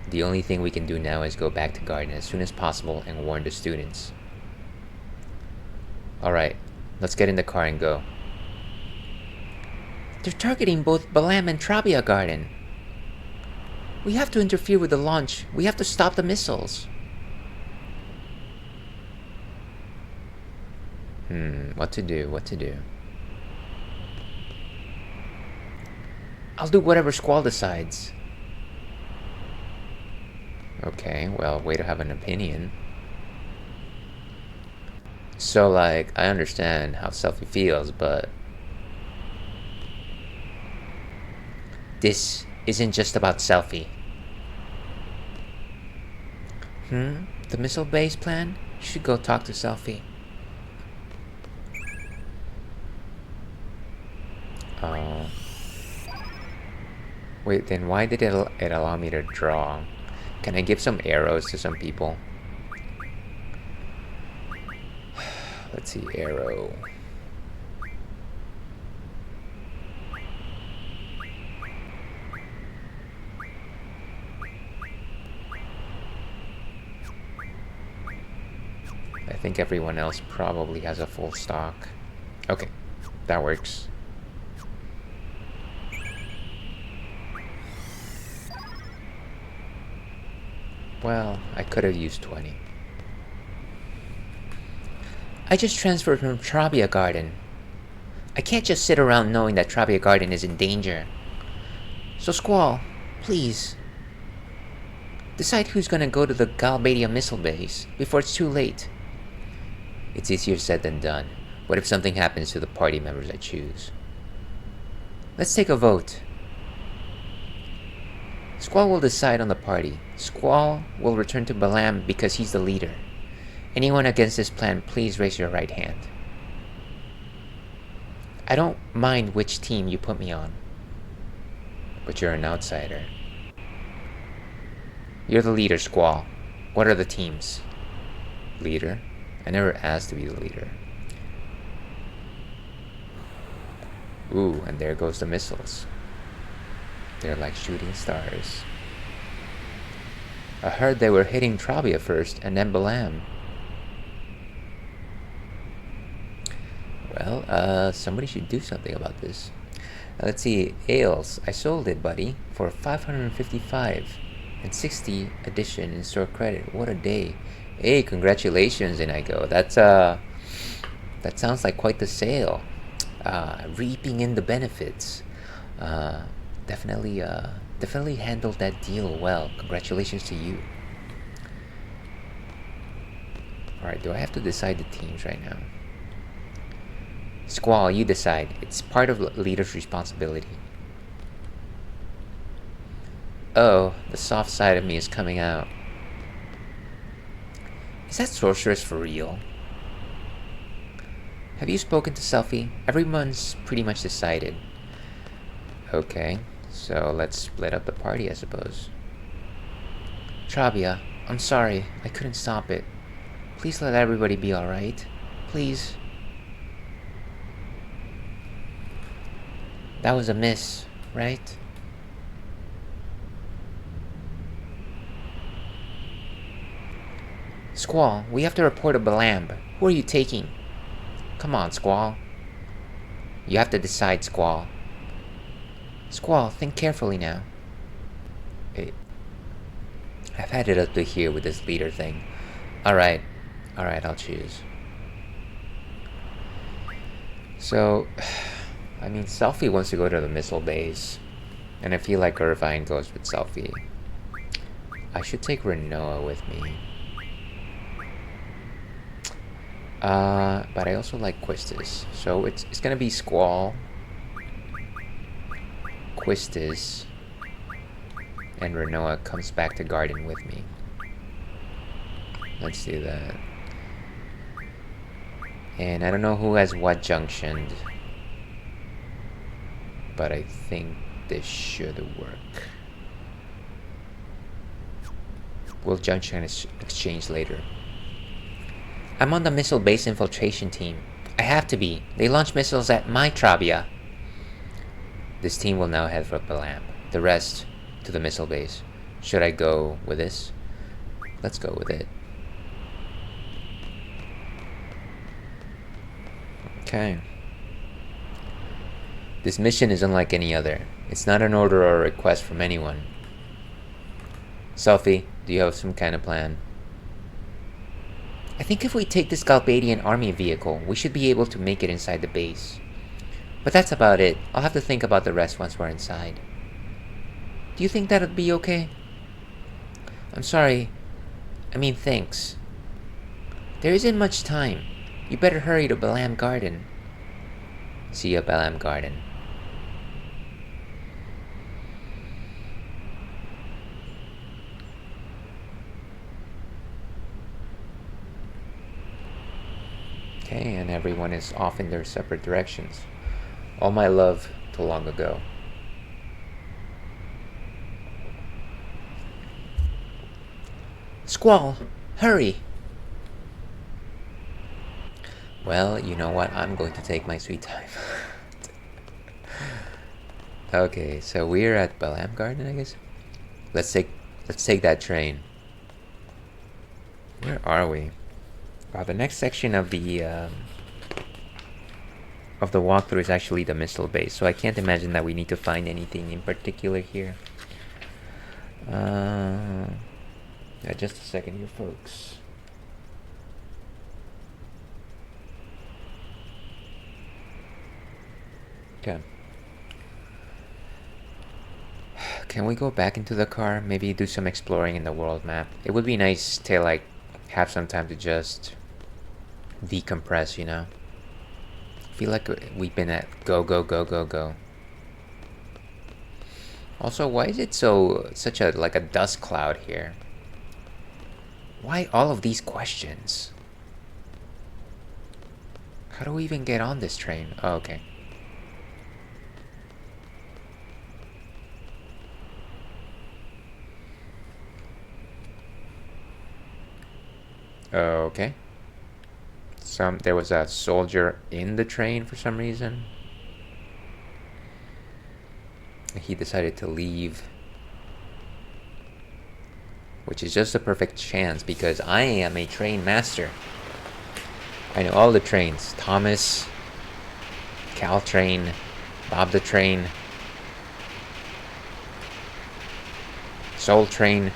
The only thing we can do now is go back to Garden as soon as possible and warn the students. Alright, let's get in the car and go. They're targeting both Balam and Trabia Garden. We have to interfere with the launch. We have to stop the missiles. What to do? I'll do whatever Squall decides. Okay, well, way to have an opinion. So, like, I understand how Selphie feels, but... this isn't just about Selphie. The missile base plan? You should go talk to Selphie. Oh. Wait, then why did it allow me to draw? Can I give some arrows to some people? Let's see, arrow. I think everyone else probably has a full stock. Okay, that works. Well, I could have used 20. I just transferred from Trabia Garden. I can't just sit around knowing that Trabia Garden is in danger. So Squall, please, decide who's gonna go to the Galbadia missile base before it's too late. It's easier said than done. What if something happens to the party members I choose? Let's take a vote. Squall will decide on the party. Squall will return to Balam because he's the leader. Anyone against this plan, please raise your right hand. I don't mind which team you put me on, but you're an outsider. You're the leader, Squall. What are the teams? Leader? I never asked to be the leader. Ooh, and there goes the missiles. They're like shooting stars. I heard they were hitting Trabia first and then Balam. Well, somebody should do something about this. Let's see, Ales. I sold it, buddy, for 555 and 60 edition in store credit. What a day. Hey, congratulations, Inigo. That sounds like quite the sale. Reaping in the benefits. Definitely handled that deal well. Congratulations to you. Alright, do I have to decide the teams right now? Squall, you decide. It's part of the leader's responsibility. Oh, the soft side of me is coming out. Is that sorceress for real? Have you spoken to Selfie? Everyone's pretty much decided. Okay, so let's split up the party, I suppose. Trabia, I'm sorry. I couldn't stop it. Please let everybody be alright. Please. That was a miss, right? Squall, we have to report a Balamb. Who are you taking? Come on, Squall. You have to decide, Squall. Squall, think carefully now. I've had it up to here with this leader thing. Alright, I'll choose. So, I mean, Selfie wants to go to the missile base. And I feel like Irvine goes with Selfie. I should take Renoa with me. But I also like Quistis. So it's gonna be Squall, Quistis, and Renoa comes back to Garden with me. Let's do that. And I don't know who has what junctioned, but I think this should work. We'll junction exchange later. I'm on the missile base infiltration team. I have to be. They launch missiles at my Trabia. This team will now head for Balam. The rest to the missile base. Should I go with this? Let's go with it. Okay. This mission is unlike any other. It's not an order or a request from anyone. Selfie, do you have some kind of plan? I think if we take this Galbadian army vehicle, we should be able to make it inside the base. But that's about it. I'll have to think about the rest once we're inside. Do you think that'd be okay? I'm sorry. I mean, thanks. There isn't much time. You better hurry to Balam Garden. See you at Balam Garden. Okay, and everyone is off in their separate directions. All my love to long ago. Squall, hurry! Well, you know what? I'm going to take my sweet time. Okay, so we're at Balam Garden, I guess. Let's take that train. Where are we? Wow, the next section of the walkthrough is actually the missile base, so I can't imagine that we need to find anything in particular here. Yeah, just a second here, folks. Okay. Can we go back into the car? Maybe do some exploring in the world map. It would be nice to like have some time to just decompress, you know. feel like we've been at go, go, go, go, go. Also, why is it such a like a dust cloud here? Why all of these questions? How do we even get on this train? Oh, okay. Okay. There was a soldier in the train for some reason. He decided to leave, which is just a perfect chance because I am a train master. I know all the trains. Thomas, Caltrain, Bob the Train, Soul Train.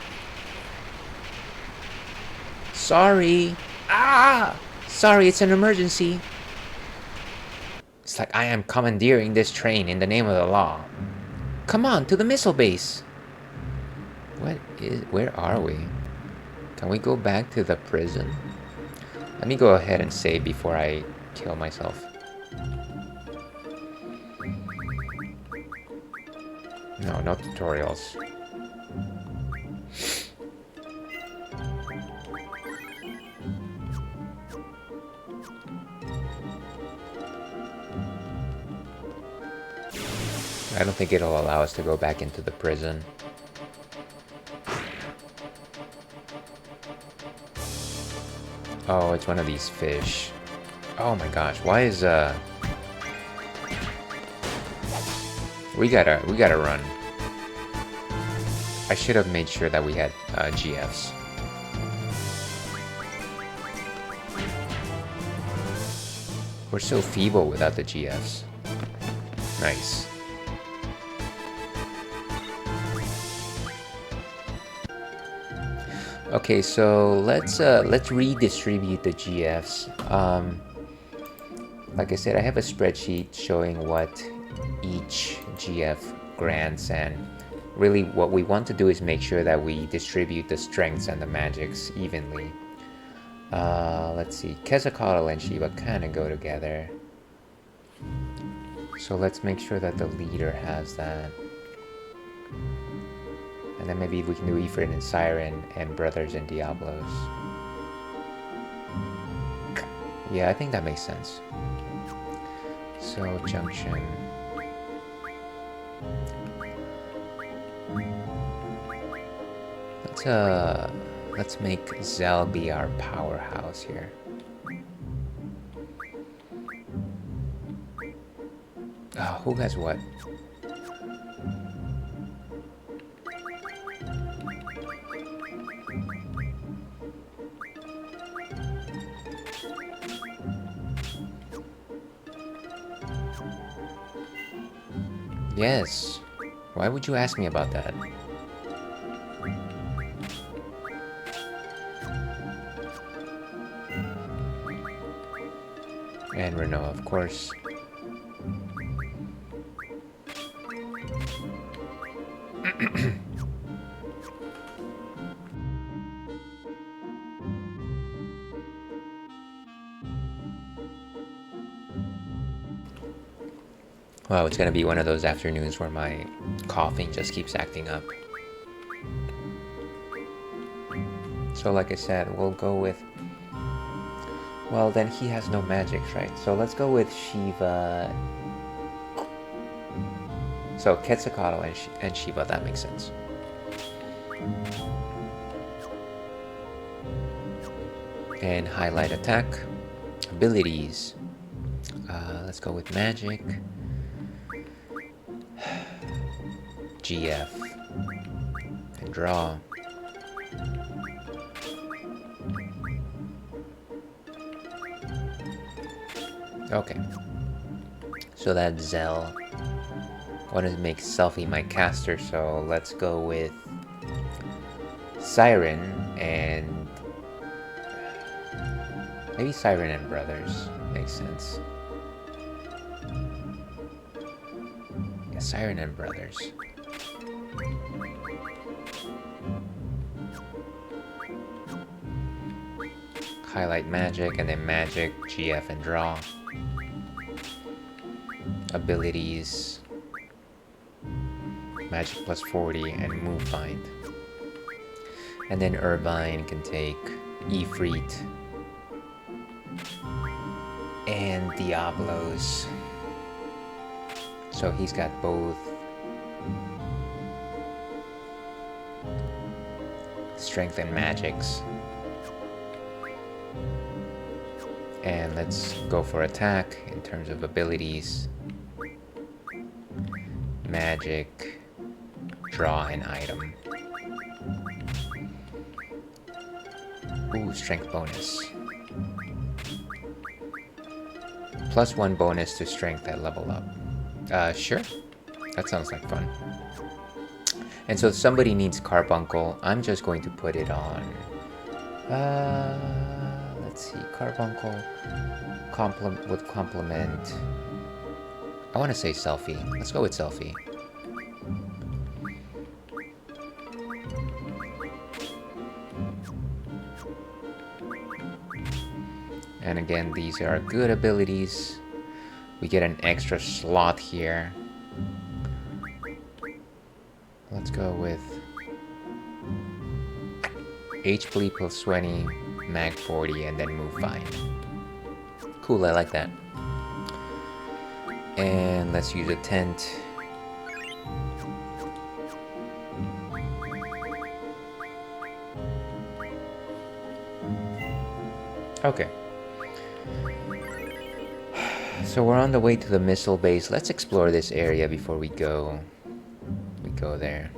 Sorry. Ah! Sorry, it's an emergency. It's like I am commandeering this train in the name of the law. Come on, to the missile base. Where are we? Can we go back to the prison? Let me go ahead and save before I kill myself. No tutorials. I don't think it'll allow us to go back into the prison. Oh, it's one of these fish. Oh my gosh, why is we gotta run. I should have made sure that we had GFs. We're so feeble without the GFs. Nice. Okay, so let's redistribute the GFs. Like I said, I have a spreadsheet showing what each GF grants, and really what we want to do is make sure that we distribute the strengths and the magics evenly. Let's see, Quetzalcoatl and Shiva kind of go together. So let's make sure that the leader has that. And then maybe we can do Ifrit and Siren and Brothers and Diablos. Yeah, I think that makes sense. So, Junction. Let's make Zell be our powerhouse here. Oh, who has what? Yes. Why would you ask me about that? And Renault, of course. Wow, it's gonna be one of those afternoons where my coughing just keeps acting up. So like I said, we'll go with... Well, then he has no magics, right? So let's go with Shiva. So Quetzalcoatl and Shiva, that makes sense. And highlight attack. Abilities. Let's go with magic. GF. And draw. Okay. So that's Zell. I want to make Selfie my caster, so let's go with Siren and... maybe Siren and Brothers. Makes sense. Yeah, Siren and Brothers. Highlight magic, and then magic, GF, and draw. abilities, magic plus 40, and move find. And then Irvine can take Ifrit and Diablos. So he's got both strength and magics. And let's go for attack in terms of abilities. Magic, draw an item. Ooh, strength bonus. +1 bonus to strength at level up. Sure. That sounds like fun. And so if somebody needs Carbuncle, I'm just going to put it on. Let's see, Carbuncle with complement. I want to say Selfie. Let's go with Selfie. And again, these are good abilities. We get an extra slot here. Let's go with HP plus 20, Mag 40, and then move find. Cool, I like that. And let's use a tent. Okay. So we're on the way to the missile base. Let's explore this area before we go there.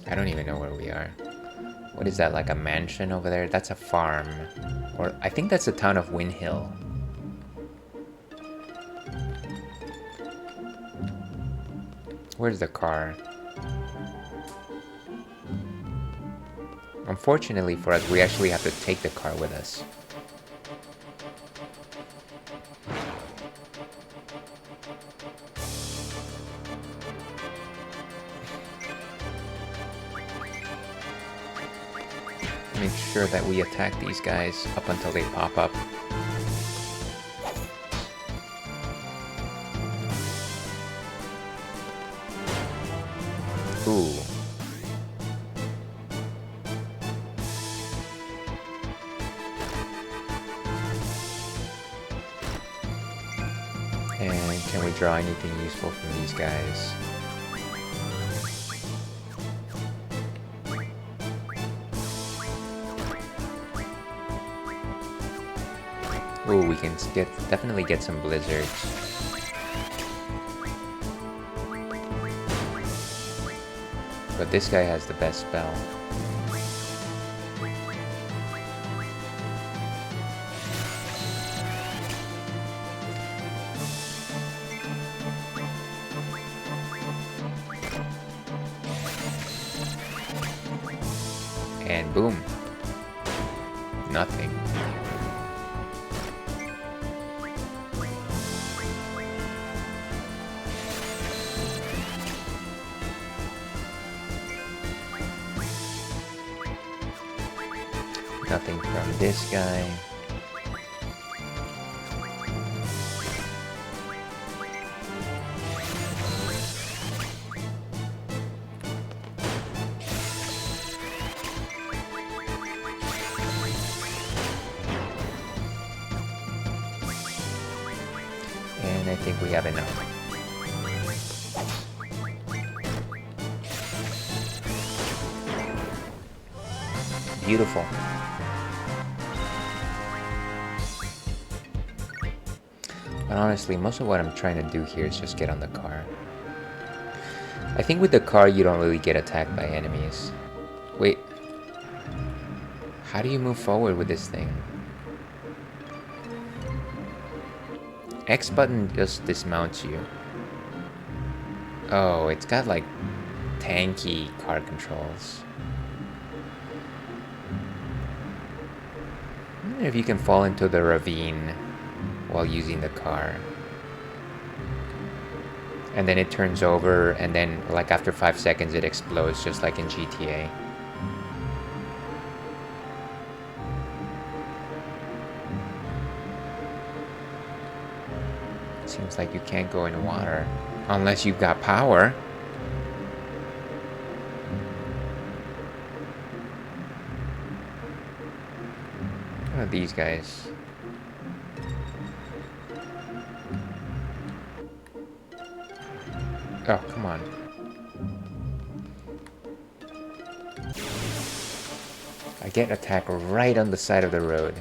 I don't even know where we are. What is that, like a mansion over there? That's a farm. Or I think that's the town of Windhill. Where's the car? Unfortunately for us, we actually have to take the car with us. Make sure that we attack these guys up until they pop up. Ooh. And can we draw anything useful from these guys? Ooh, we can definitely get some blizzards. But this guy has the best spell. And boom. Nothing. Nothing from this guy. And I think we have enough. Beautiful. But honestly, most of what I'm trying to do here is just get on the car. I think with the car, you don't really get attacked by enemies. Wait. How do you move forward with this thing? X button just dismounts you. Oh, it's got like tanky car controls. I wonder if you can fall into the ravine while using the car. And then it turns over, and then like after 5 seconds it explodes, just like in GTA. Seems like you can't go in water unless you've got power. What are these guys? Oh, come on. I get attacked right on the side of the road.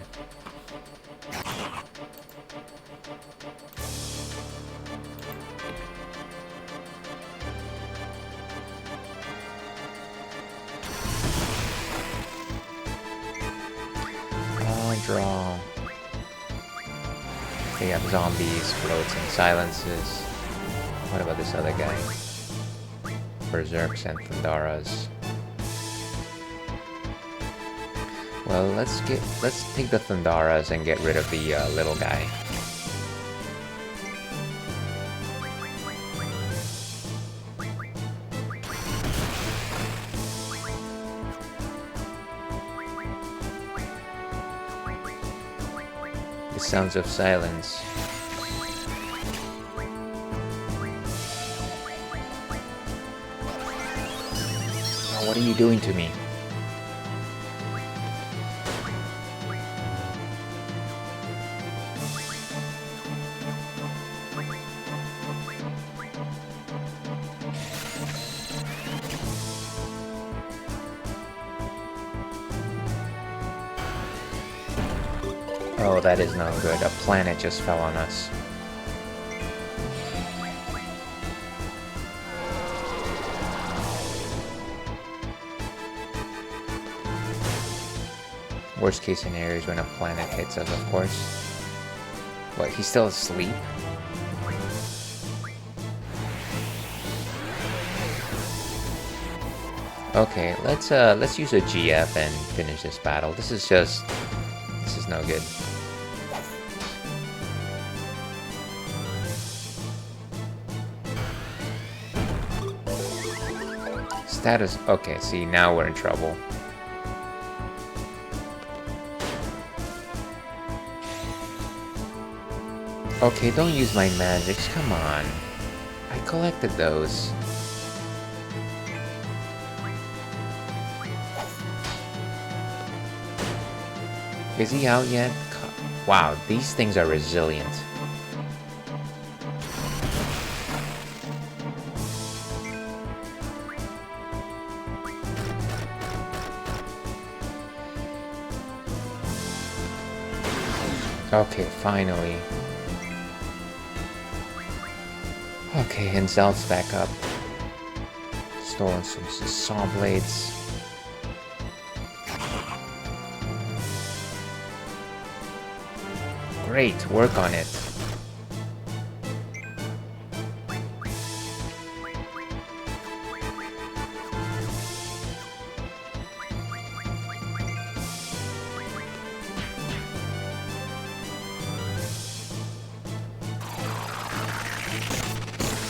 Oh, draw. They have zombies, floats, and silences. What about this other guy? Berserks and Thandaras. Well, let's take the Thandaras and get rid of the little guy. The sounds of silence. Oh, what are you doing to me? Oh, that is not good. A planet just fell on us. Worst case scenario is when a planet hits us, of course. What, he's still asleep? Okay, let's use a GF and finish this battle. This is no good. Status, okay, see, now we're in trouble. Okay, don't use my magics, come on. I collected those. Is he out yet? Wow, these things are resilient. Okay, finally. Okay, and Zelt's back up. Stolen some saw blades. Great, work on it.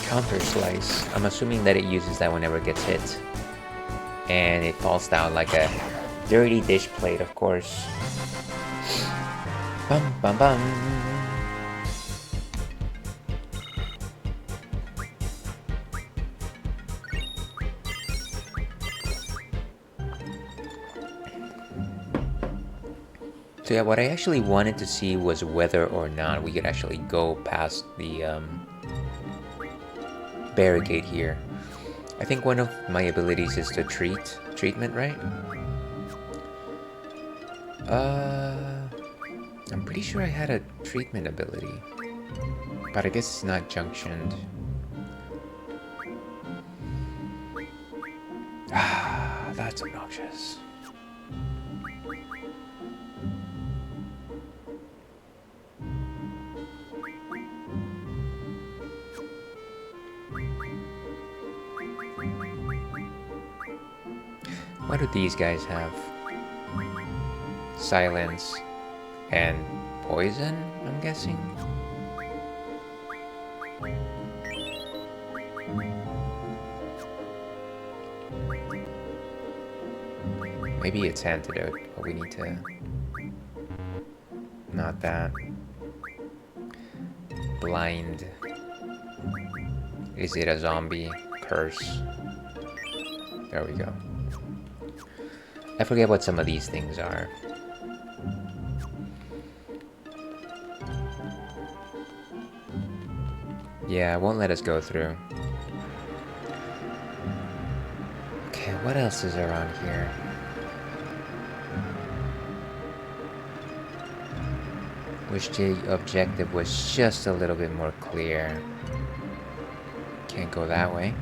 Counter slice. I'm assuming that it uses that whenever it gets hit. And it falls down like a dirty dish plate, of course. Bum bum bum. So yeah, what I actually wanted to see was whether or not we could actually go past the barricade here. I think one of my abilities is to treatment, right? I'm pretty sure I had a treatment ability, but I guess it's not junctioned. Ah, that's obnoxious. What do these guys have? Silence and poison, I'm guessing? Maybe it's antidote, but we need to... Not that. blind. Is it a zombie curse? There we go. I forget what some of these things are. Yeah, it won't let us go through. Okay, what else is around here? Wish the objective was just a little bit more clear. Can't go that way.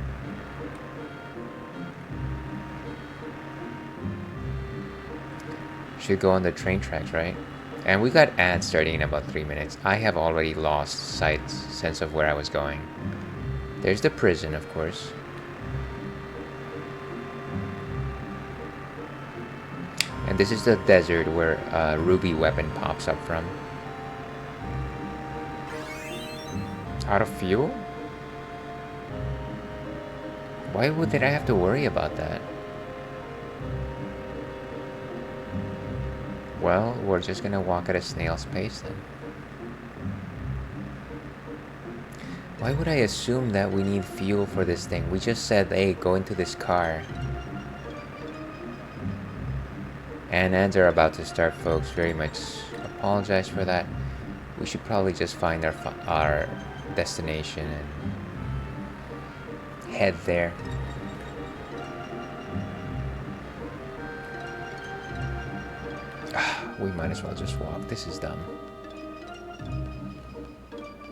Should go on the train tracks, right? And we got ads starting in about 3 minutes. I have already lost sense of where I was going. There's the prison, of course. And this is the desert where a ruby weapon pops up from. Out of fuel? Why did I have to worry about that? Well, we're just gonna walk at a snail's pace then. Why would I assume that we need fuel for this thing? We just said, hey, go into this car. And ads are about to start, folks. Very much apologize for that. We should probably just find our destination and head there. We might as well just walk. This is dumb.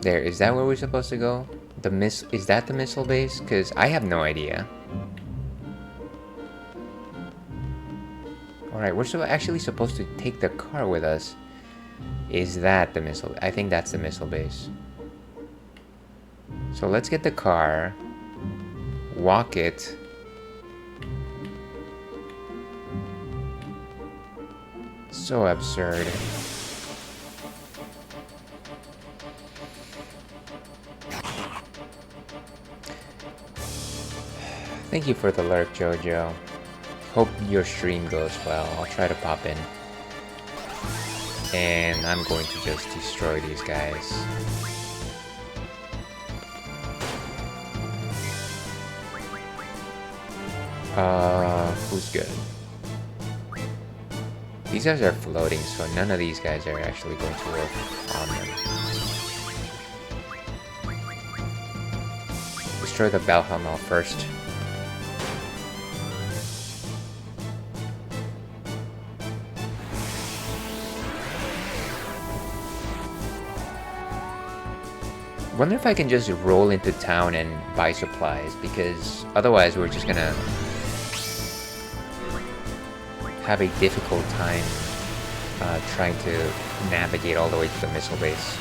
There, is that where we're supposed to go? Is that the missile base? Because I have no idea. Alright, we're actually supposed to take the car with us. Is that the missile? I think that's the missile base. So let's get the car. Walk it. So absurd. Thank you for the lurk, Jojo. Hope your stream goes well. I'll try to pop in. And I'm going to just destroy these guys. Who's good? These guys are floating, so none of these guys are actually going to work on them. Destroy the Belhamel first. Wonder if I can just roll into town and buy supplies, because otherwise we're just gonna have a difficult time trying to navigate all the way to the missile base.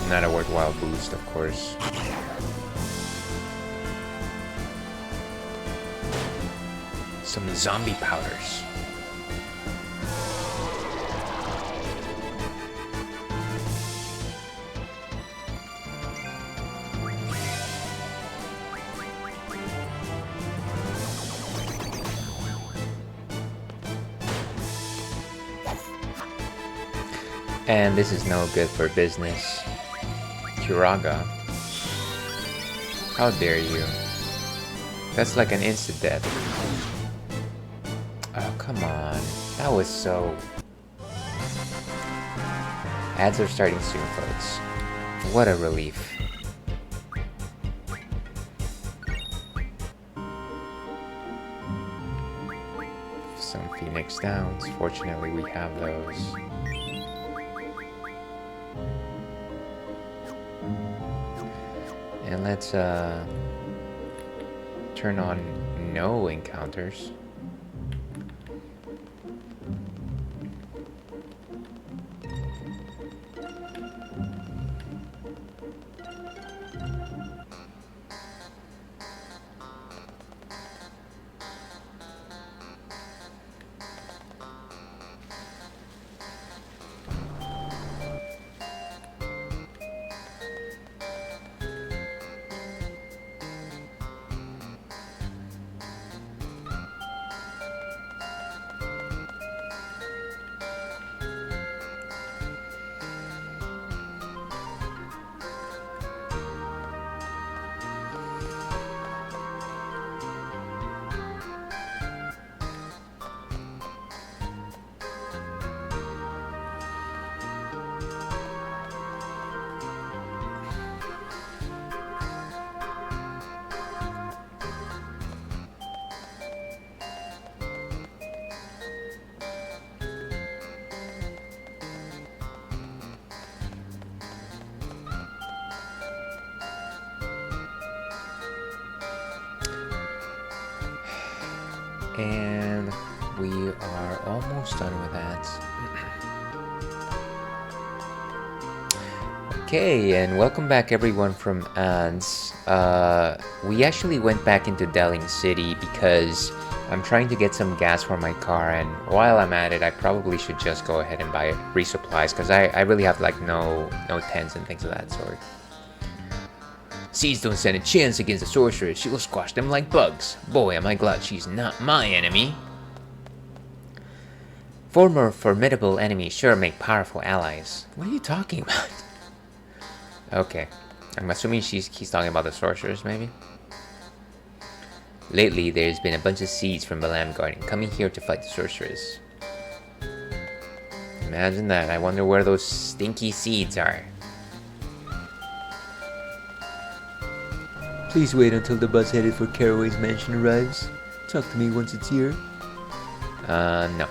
Not a worthwhile boost, of course. Some zombie powders. And this is no good for business. Kiraga. How dare you? That's like an instant death. Oh, come on. That was so... Ads are starting soon, folks. What a relief. Some Phoenix Downs. Fortunately, we have those. And let's turn on no encounters. And we are almost done with that. Okay, and welcome back everyone from ads. We actually went back into Delling City because I'm trying to get some gas for my car, and while I'm at it, I probably should just go ahead and buy resupplies because I really have like no tents and things of that sort. Seeds don't stand a chance against the sorceress. She will squash them like bugs. Boy, am I glad she's not my enemy. Former formidable enemies sure make powerful allies. What are you talking about? Okay, I'm assuming he's talking about the sorceress, maybe? Lately, there's been a bunch of seeds from the Lamb Garden coming here to fight the sorceress. Imagine that. I wonder where those stinky seeds are. Please wait until the bus headed for Caraway's mansion arrives. Talk to me once it's here. No.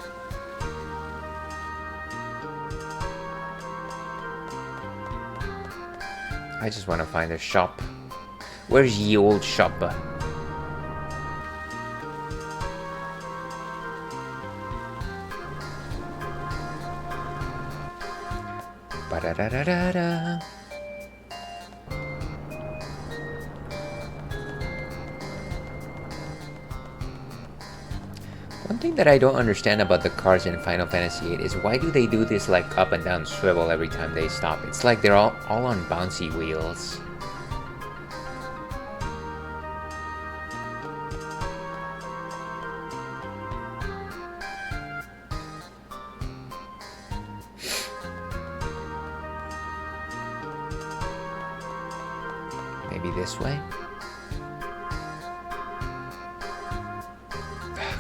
I just want to find a shop. Where's ye old shop? Ba-da-da-da-da-da. One thing that I don't understand about the cars in Final Fantasy VIII is why do they do this like up and down swivel every time they stop? It's like they're all on bouncy wheels. Maybe this way?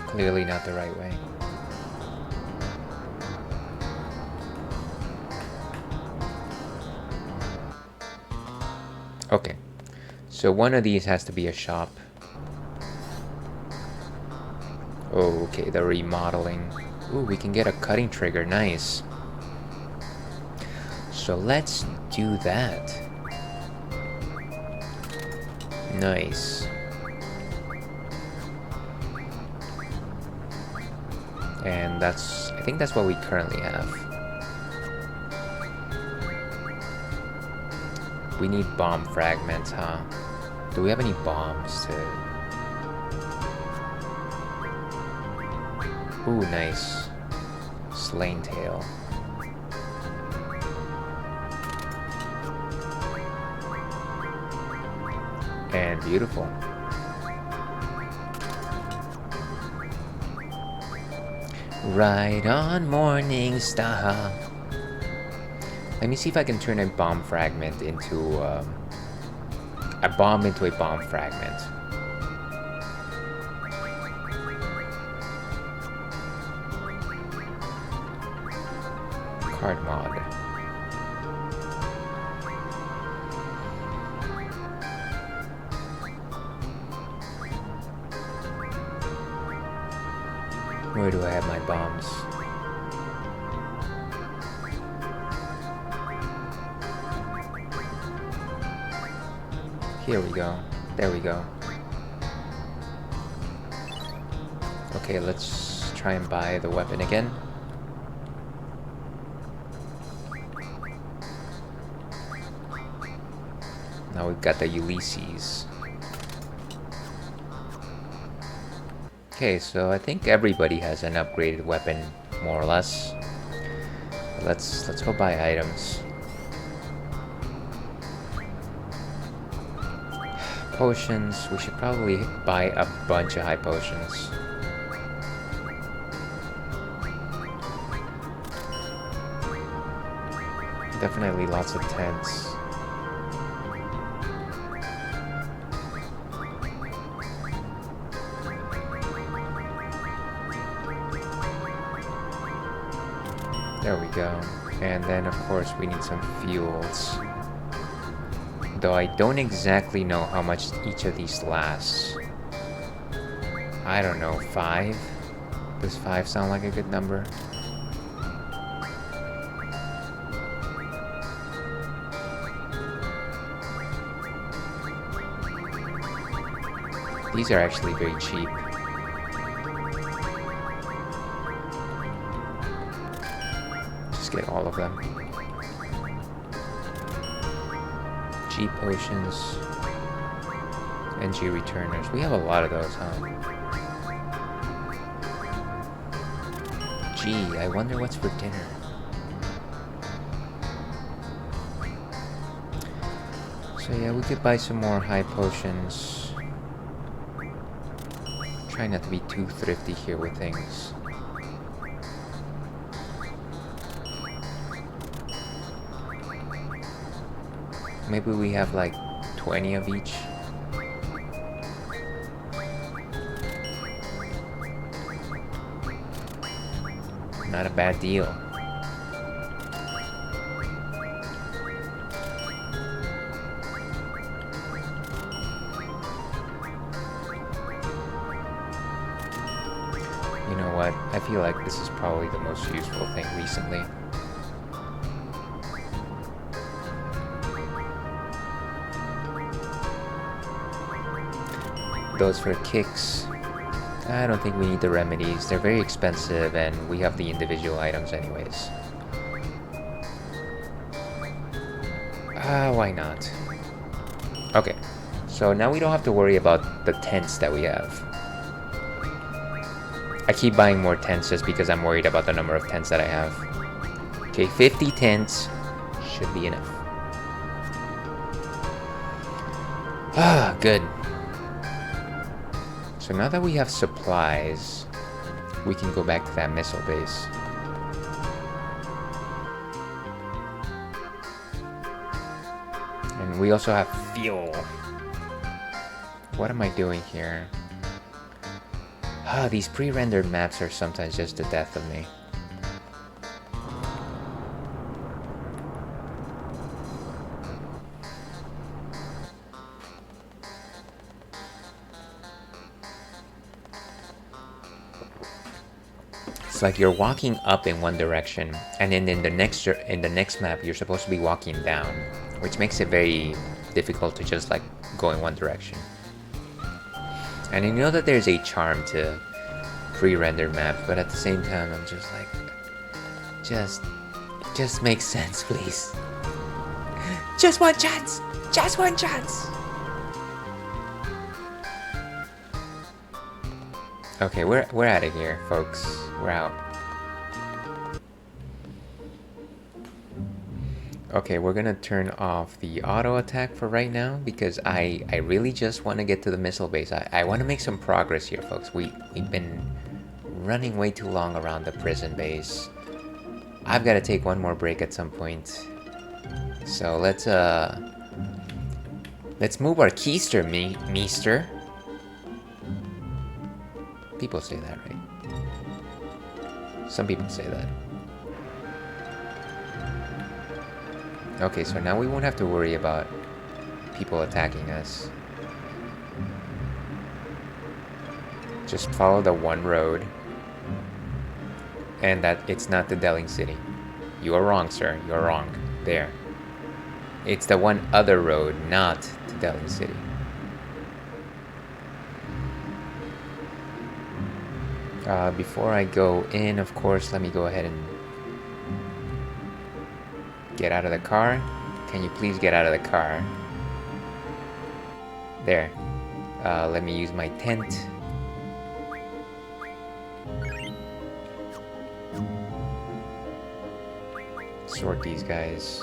Clearly not the right way. Okay, so one of these has to be a shop. Oh, okay, the remodeling. Ooh, we can get a cutting trigger, nice. So let's do that. Nice. And I think that's what we currently have. We need bomb fragments, huh? Do we have any bombs to... Ooh, nice. Slain tail. And beautiful. Right on, morning star. Let me see if I can turn a bomb fragment into a bomb into a bomb fragment. Card mod. Where do I have my bombs? Here we go. There we go. Okay, let's try and buy the weapon again. Now we've got the Ulysses. Okay, so I think everybody has an upgraded weapon, more or less. Let's go buy items. Potions, we should probably buy a bunch of high potions. Definitely lots of tents. There we go. And then of course we need some fuels. Though I don't exactly know how much each of these lasts. I don't know, 5? Does 5 sound like a good number? These are actually very cheap. them. G potions. And G returners. We have a lot of those, huh? Gee, I wonder what's for dinner. So yeah, we could buy some more high potions. Try not to be too thrifty here with things. Maybe we have like 20 of each. Not a bad deal. You know what? I feel like this is probably the most useful thing recently. Those for kicks. I don't think we need the remedies. They're very expensive and we have the individual items anyways. Why not? Okay, so now we don't have to worry about the tents that we have. I keep buying more tents just because I'm worried about the number of tents that I have. Okay, 50 tents should be enough. Ah, good. So now that we have supplies, we can go back to that missile base. And we also have fuel. What am I doing here? Ah, these pre-rendered maps are sometimes just the death of me. It's like you're walking up in one direction, and then in the next map you're supposed to be walking down, which makes it very difficult to just like go in one direction. And I know that there's a charm to pre-rendered maps, but at the same time I'm just like, just make sense, please. Just one chance! Just one chance! Okay, we're out of here, folks. We're out. Okay, we're gonna turn off the auto attack for right now because I really just want to get to the missile base. I want to make some progress here, folks. We've been running way too long around the prison base. I've got to take one more break at some point. So let's move our keister, meester. People say that, right? Some people say that. Okay, so now we won't have to worry about people attacking us. Just follow the one road. And that it's not the Delling City. You are wrong, sir. You are wrong. There. It's the one other road, not to Delling City. Before I go in, of course, let me go ahead and get out of the car. Can you please get out of the car? There. Let me use my tent. Sort these guys.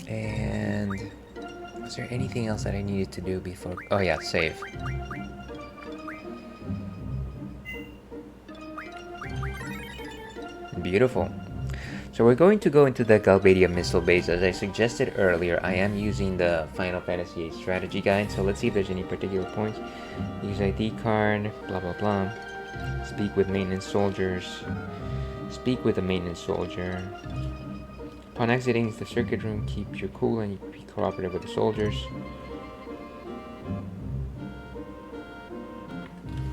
And was there anything else that I needed to do before? Oh yeah, save. Beautiful. So we're going to go into the Galbadia missile base. As I suggested earlier, I am using the Final Fantasy VIII strategy guide. So let's see if there's any particular points. Use ID card, blah blah blah. Speak with maintenance soldiers. Speak with a maintenance soldier. Upon exiting the circuit room, keep your cool and be cooperative with the soldiers.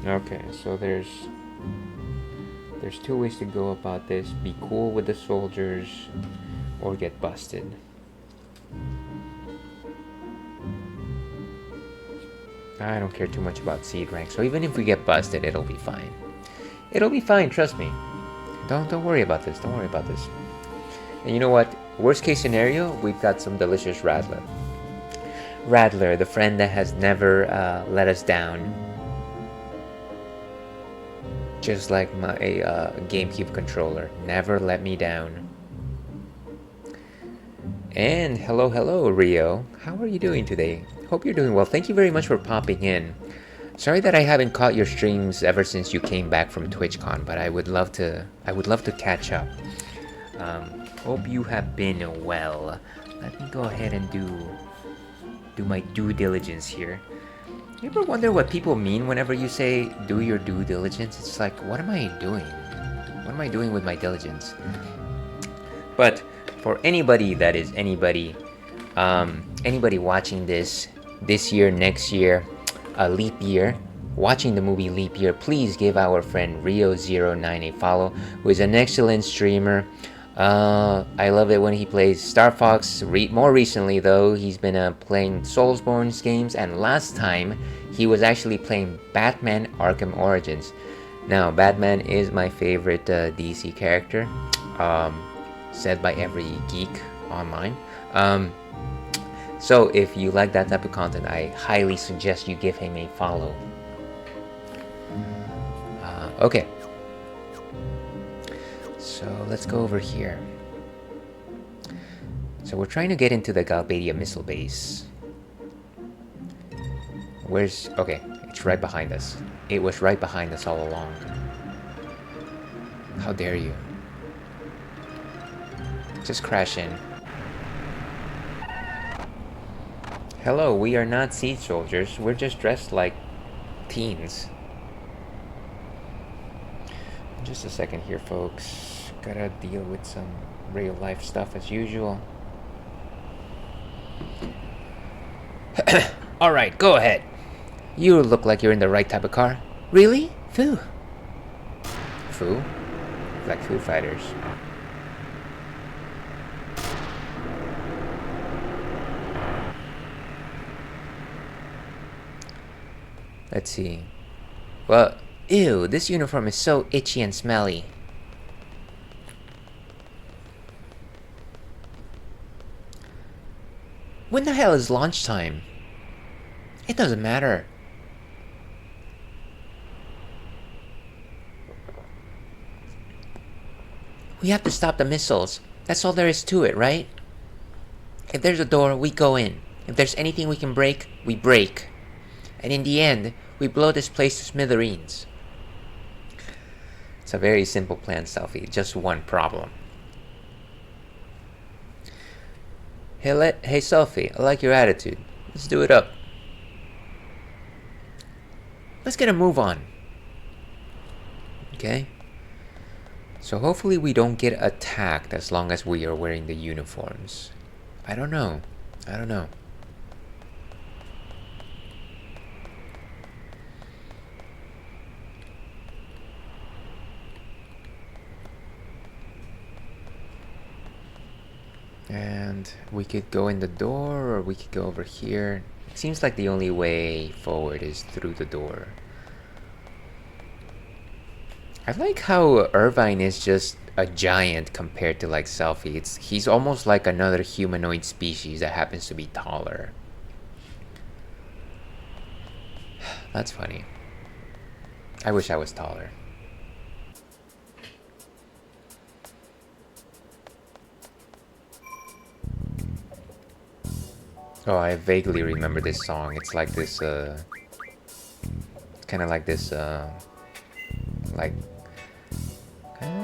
Okay, so there's two ways to go about this. Be cool with the soldiers or get busted. I don't care too much about seed rank, so even if we get busted, it'll be fine. It'll be fine, trust me. Don't worry about this. Don't worry about this. And you know what? Worst case scenario, we've got some delicious Rattler. Rattler, the friend that has never let us down. Just like my GameCube controller, never let me down. And hello, Rio. How are you doing today? Hope you're doing well. Thank you very much for popping in. Sorry that I haven't caught your streams ever since you came back from TwitchCon, but I would love to catch up. Hope you have been well. Let me go ahead and do my due diligence here. You ever wonder what people mean whenever you say do your due diligence? It's like, what am I doing? What am I doing with my diligence? But for anybody that is anybody watching this year, next year, a leap year, watching the movie Leap Year, please give our friend Rio09 a follow, who is an excellent streamer. I love it when he plays Star Fox. More recently, though, he's been playing Soulsborne games, and last time he was actually playing Batman Arkham Origins. Now, Batman is my favorite DC character, said by every geek online. So if you like that type of content, I highly suggest you give him a follow. Okay. So let's go over here. So we're trying to get into the Galbadia missile base. Okay, it's right behind us. It was right behind us all along. How dare you? Just crash in. Hello, we are not siege soldiers. We're just dressed like teens. Just a second here, folks. Gotta deal with some real life stuff as usual. Alright, go ahead. You look like you're in the right type of car. Really? Foo. Foo? Like Foo Fighters. Let's see. Well, ew, this uniform is so itchy and smelly. When the hell is launch time? It doesn't matter. We have to stop the missiles. That's all there is to it, right? If there's a door, we go in. If there's anything we can break, we break. And in the end, we blow this place to smithereens. It's a very simple plan, Selfie. Just one problem. Hey, Selfie, I like your attitude. Let's do it up. Let's get a move on. Okay? So hopefully we don't get attacked as long as we are wearing the uniforms. I don't know. And we could go in the door, or we could go over here. It seems like the only way forward is through the door. I like how Irvine is just a giant compared to like Selfie. He's almost like another humanoid species that happens to be taller. That's funny. I wish I was taller. Oh, I vaguely remember this song. It's like this, it's kind of like this, like,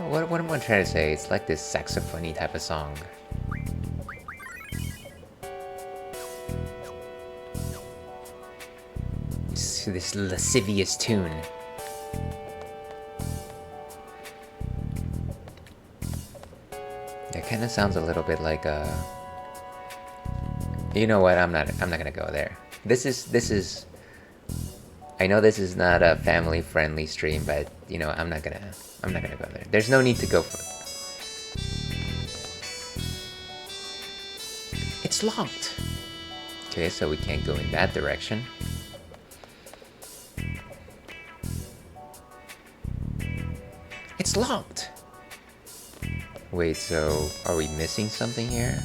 what am I trying to say? It's like this saxophone-y type of song. It's this lascivious tune. It kind of sounds a little bit like you know what? I'm not gonna go there. This is. I know this is not a family-friendly stream, but you know I'm not gonna go there. There's no need to go for it. It's locked. Okay, so we can't go in that direction. It's locked! Wait, so are we missing something here?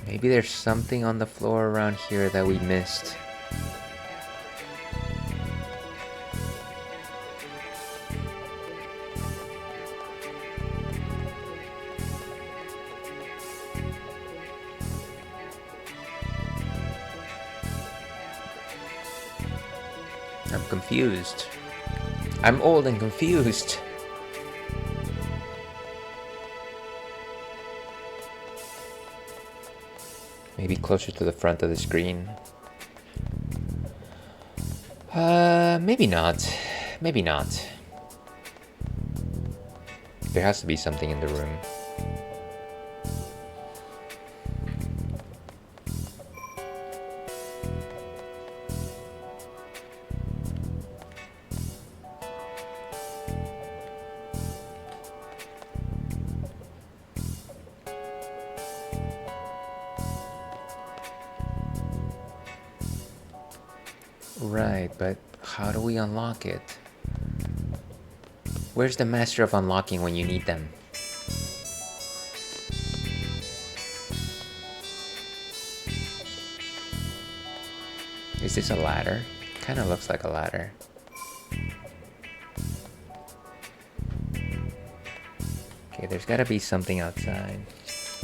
Maybe there's something on the floor around here that we missed. I'm confused. I'm old and confused. Maybe closer to the front of the screen. Maybe not. Maybe not. There has to be something in the room. Right, but how do we unlock it? Where's the master of unlocking when you need them? Is this a ladder? Kinda looks like a ladder. Okay, there's gotta be something outside.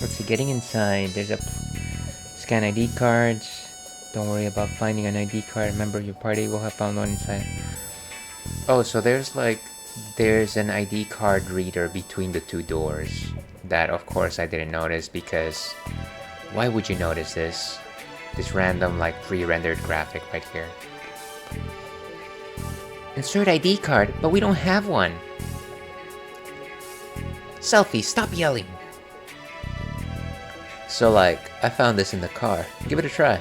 Let's see, getting inside, there's a scan ID cards. Don't worry about finding an ID card. Remember, your party will have found one inside. Oh, so there's an ID card reader between the two doors. That, of course, I didn't notice because why would you notice this? This random, pre-rendered graphic right here. Insert ID card, but we don't have one. Selfie, stop yelling. So, I found this in the car. Give it a try.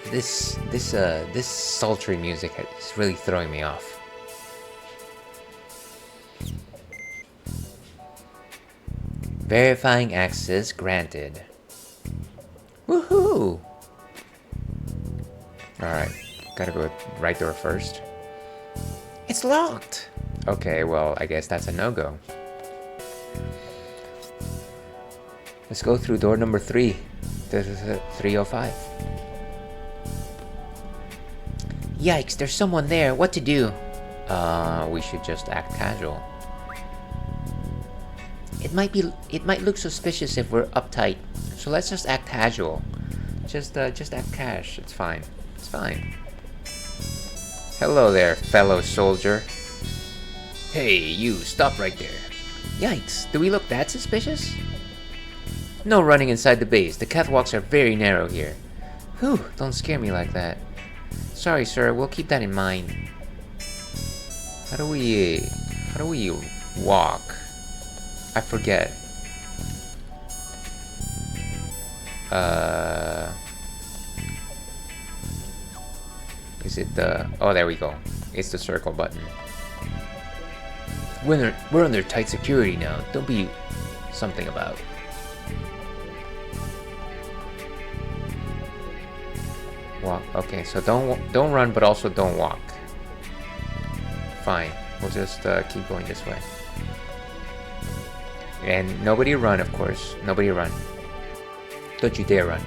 This sultry music is really throwing me off. Verifying access granted. Woohoo! Alright, gotta go right door first. It's locked! Okay, well, I guess that's a no-go. Let's go through door number 3. This is 305. Yikes, there's someone there. What to do? We should just act casual. It might look suspicious if we're uptight. So let's just act casual. Just act cash. It's fine. It's fine. Hello there, fellow soldier. Hey, you, stop right there. Yikes, do we look that suspicious? No running inside the base. The catwalks are very narrow here. Whew, don't scare me like that. Sorry, sir, we'll keep that in mind. How do we walk? I forget. Is it the... Oh, there we go. It's the circle button. We're under tight security now. Don't be something about. Walk. Okay, so don't run, but also don't walk. Fine. We'll just keep going this way. And nobody run, of course. Nobody run. Don't you dare run.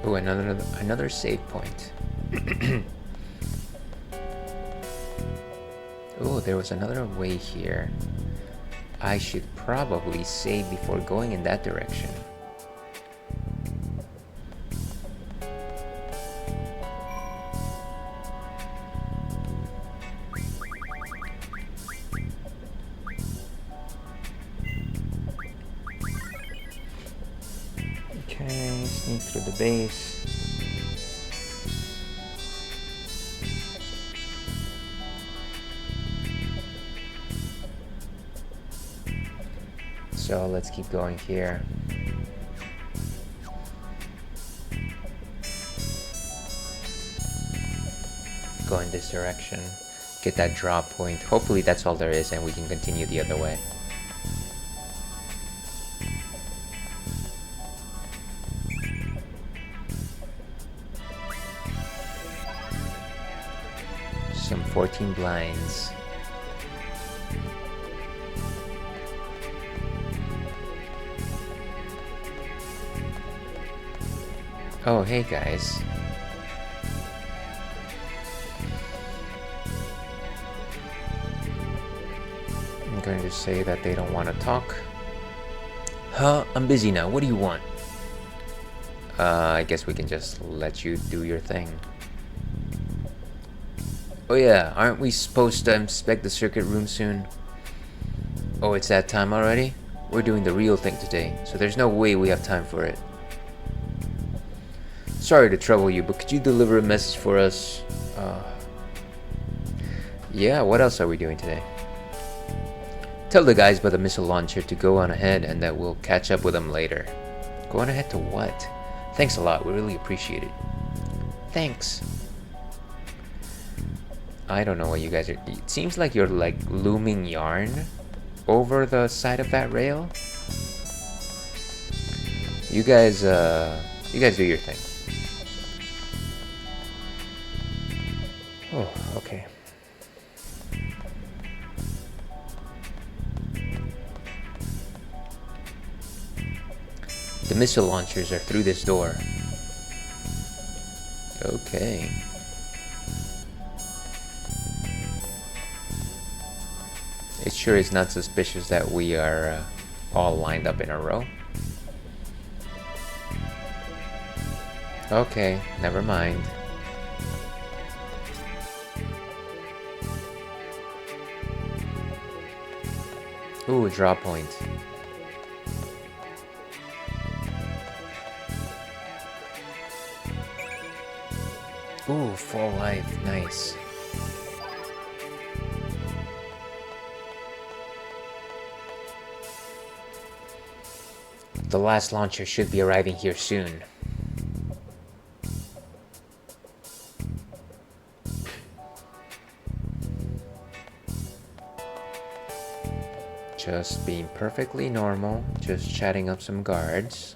Ooh, another save point. Ooh, there was another way here. I should probably save before going in that direction. Okay, sneak through the base. So let's keep going here. Go in this direction. Get that drop point. Hopefully that's all there is and we can continue the other way. Some 14 blinds. Oh, hey guys. I'm going to say that they don't want to talk. Huh? I'm busy now. What do you want? I guess we can just let you do your thing. Oh yeah, aren't we supposed to inspect the circuit room soon? Oh, it's that time already? We're doing the real thing today, so there's no way we have time for it. Sorry to trouble you, but could you deliver a message for us? Yeah, what else are we doing today? Tell the guys by the missile launcher to go on ahead and that we'll catch up with them later. Go on ahead to what? Thanks a lot, we really appreciate it. Thanks. I don't know what you guys are... It seems like you're like looming yarn over the side of that rail. You guys do your thing. Oh, okay. The missile launchers are through this door. Okay. It sure is not suspicious that we are all lined up in a row. Okay, never mind. Ooh, a draw point. Ooh, full life, nice. The last launcher should be arriving here soon. Just being perfectly normal, just chatting up some guards.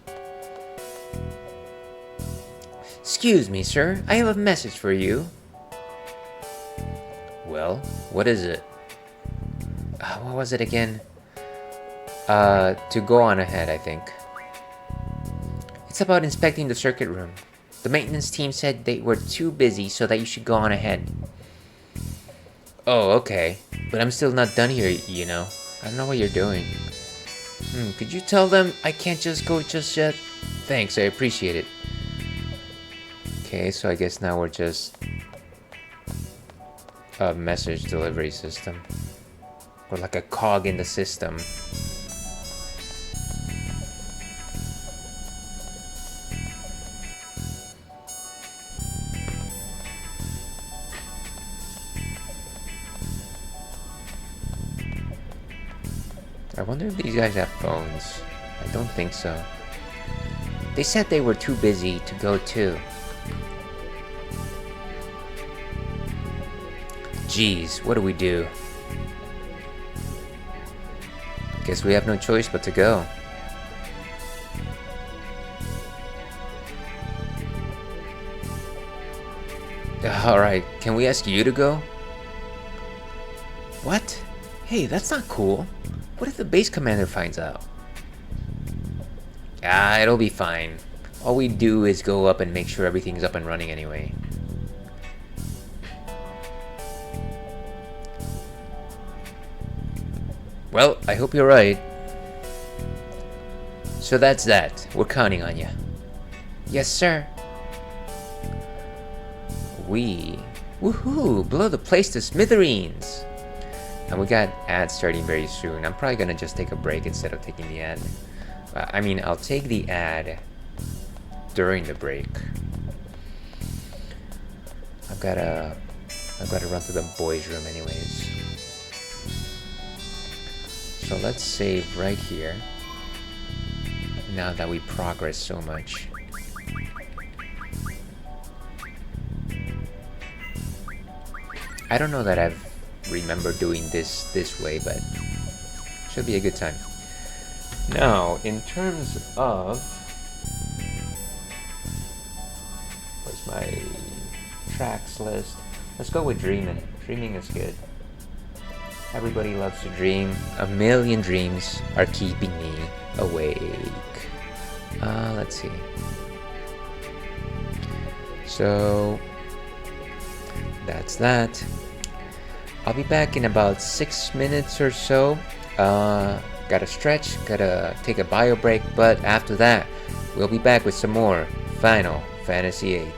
Excuse me, sir, I have a message for you. Well, what is it? What was it again? To go on ahead, I think. It's about inspecting the circuit room. The maintenance team said they were too busy, so that you should go on ahead. Oh, okay. But I'm still not done here, you know. I don't know what you're doing. Could you tell them I can't just go just yet? Thanks, I appreciate it. Okay, so I guess now we're just a message delivery system. We're like a cog in the system. I wonder if these guys have phones. I don't think so. They said they were too busy to go too. Geez, what do we do? Guess we have no choice but to go. Alright, can we ask you to go? What? Hey, that's not cool. What if the base commander finds out? It'll be fine. All we do is go up and make sure everything's up and running anyway. Well, I hope you're right. So that's that. We're counting on you. Yes, sir. Woohoo! Blow the place to smithereens! And we got ads starting very soon. I'm probably gonna just take a break instead of taking the ad. I mean, I'll take the ad during the break. I've gotta run to the boys' room anyways. So let's save right here. now that we progress so much. I don't know that I've remember doing this way, but should be a good time. Now, in terms of where's my tracks list? Let's go with dreaming. Dreaming is good. Everybody loves to dream. A million dreams are keeping me awake. Let's see. So that's that. I'll be back in about 6 minutes or so. Gotta stretch, gotta take a bio break, but after that, we'll be back with some more Final Fantasy VIII.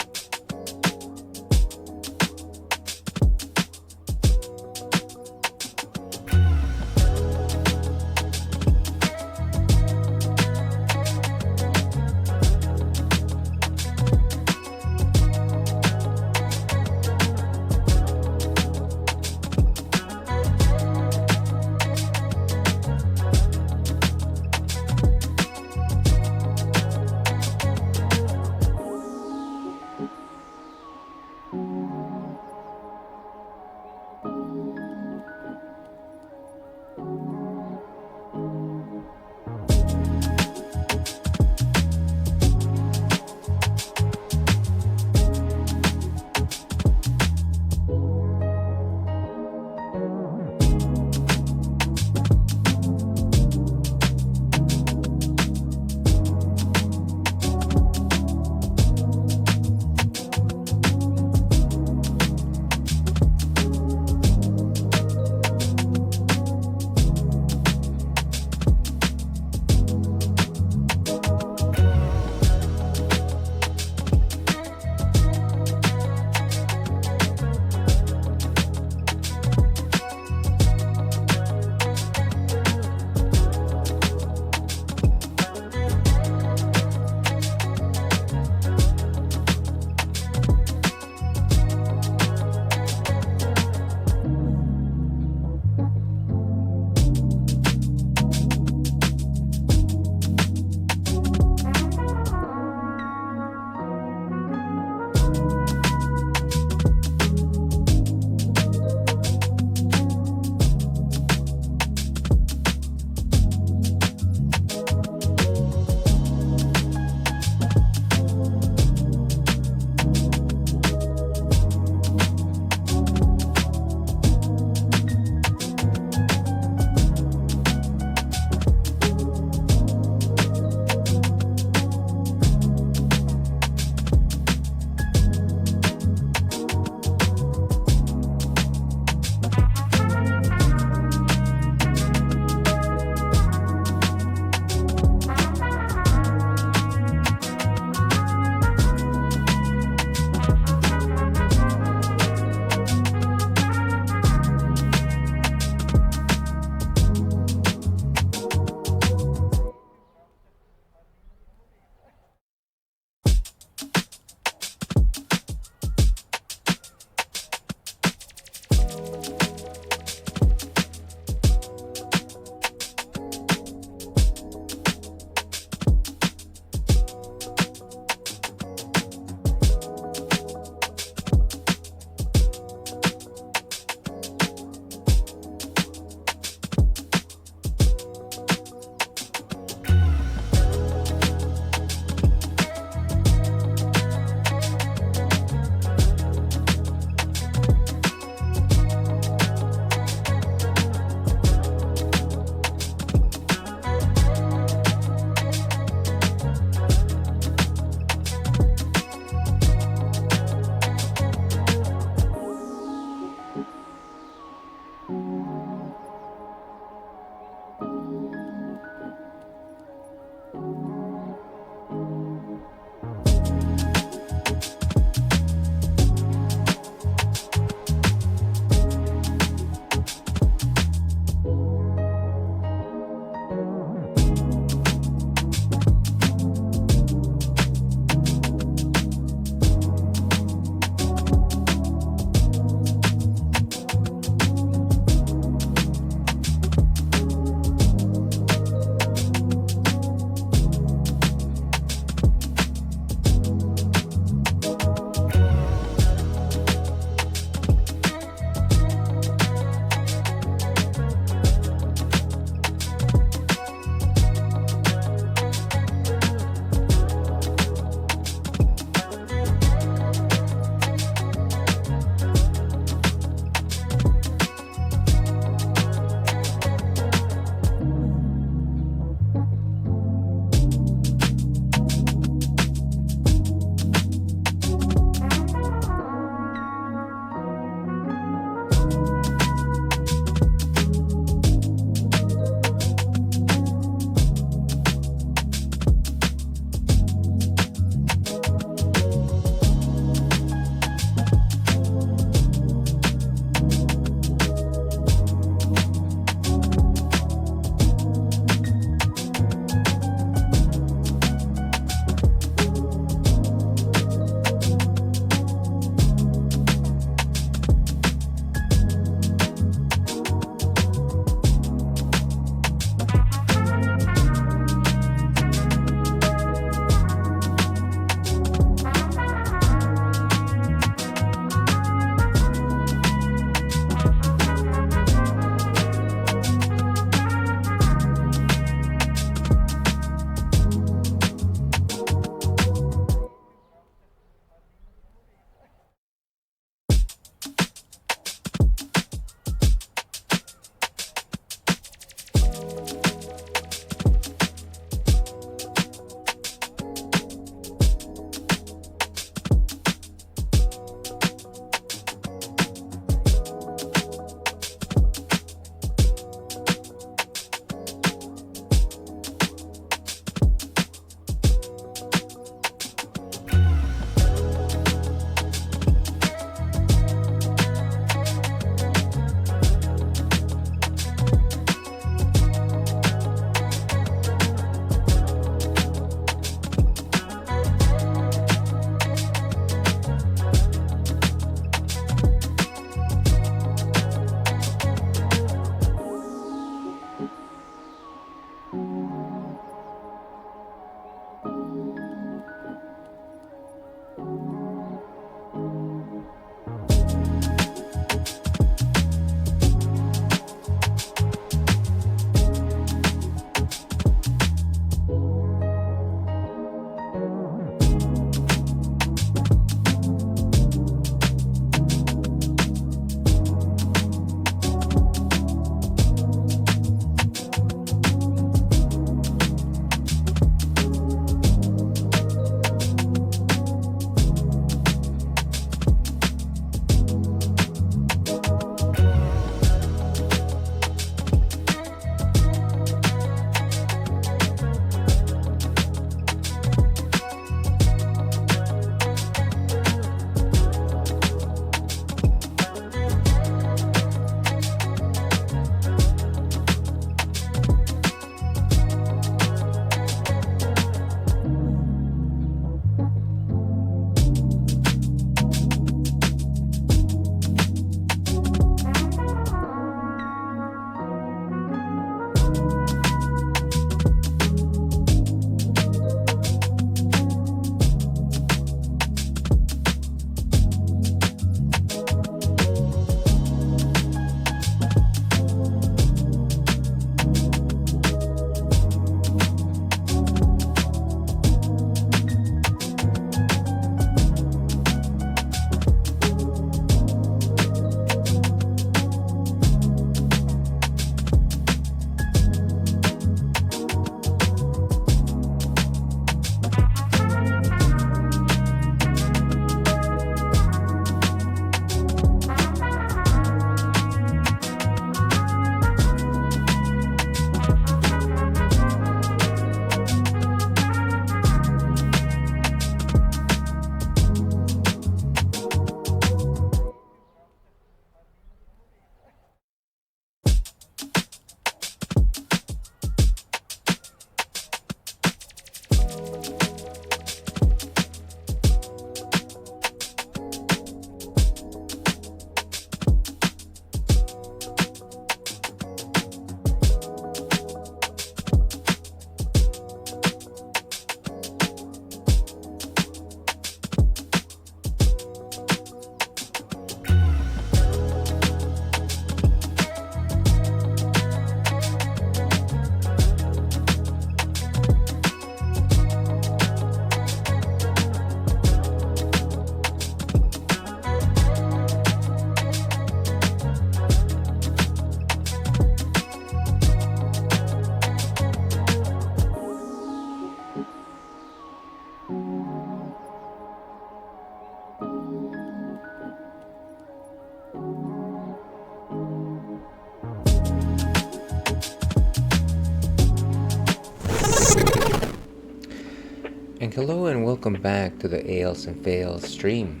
Hello and welcome back to the Ales and Fails stream.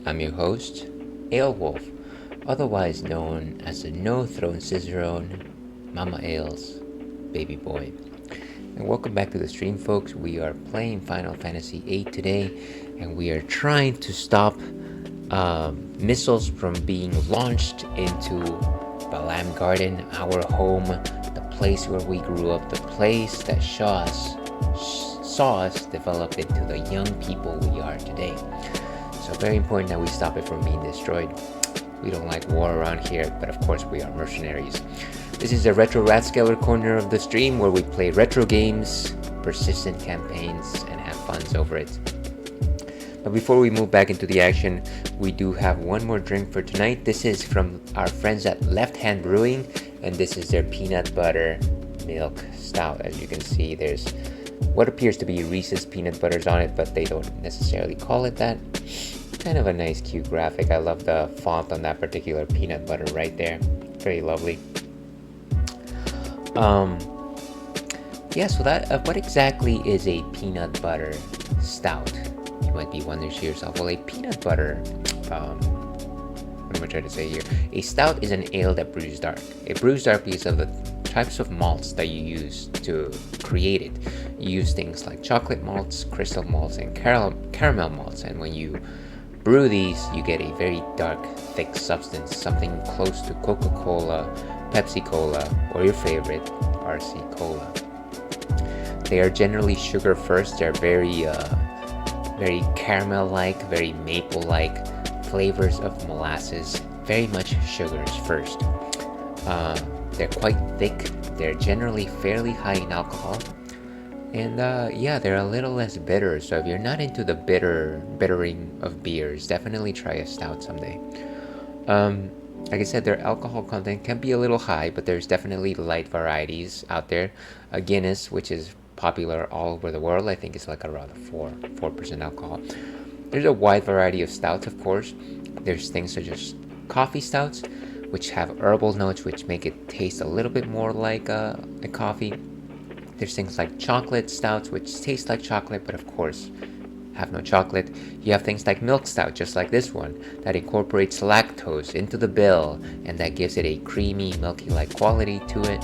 I'm your host, Ale Wolf, otherwise known as the No Throne Cicerone, Mama Ales, Baby Boy. And welcome back to the stream, folks. We are playing Final Fantasy VIII today, and we are trying to stop missiles from being launched into the Lamb Garden, our home, the place where we grew up, the place that saw us develop into the young people we are today. So very important that we stop it from being destroyed. We don't like war around here, but of course we are mercenaries. This is the Retro Ratskeller corner of the stream where we play retro games, persistent campaigns, and have funs over it. But before we move back into the action, we do have one more drink for tonight. This is from our friends at Left Hand Brewing, and this is their peanut butter milk stout. As you can see, there's what appears to be Reese's peanut butters on it, but they don't necessarily call it that. Kind of a nice cute graphic. I love the font on that particular peanut butter right there. Very lovely. So that what exactly is a peanut butter stout? You might be wondering to yourself, well, a peanut butter, what am I trying to say here? A stout is an ale that brews dark. It brews dark because of the types of malts that you use to create it. You use things like chocolate malts, crystal malts, and caramel malts, and when you brew these, you get a very dark, thick substance, something close to Coca-Cola, Pepsi-Cola, or your favorite, RC Cola. They are generally sugar first. They're very caramel-like, very maple-like flavors of molasses. Very much sugars first. They're quite thick. They're generally fairly high in alcohol. And they're a little less bitter. So if you're not into the bittering of beers, definitely try a stout someday. Like I said, their alcohol content can be a little high, but there's definitely light varieties out there. A Guinness, which is popular all over the world, I think it's like around 4% alcohol. There's a wide variety of stouts, of course. There's things such as coffee stouts, which have herbal notes which make it taste a little bit more like a coffee. There's things like chocolate stouts, which taste like chocolate, but of course have no chocolate. You have things like milk stout, just like this one, that incorporates lactose into the bill, and that gives it a creamy, milky-like quality to it.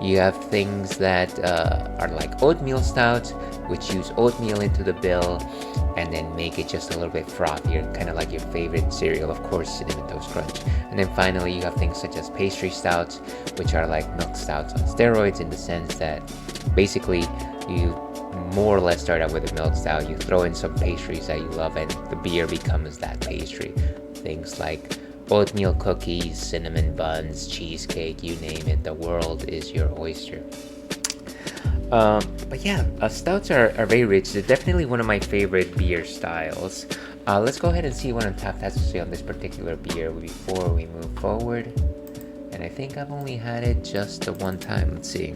You have things that are like oatmeal stouts, which use oatmeal into the bill, and then make it just a little bit frothier, kind of like your favorite cereal, of course, Cinnamon Toast Crunch. And then finally, you have things such as pastry stouts, which are like milk stouts on steroids, in the sense that basically you more or less start out with a milk stout, you throw in some pastries that you love, and the beer becomes that pastry. Things like oatmeal cookies, cinnamon buns, cheesecake, you name it, the world is your oyster. Stouts are very rich. They're definitely one of my favorite beer styles. Let's go ahead and see what Untapped has to say on this particular beer before we move forward. And I think I've only had it just the one time. Let's see.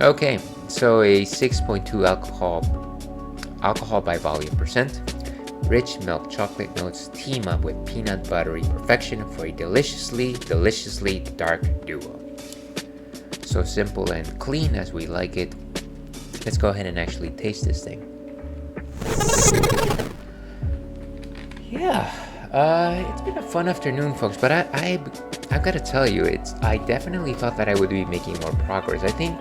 Okay, so a 6.2 alcohol by volume percent. Rich milk chocolate notes team up with peanut buttery perfection for a deliciously dark duo. So simple and clean as we like it. Let's go ahead and actually taste this thing. It's been a fun afternoon, folks, but I've got to tell you, I definitely thought that I would be making more progress. I think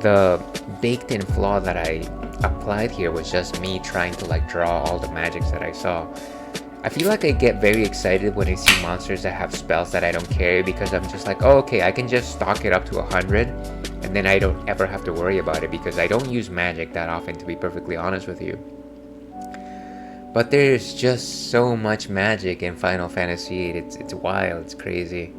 the baked-in flaw that I applied here was just me trying to draw all the magics that I saw. I feel like I get very excited when I see monsters that have spells that I don't carry, because I'm just like, oh, okay, I can just stock it up to 100, and then I don't ever have to worry about it, because I don't use magic that often, to be perfectly honest with you. But there's just so much magic in Final Fantasy VIII. It's wild, it's crazy.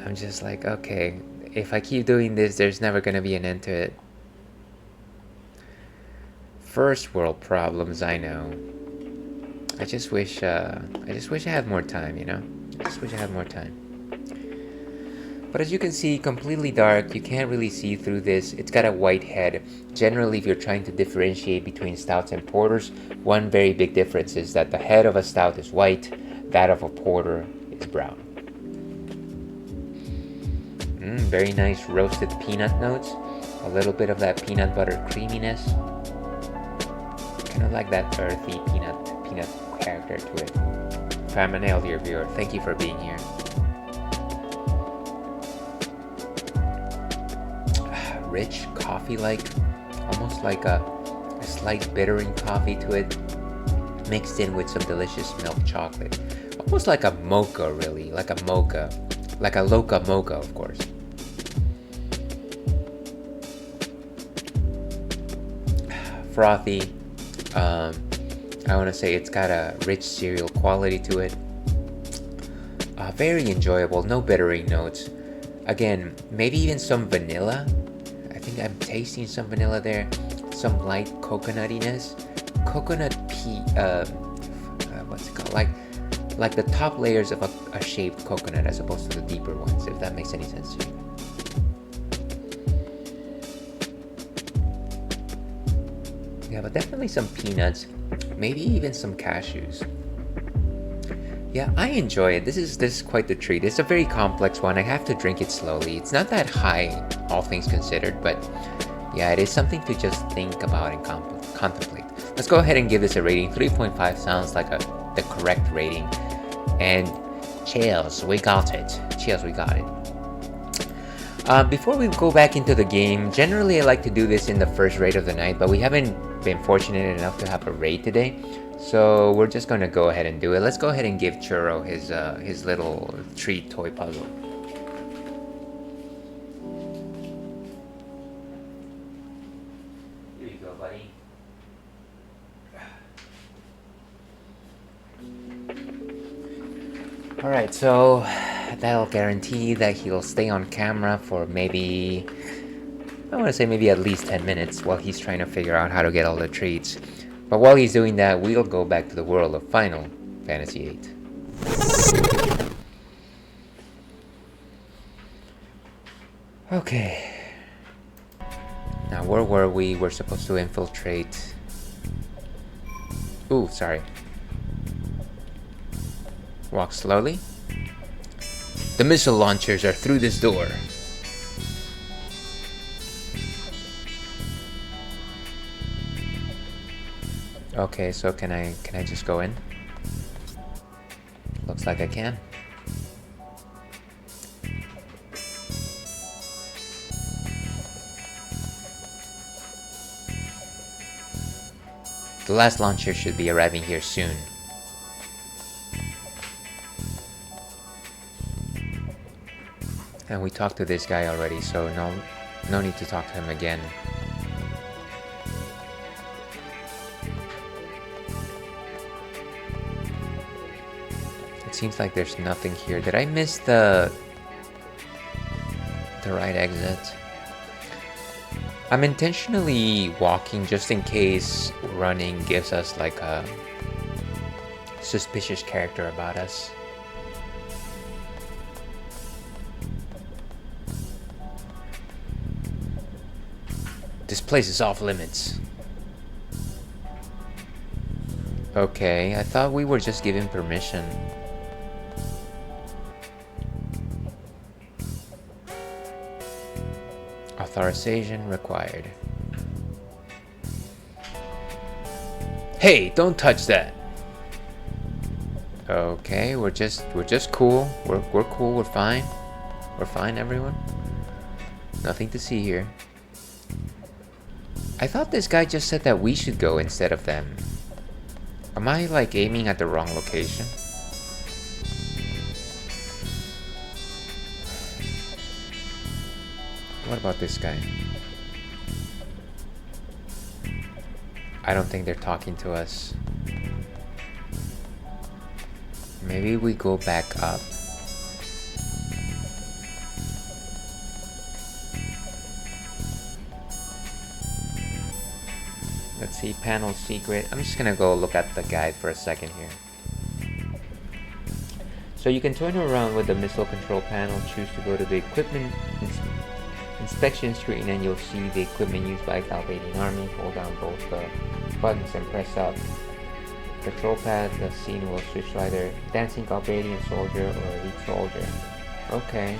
I'm just like, okay, if I keep doing this, there's never gonna be an end to it. First world problems, I know. I just wish I had more time, you know? I just wish I had more time. But as you can see, completely dark. You can't really see through this. It's got a white head. Generally, if you're trying to differentiate between stouts and porters, one very big difference is that the head of a stout is white, that of a porter is brown. Very nice roasted peanut notes. A little bit of that peanut butter creaminess. Kind of like that earthy peanut character to it. If I'm an dear viewer, thank you for being here. Rich coffee-like, almost like a slight bittering coffee to it, mixed in with some delicious milk chocolate. Almost like a mocha, really, like a mocha. Like a loca mocha, of course. Frothy. I want to say it's got a rich cereal quality to it. Very enjoyable, no bittering notes. Again, maybe even some vanilla. I think I'm tasting some vanilla there. Some light coconuttiness. Coconut what's it called? Like the top layers of a shaved coconut as opposed to the deeper ones, if that makes any sense to you. Yeah, but definitely some peanuts, maybe even some cashews. Yeah, I enjoy it. This is quite the treat. It's a very complex one. I have to drink it slowly. It's not that high, all things considered, but yeah, it is something to just think about and contemplate. Let's go ahead and give this a rating. 3.5 sounds like the correct rating. And cheers, we got it. Cheers, we got it. Before we go back into the game, generally I like to do this in the first raid of the night, but we haven't been fortunate enough to have a raid today. So we're just going to go ahead and do it. Let's go ahead and give Churro his little treat toy puzzle. Here you go, buddy. Alright, so that'll guarantee that he'll stay on camera for maybe, I want to say maybe at least 10 minutes while he's trying to figure out how to get all the treats. But while he's doing that, we'll go back to the world of Final Fantasy VIII. Okay. Now, where were we? We're supposed to infiltrate... Ooh, sorry. Walk slowly. The missile launchers are through this door. Okay, so can I just go in? Looks like I can. The last launcher should be arriving here soon. And we talked to this guy already, so no need to talk to him again. It seems like there's nothing here. Did I miss the right exit? I'm intentionally walking just in case running gives us like a suspicious character about us. This place is off limits. Okay, I thought we were just given permission. Authorization required. Hey, don't touch that. Okay, we're just cool. We're cool. We're fine. We're fine, everyone. Nothing to see here. I thought this guy just said that we should go instead of them. Am I like aiming at the wrong location? What about this guy? I don't think they're talking to us. Maybe we go back up. Let's see, panel secret. I'm just gonna go look at the guide for a second here. So you can turn around with the missile control panel, choose to go to the equipment inspection screen, and you'll see the equipment used by Albanian Army. Hold down both the buttons and press up. Control pad, the scene will switch to either dancing Albanian soldier or elite soldier. Okay.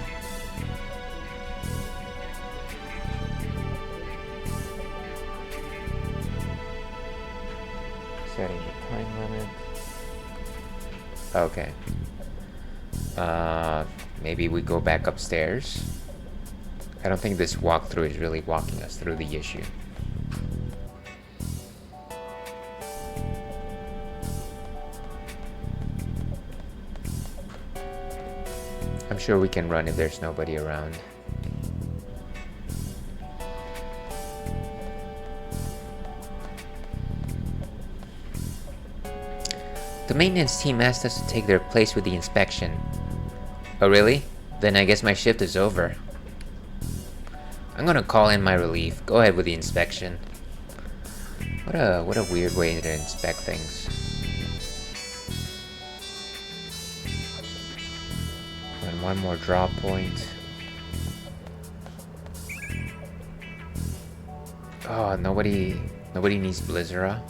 Okay. Maybe we go back upstairs? I don't think this walkthrough is really walking us through the issue. I'm sure we can run if there's nobody around. The maintenance team asked us to take their place with the inspection. Oh really? Then I guess my shift is over. I'm gonna call in my relief. Go ahead with the inspection. What a weird way to inspect things. And one more draw point. Oh, nobody needs Blizzara.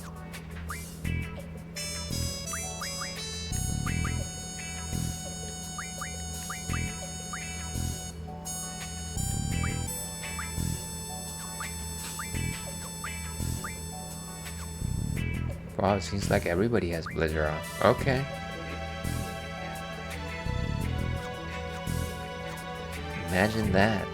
Wow, it seems like everybody has Blizzara. Okay. Imagine that.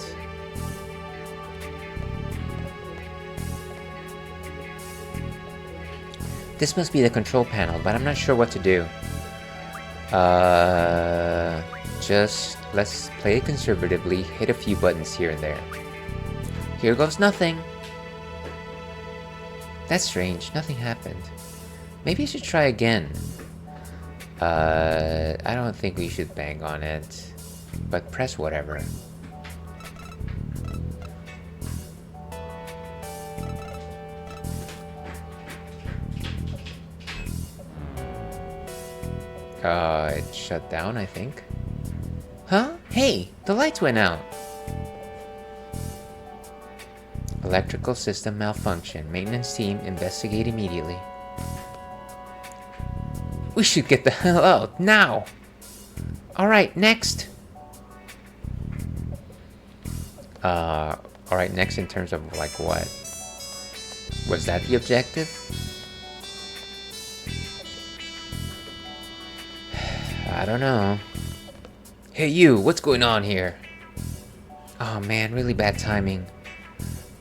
This must be the control panel, but I'm not sure what to do. Just let's play it conservatively, hit a few buttons here and there. Here goes nothing. That's strange, nothing happened. Maybe I should try again. I don't think we should bang on it, but press whatever. It shut down, I think. Huh? Hey, the lights went out. Electrical system malfunction. Maintenance team, investigate immediately. We should get the hell out, now! Alright, next! Alright, next in terms of, like, what? Was that the objective? I don't know. Hey you, what's going on here? Oh man, really bad timing.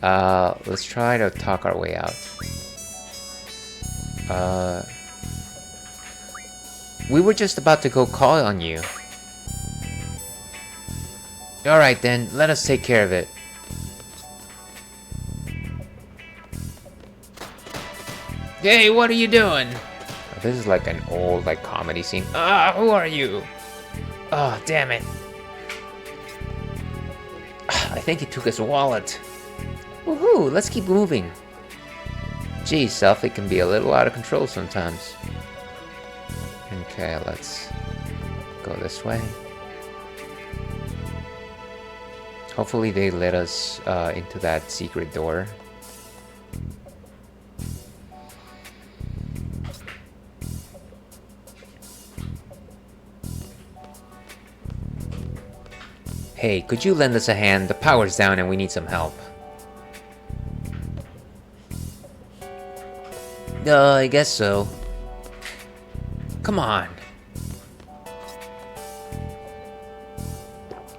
Let's try to talk our way out. We were just about to go call on you. Alright then, let us take care of it. Hey, what are you doing? This is like an old, like, comedy scene. Who are you? Oh, damn it. I think he took his wallet. Woohoo, let's keep moving. Geez, Selfie can be a little out of control sometimes. Okay, let's go this way. Hopefully they let us into that secret door. Hey, could you lend us a hand? The power's down and we need some help. I guess so. Come on.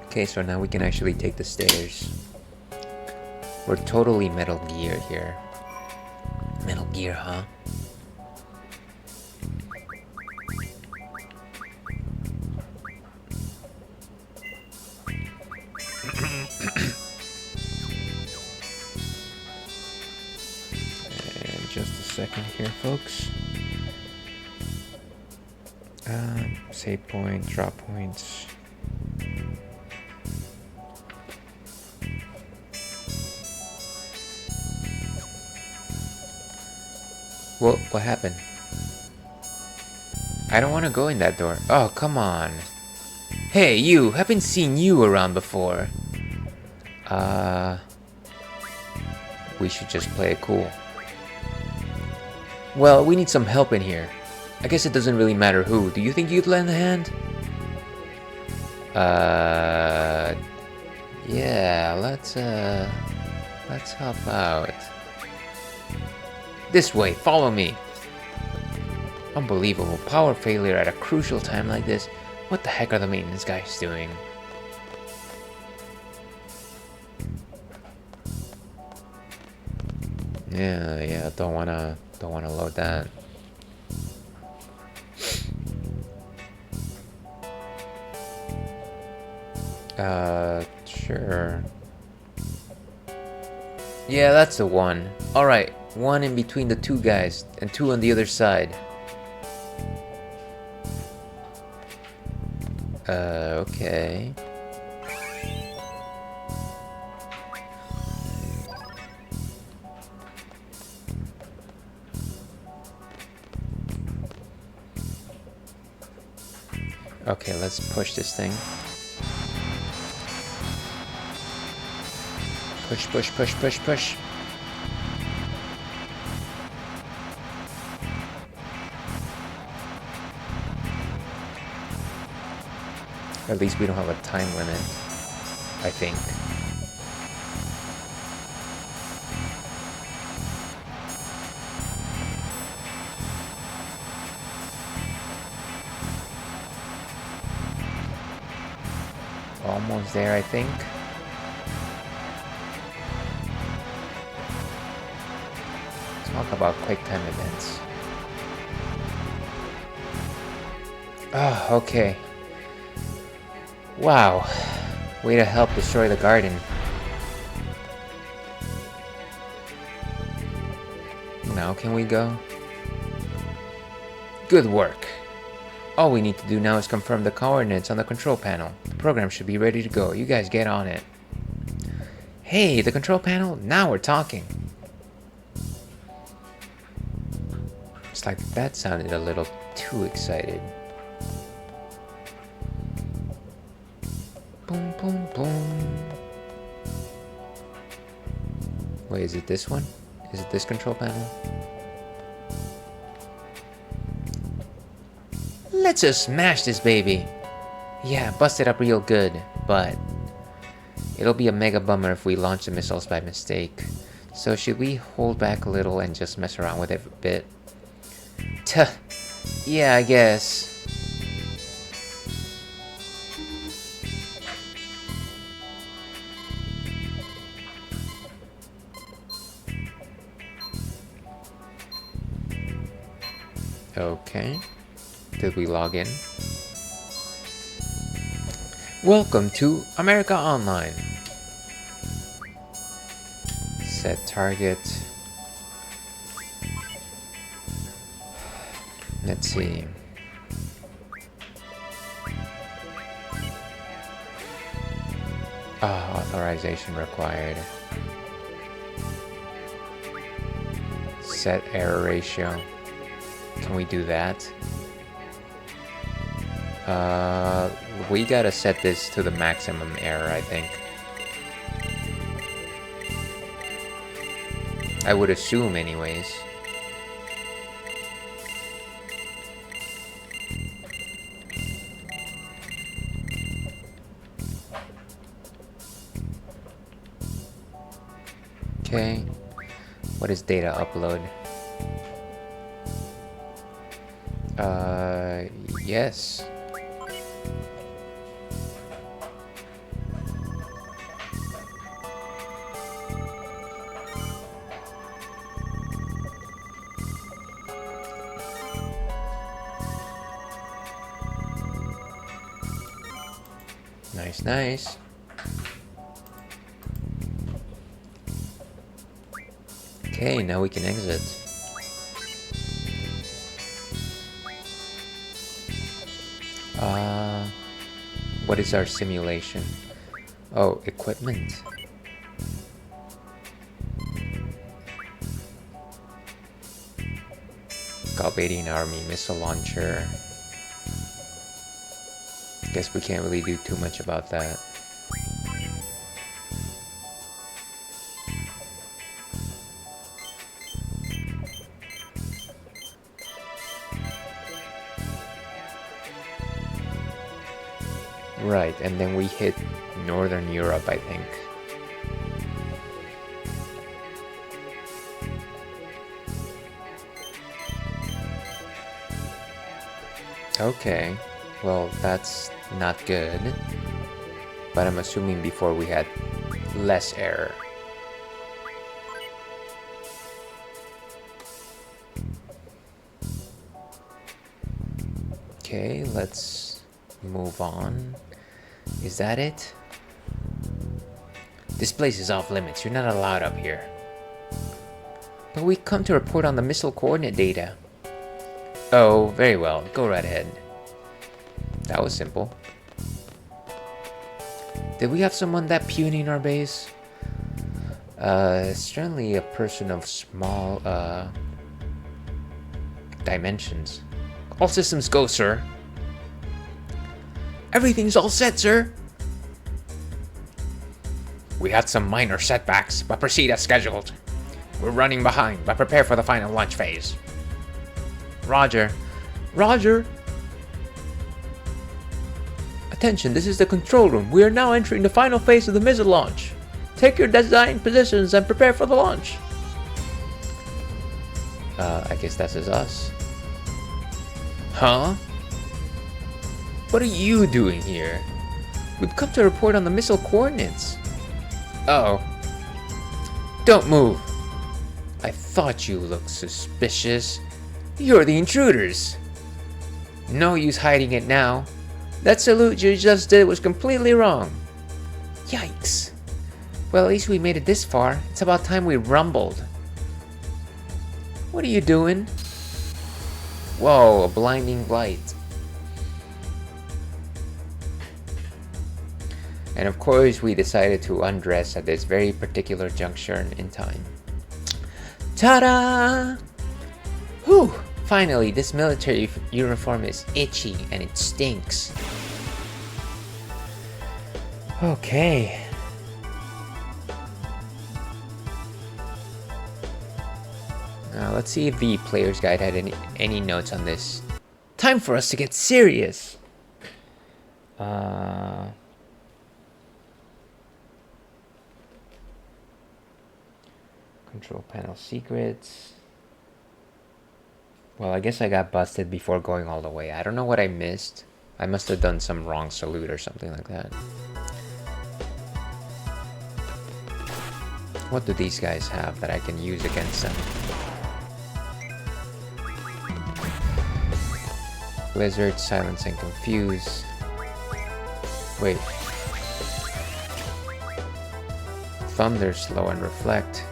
Okay, so now we can actually take the stairs. We're totally Metal Gear here. Metal Gear, huh? And just a second here, folks. Save point, drop points. What happened? I don't want to go in that door. Oh, come on. Hey, you! Haven't seen you around before. We should just play it cool. Well, we need some help in here. I guess it doesn't really matter who. Do you think you'd lend a hand? Yeah, let's help out. This way, follow me. Unbelievable. Power failure at a crucial time like this. What the heck are the maintenance guys doing? Yeah, don't wanna load that. Sure. Yeah, that's the one. Alright, one in between the two guys, and two on the other side. Okay. Okay, let's push this thing. Push, push, push, push, push. At least we don't have a time limit, I think. Almost there, I think. Talk about quick time events. Ah, okay. Wow. Way to help destroy the garden. Now can we go? Good work. All we need to do now is confirm the coordinates on the control panel. The program should be ready to go. You guys get on it. Hey, the control panel? Now we're talking. It's like that sounded a little too excited. Boom, boom, boom. Wait, is it this one? Is it this control panel? Let's just smash this baby. Yeah, bust it up real good, but it'll be a mega bummer if we launch the missiles by mistake. So should we hold back a little and just mess around with it a bit? Tuh. Yeah, I guess. Okay. Did we log in? Welcome to America Online. Set target. Let's see. Authorization required. Set error ratio. Can we do that? We gotta set this to the maximum error, I think. I would assume anyways. Okay. What is data upload? Yes. Nice, nice. Okay, now we can exit. What is our simulation? Oh, equipment. Galbadian Army missile launcher. Guess we can't really do too much about that. Right, and then we hit Northern Europe, I think. Okay, well, that's not good. But I'm assuming before we had less error. Okay, let's move on. Is that it? This place is off limits. You're not allowed up here. But we come to report on the missile coordinate data. Oh, very well. Go right ahead. That was simple. Did we have someone that puny in our base? Certainly a person of small, dimensions. All systems go, sir. Everything's all set, sir. We had some minor setbacks, but proceed as scheduled. We're running behind, but prepare for the final launch phase. Roger. Roger! Attention, this is the control room. We are now entering the final phase of the missile launch. Take your design positions and prepare for the launch. I guess that is us. Huh? What are you doing here? We've come to report on the missile coordinates. Uh-oh. Don't move. I thought you looked suspicious. You're the intruders. No use hiding it now. That salute you just did was completely wrong. Yikes. Well, at least we made it this far. It's about time we rumbled. What are you doing? Whoa, a blinding light. And of course, we decided to undress at this very particular juncture in time. Ta-da! Whew! Finally, this military uniform is itchy and it stinks. Okay. Now let's see if the player's guide had any notes on this. Time for us to get serious. Control panel secrets. Well, I guess I got busted before going all the way. I don't know what I missed. I must have done some wrong salute or something like that. What do these guys have that I can use against them? Blizzard, silence, and confuse. Wait. Thunder, slow, and reflect.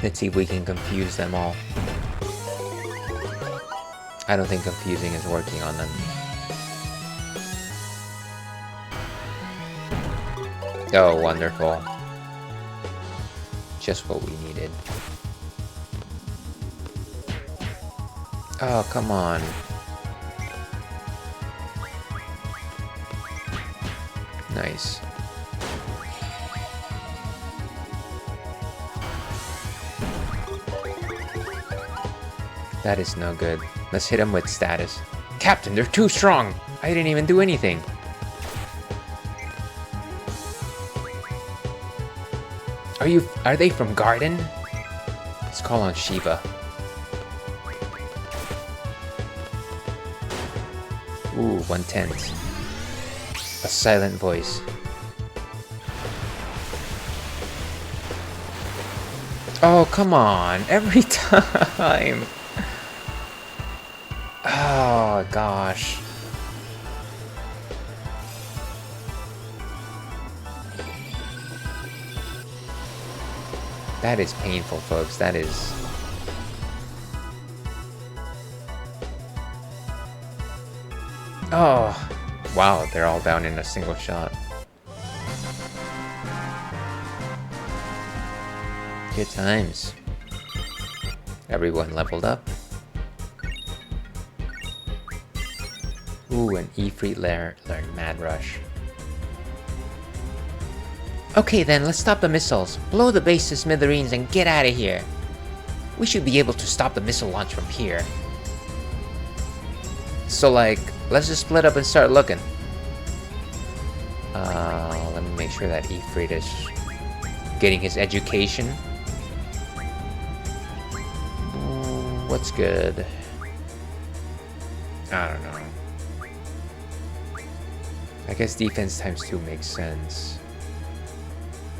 Let's see if we can confuse them all. I don't think confusing is working on them. Oh, wonderful. Just what we needed. Oh, come on. Nice. That is no good. Let's hit him with status. Captain, they're too strong! I didn't even do anything. Are they from Garden? Let's call on Shiva. Ooh, 1/10. A silent voice. Oh, come on. Every time. Oh, gosh. That is painful, folks. That is... Oh, wow. They're all down in a single shot. Good times. Everyone leveled up. Ooh, an Ifrit learned Mad Rush. Okay then, let's stop the missiles. Blow the base to smithereens and get out of here. We should be able to stop the missile launch from here. So like, let's just split up and start looking. Let me make sure that Ifrit is getting his education. What's good? I don't know. I guess defense times 2 makes sense.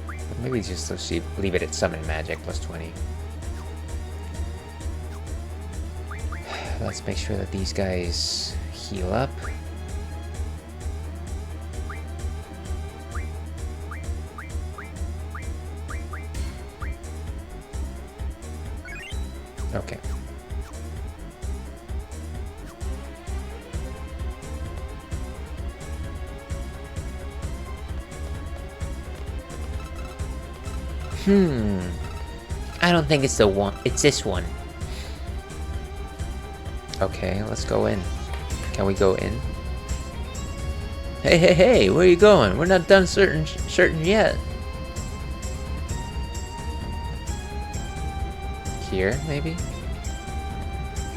But maybe just let's leave it at summon magic plus 20. Let's make sure that these guys heal up. Okay. I don't think it's the one. It's this one. Okay, let's go in. Can we go in? Hey, where are you going? We're not done certain yet. Here, maybe?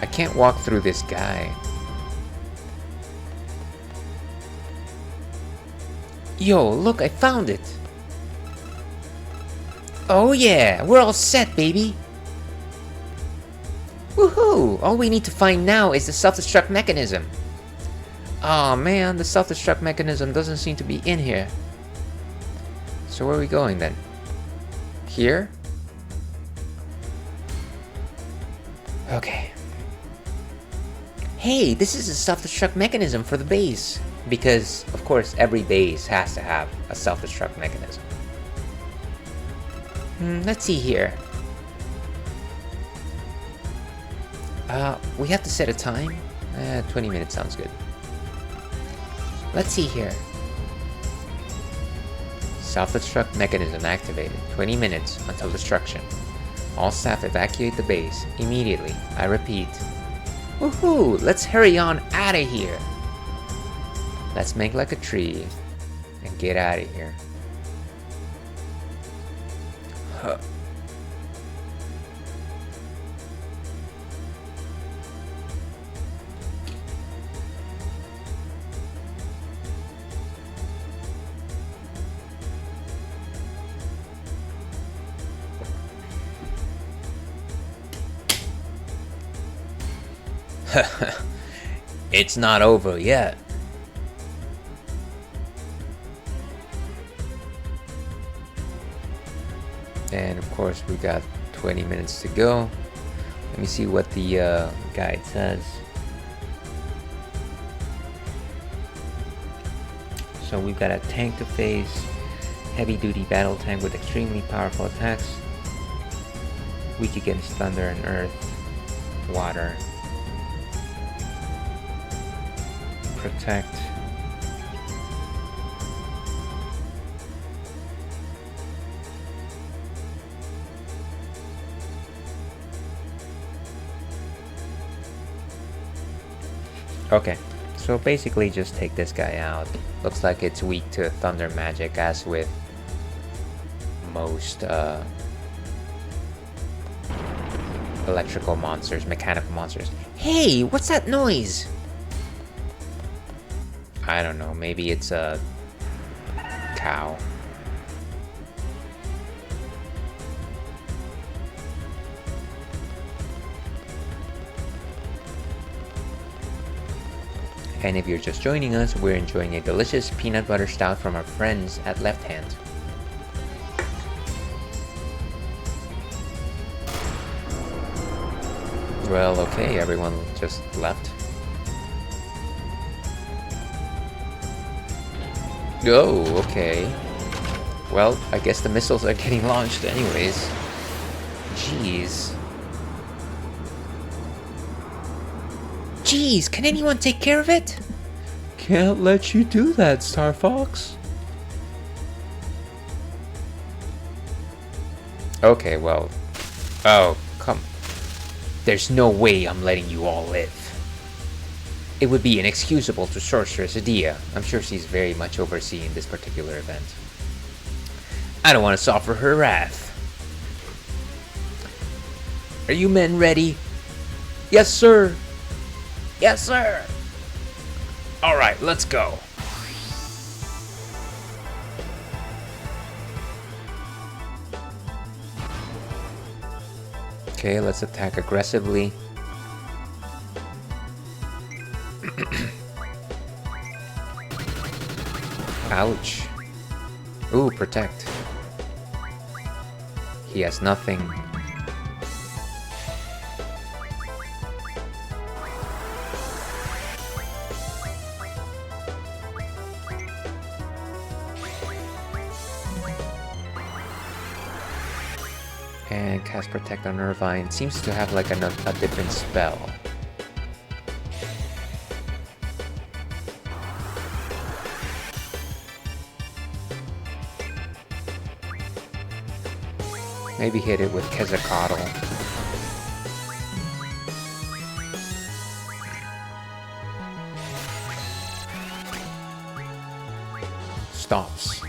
I can't walk through this guy. Yo, look, I found it. Oh yeah, we're all set, baby. Woohoo! All we need to find now is the self-destruct mechanism. Aw man, the self-destruct mechanism doesn't seem to be in here. So where are we going then? Here? Okay. Hey, this is a self-destruct mechanism for the base. Because, of course, every base has to have a self-destruct mechanism. Let's see here. We have to set a time? 20 minutes sounds good. Let's see here. Self-destruct mechanism activated. 20 minutes until destruction. All staff evacuate the base immediately. I repeat. Woohoo! Let's hurry on out of here. Let's make like a tree and get out of here. Huh. It's not over yet. And of course we got 20 minutes to go. Let me see what the guide says. So we've got a tank to face, heavy duty battle tank with extremely powerful attacks, weak against thunder and earth, water, protect, okay, so basically just take this guy out. Looks like it's weak to thunder magic, as with most electrical monsters, mechanical monsters. Hey, what's that noise? I don't know, maybe it's a cow. And if you're just joining us, we're enjoying a delicious peanut butter stout from our friends at Left Hand. Well, okay, everyone just left. Oh, okay. Well, I guess the missiles are getting launched anyways. Jeez. Jeez, can anyone take care of it? Can't let you do that, Star Fox. Okay, well... Oh, come... There's no way I'm letting you all live. It would be inexcusable to Sorceress Adia. I'm sure she's very much overseeing this particular event. I don't want to suffer her wrath. Are you men ready? Yes, sir. Yes, sir. Alright, let's go. Okay, let's attack aggressively. Ouch. Ooh, protect. He has nothing. And cast Protect on Irvine. Seems to have like a different spell. Maybe hit it with Quetzalcoatl. Stops.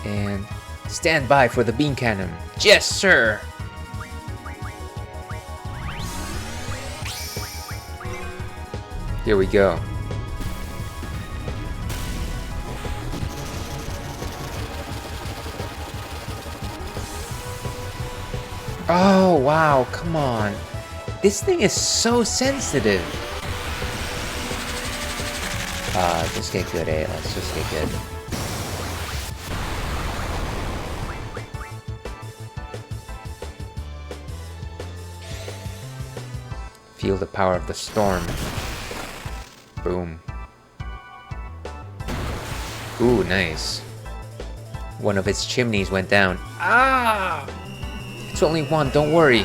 And stand by for the beam cannon. Yes, sir! Here we go. Oh, wow, come on. This thing is so sensitive. Just get good, eh? Let's just get good. Feel the power of the storm. Boom. Ooh, nice. One of its chimneys went down. Ah! It's only one, don't worry.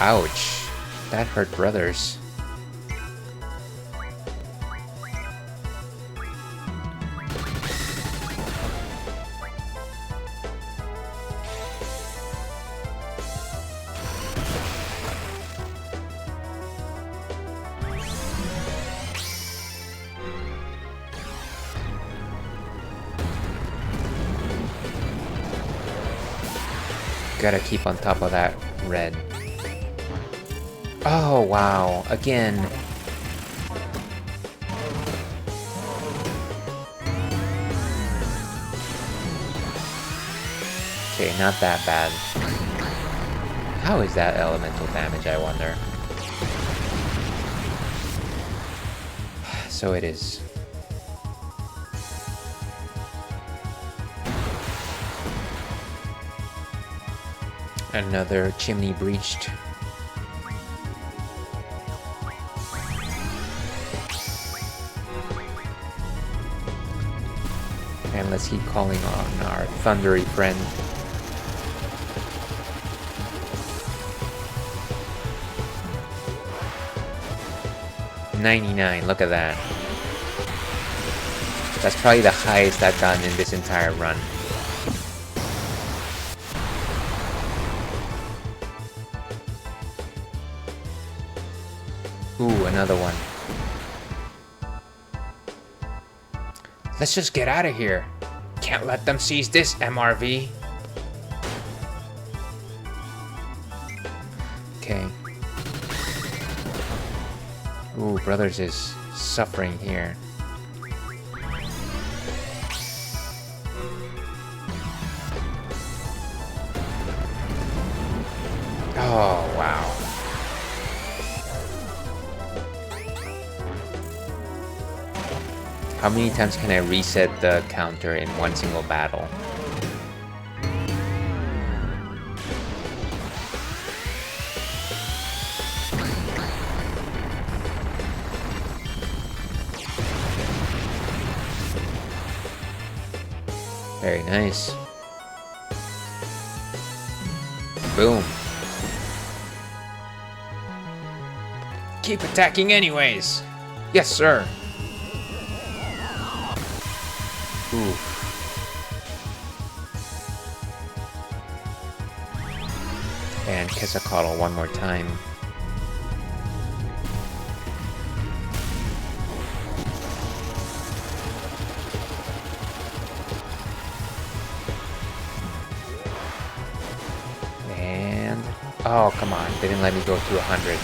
Ouch. That hurt brothers. Gotta keep on top of that red. Oh, wow. Again. Okay, not that bad. How is that elemental damage, I wonder? So it is. Another chimney breached. And let's keep calling on our thundery friend. $99, look at that. That's probably the highest I've gotten in this entire run. Ooh, another one. Let's just get out of here. Can't let them seize this MRV. Okay. Ooh, Brothers is suffering here. Oh, wow. How many times can I reset the counter in one single battle? Very nice. Boom. Keep attacking anyways. Yes, sir. Ooh. And Quetzalcoatl one more time. Oh, come on. They didn't let me go to 100.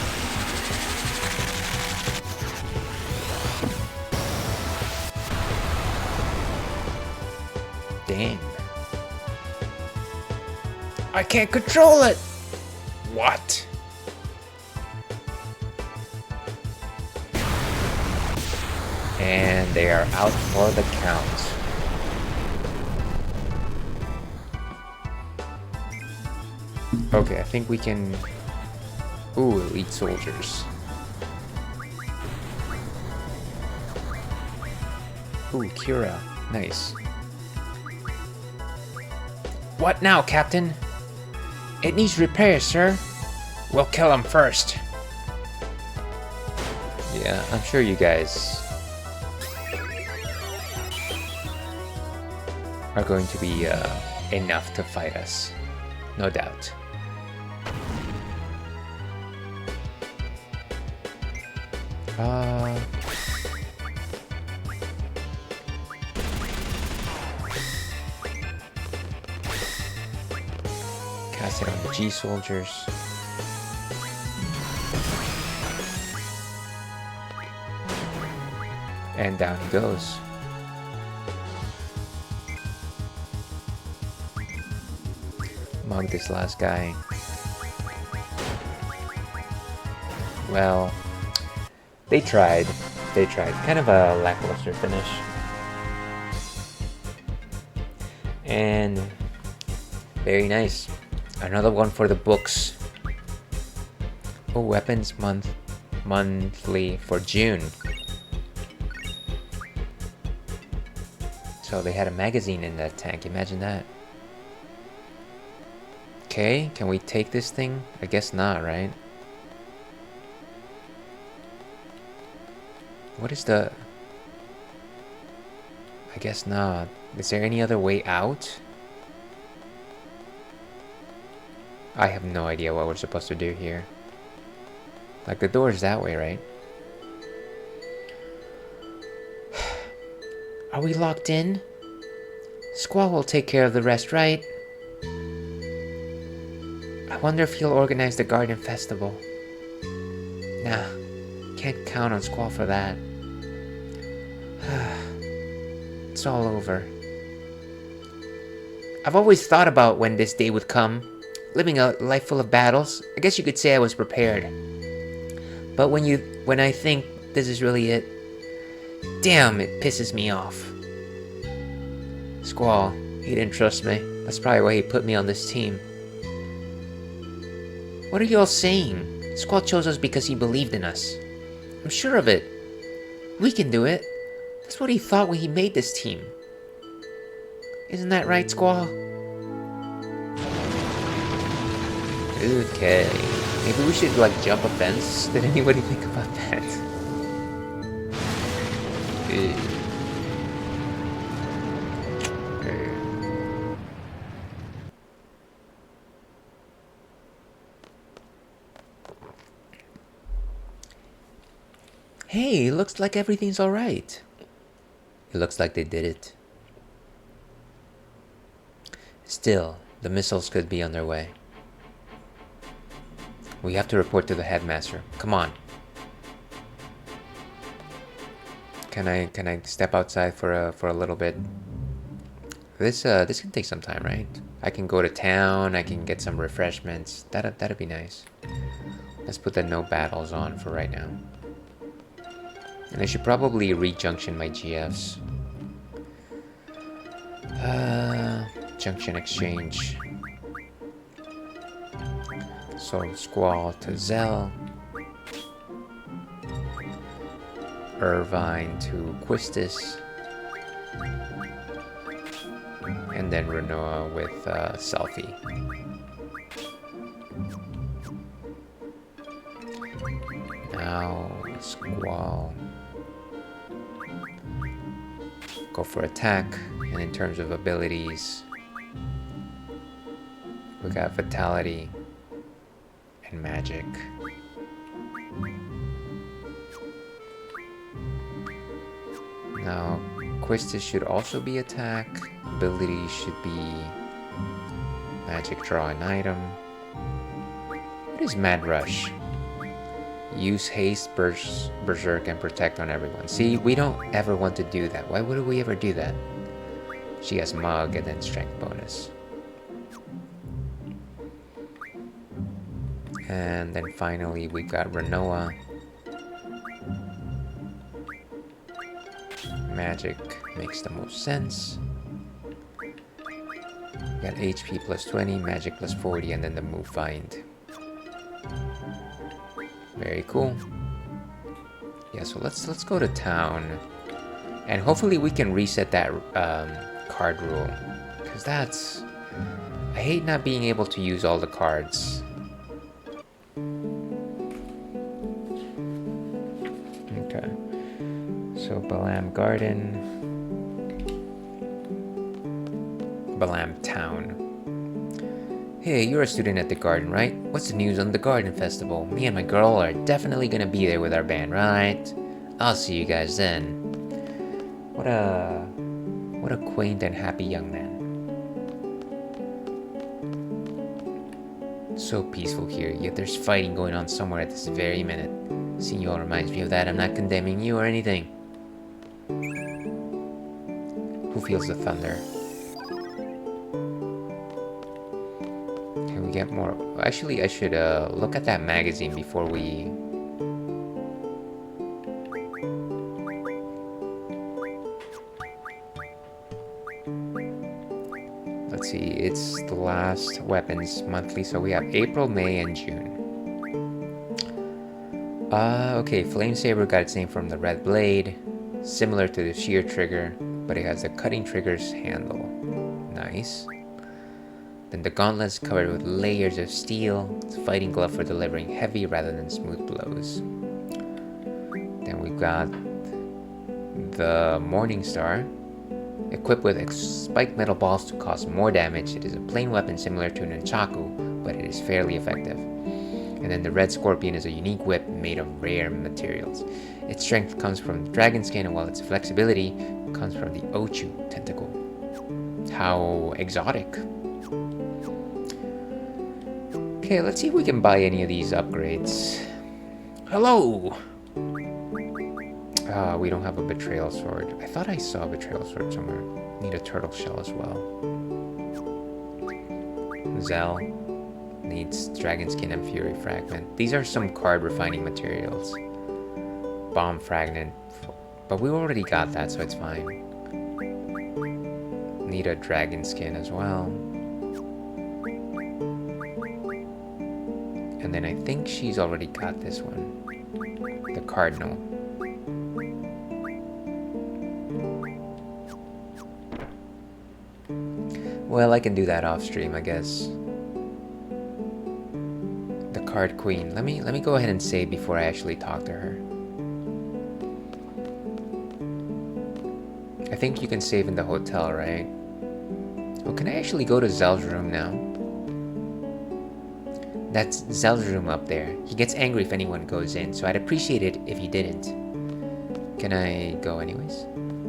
Dang. I can't control it! What? And they are out for the count. Okay, I think we can... Ooh, elite soldiers. Ooh, Kira. Nice. What now, Captain? It needs repair, sir. We'll kill him first. Yeah, I'm sure you guys are going to be enough to fight us. No doubt. Cast it on the G soldiers. And down he goes. Mug this last guy. Well, they tried. They tried. Kind of a lackluster finish. And very nice. Another one for the books. Oh, weapons monthly for June. So they had a magazine in that tank. Imagine that. Okay, can we take this thing? I guess not, right? What is the... I guess not. Is there any other way out? I have no idea what we're supposed to do here. Like, the door is that way, right? Are we locked in? Squall will take care of the rest, right? I wonder if he'll organize the garden festival. Nah, can't count on Squall for that. It's all over. I've always thought about when this day would come. Living a life full of battles, I guess you could say I was prepared. But when I think this is really it, damn, it pisses me off. Squall, he didn't trust me. That's probably why he put me on this team. What are you all saying? Squall chose us because he believed in us. I'm sure of it. We can do it. That's what he thought when he made this team. Isn't that right, Squall? Okay. Maybe we should, like, jump a fence? Did anybody think about that? Hey, looks like everything's alright. It looks like they did it. Still, the missiles could be on their way. We have to report to the headmaster. Come on. Can I step outside for a little bit? This can take some time, right? I can go to town. I can get some refreshments. That'd be nice. Let's put the no battles on for right now. And I should probably re-junction my GFs. Junction exchange. So Squall to Zell. Irvine to Quistis. And then Renoa with Selfie. Now Squall. Go for attack, and in terms of abilities, we got Vitality and Magic. Now, Quistis should also be attack. Ability should be Magic, draw an item. is Mad Rush? Use haste, berserk, and protect on everyone. See, we don't ever want to do that. Why would we ever do that? She has Mug and then strength bonus. And then finally we've got Renoa. Magic makes the most sense. We got HP plus 20, magic plus 40, and then the move find. Very cool. Yeah, so let's go to town. And hopefully we can reset that card rule. Because that's... I hate not being able to use all the cards. Okay. So Balam Garden. Balam Town. Hey, you're a student at the garden, right? What's the news on the garden festival? Me and my girl are definitely gonna be there with our band, right? I'll see you guys then. What a quaint and happy young man. So peaceful here, yet there's fighting going on somewhere at this very minute. Seeing you all reminds me of that. I'm not condemning you or anything. Who feels the thunder? Can we get more? Actually, I should look at that magazine before we... Let's see, it's the last weapons monthly, so we have April, May, and June. Okay, Flame Saber got its name from the red blade, similar to the shear trigger, but it has a cutting trigger's handle. Nice. Then the gauntlet's covered with layers of steel. It's a fighting glove for delivering heavy rather than smooth blows. Then we've got the Morning Star. Equipped with spiked metal balls to cause more damage, it is a plain weapon similar to an Nunchaku, but it is fairly effective. And then the Red Scorpion is a unique whip made of rare materials. Its strength comes from the dragon skin, while its flexibility comes from the Ochu tentacle. How exotic. Okay, let's see if we can buy any of these upgrades. Hello! We don't have a betrayal sword. I thought I saw a betrayal sword somewhere. Need a turtle shell as well. Zell needs dragon skin and fury fragment. These are some card refining materials. Bomb fragment, but we already got that, so it's fine. Need a dragon skin as well. And then I think she's already got this one. The cardinal. Well, I can do that off stream, I guess. The card queen. Let me go ahead and save before I actually talk to her. I think you can save in the hotel, right? Oh, can I actually go to Zell's room now? That's Zell's room up there. He gets angry if anyone goes in, so I'd appreciate it if he didn't. Can I go anyways?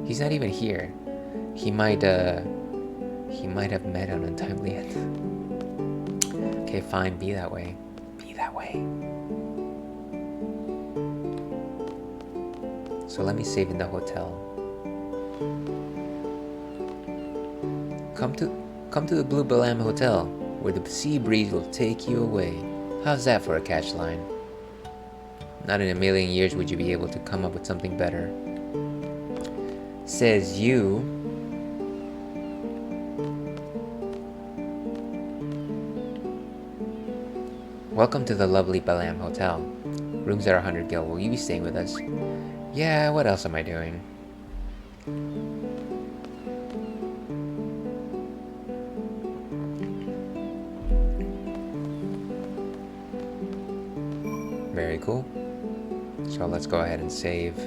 He's not even here. He might have met an untimely end. Okay, fine, be that way. Be that way. So let me save in the hotel. Come to the Blue Balam Hotel, where the sea breeze will take you away. How's that for a catch line? Not in a million years would you be able to come up with something better. Says you. Welcome to the lovely Balam Hotel. Rooms are 100 gil. Will you be staying with us? Yeah, what else am I doing? Very cool. So let's go ahead and save.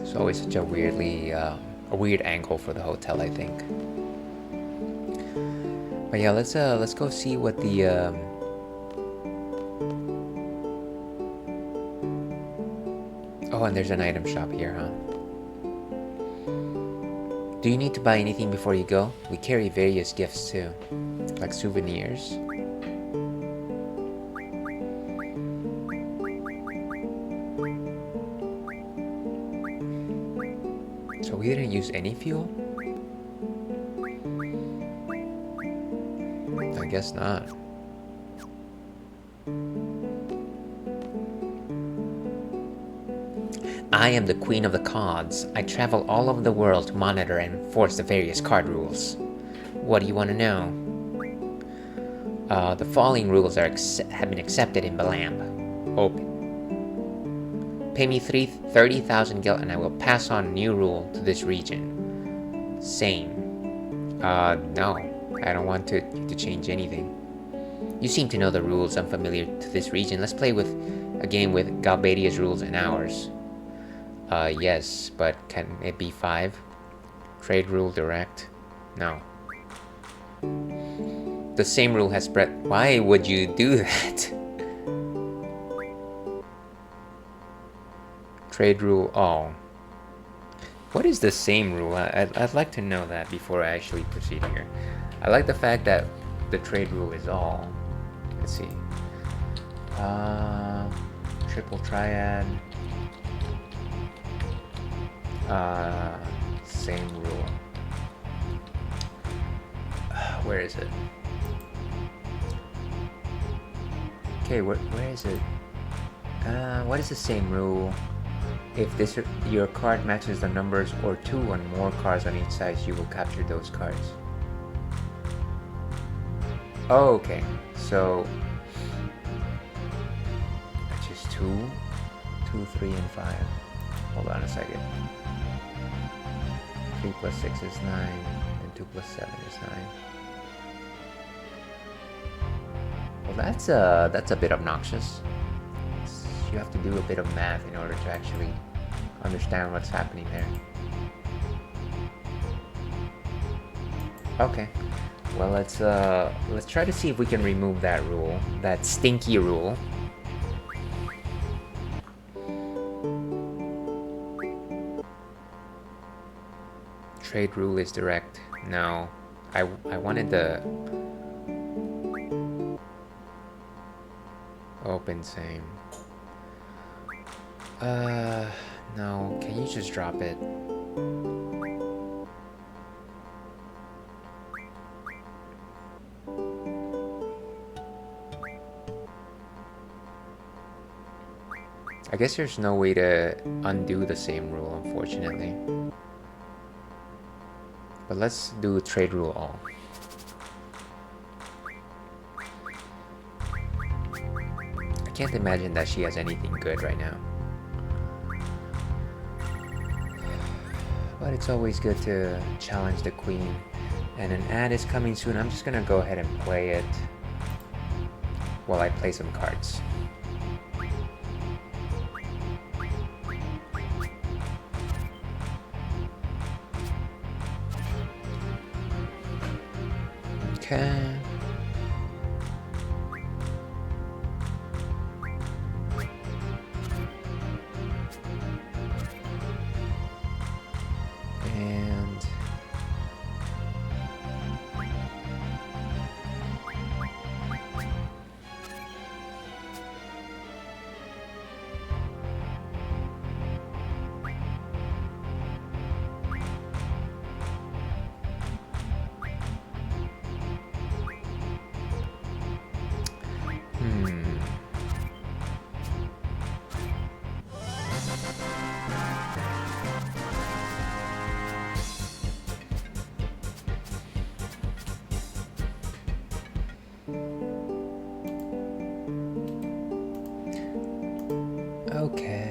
It's always such a weird angle for the hotel, I think. But yeah, let's go see what the oh, and there's an item shop here, huh? Do you need to buy anything before you go? We carry various gifts too, like souvenirs. So we didn't use any fuel? I guess not. I am the queen of the cards. I travel all over the world to monitor and enforce the various card rules. What do you want to know? The following rules have been accepted in Balamb. Open. Pay me 30,000 gil and I will pass on a new rule to this region. Same. No. I don't want to change anything. You seem to know the rules unfamiliar to this region. Let's play with a game with Galbadia's rules and ours. Yes, but can it be 5? Trade rule direct? No. The same rule has spread. Why would you do that? Trade rule all. What is the same rule? I'd like to know that before I actually proceed here. I like the fact that the trade rule is all. Let's see. Triple triad. Same rule. Where is it? Okay, where is it? What is the same rule? If your card matches the numbers or 2 or more cards on each side, you will capture those cards. Oh, okay. So that's just 2, 3, and 5. Hold on a second. 3 plus 6 is 9, and 2 plus 7 is 9. Well, that's a bit obnoxious. You have to do a bit of math in order to actually understand what's happening there. Okay. Well, let's try to see if we can remove that rule, that stinky rule. Trade rule is direct. No, I wanted the open same. No, can you just drop it? I guess there's no way to undo the same rule, unfortunately. But let's do trade rule all. I can't imagine that she has anything good right now. But it's always good to challenge the queen. And an ad is coming soon. I'm just gonna go ahead and play it while I play some cards. Okay. And okay.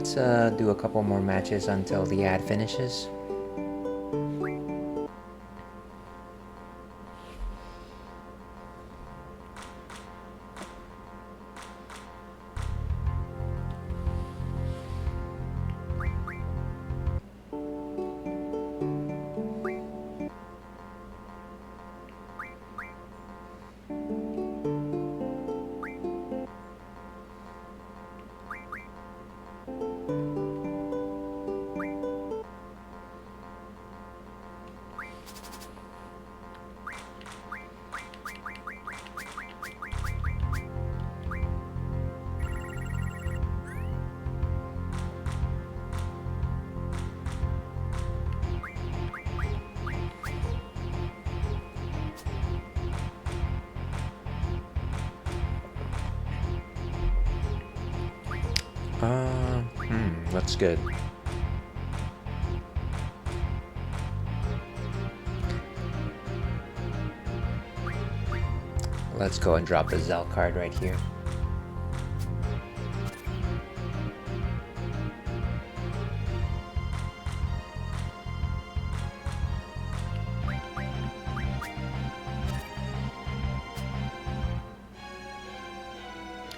let's do a couple more matches until the ad finishes. That's good. Let's go and drop the Zell card right here.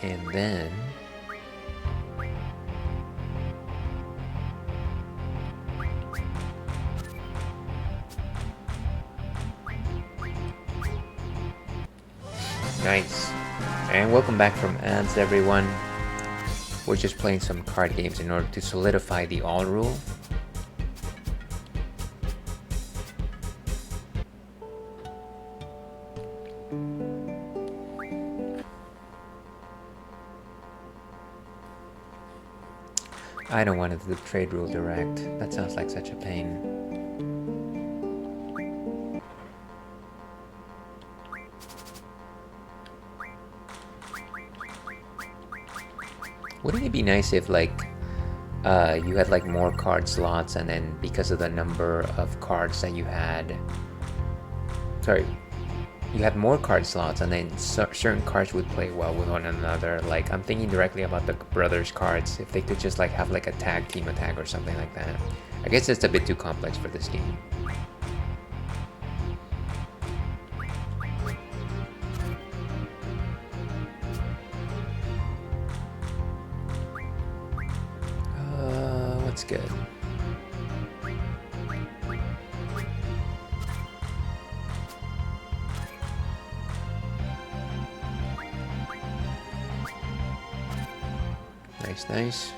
And then nice. And welcome back from ads, everyone. We're just playing some card games in order to solidify the all rule. I don't want to do the trade rule direct. That sounds like such a pain. Wouldn't it be nice if like you had like more card slots, and then because of the number of cards that you had, you had more card slots, and then certain cards would play well with one another. Like, I'm thinking directly about the brothers cards. If they could just like have like a tag team attack or something like that. I guess it's a bit too complex for this game. What's good? Nice, nice.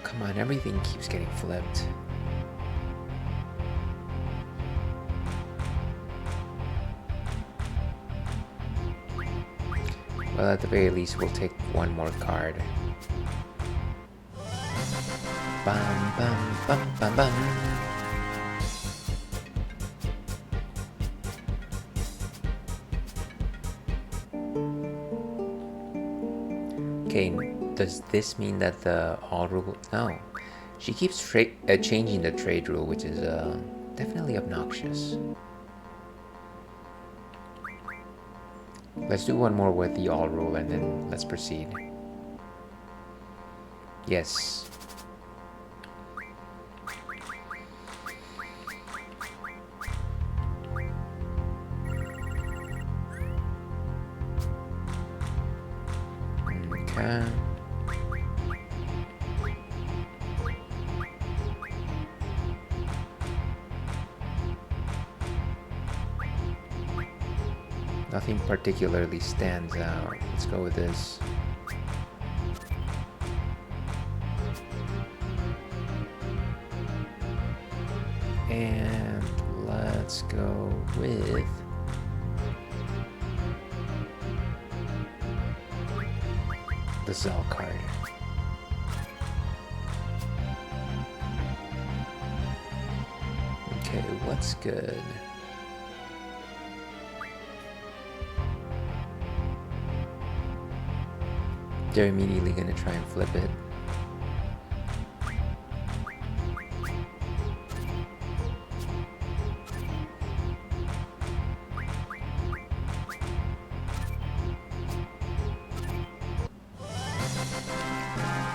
Come on, everything keeps getting flipped. Well, at the very least, we'll take one more card. Bum, bum, bum, bum, bum. Okay, does this mean that the all rule? No. She keeps changing the trade rule, which is definitely obnoxious. Let's do one more with the all rule and then let's proceed. Yes. Okay. Nothing particularly stands out. Let's go with this. And let's go with the Zell card. Okay, what's good? They're immediately gonna try and flip it.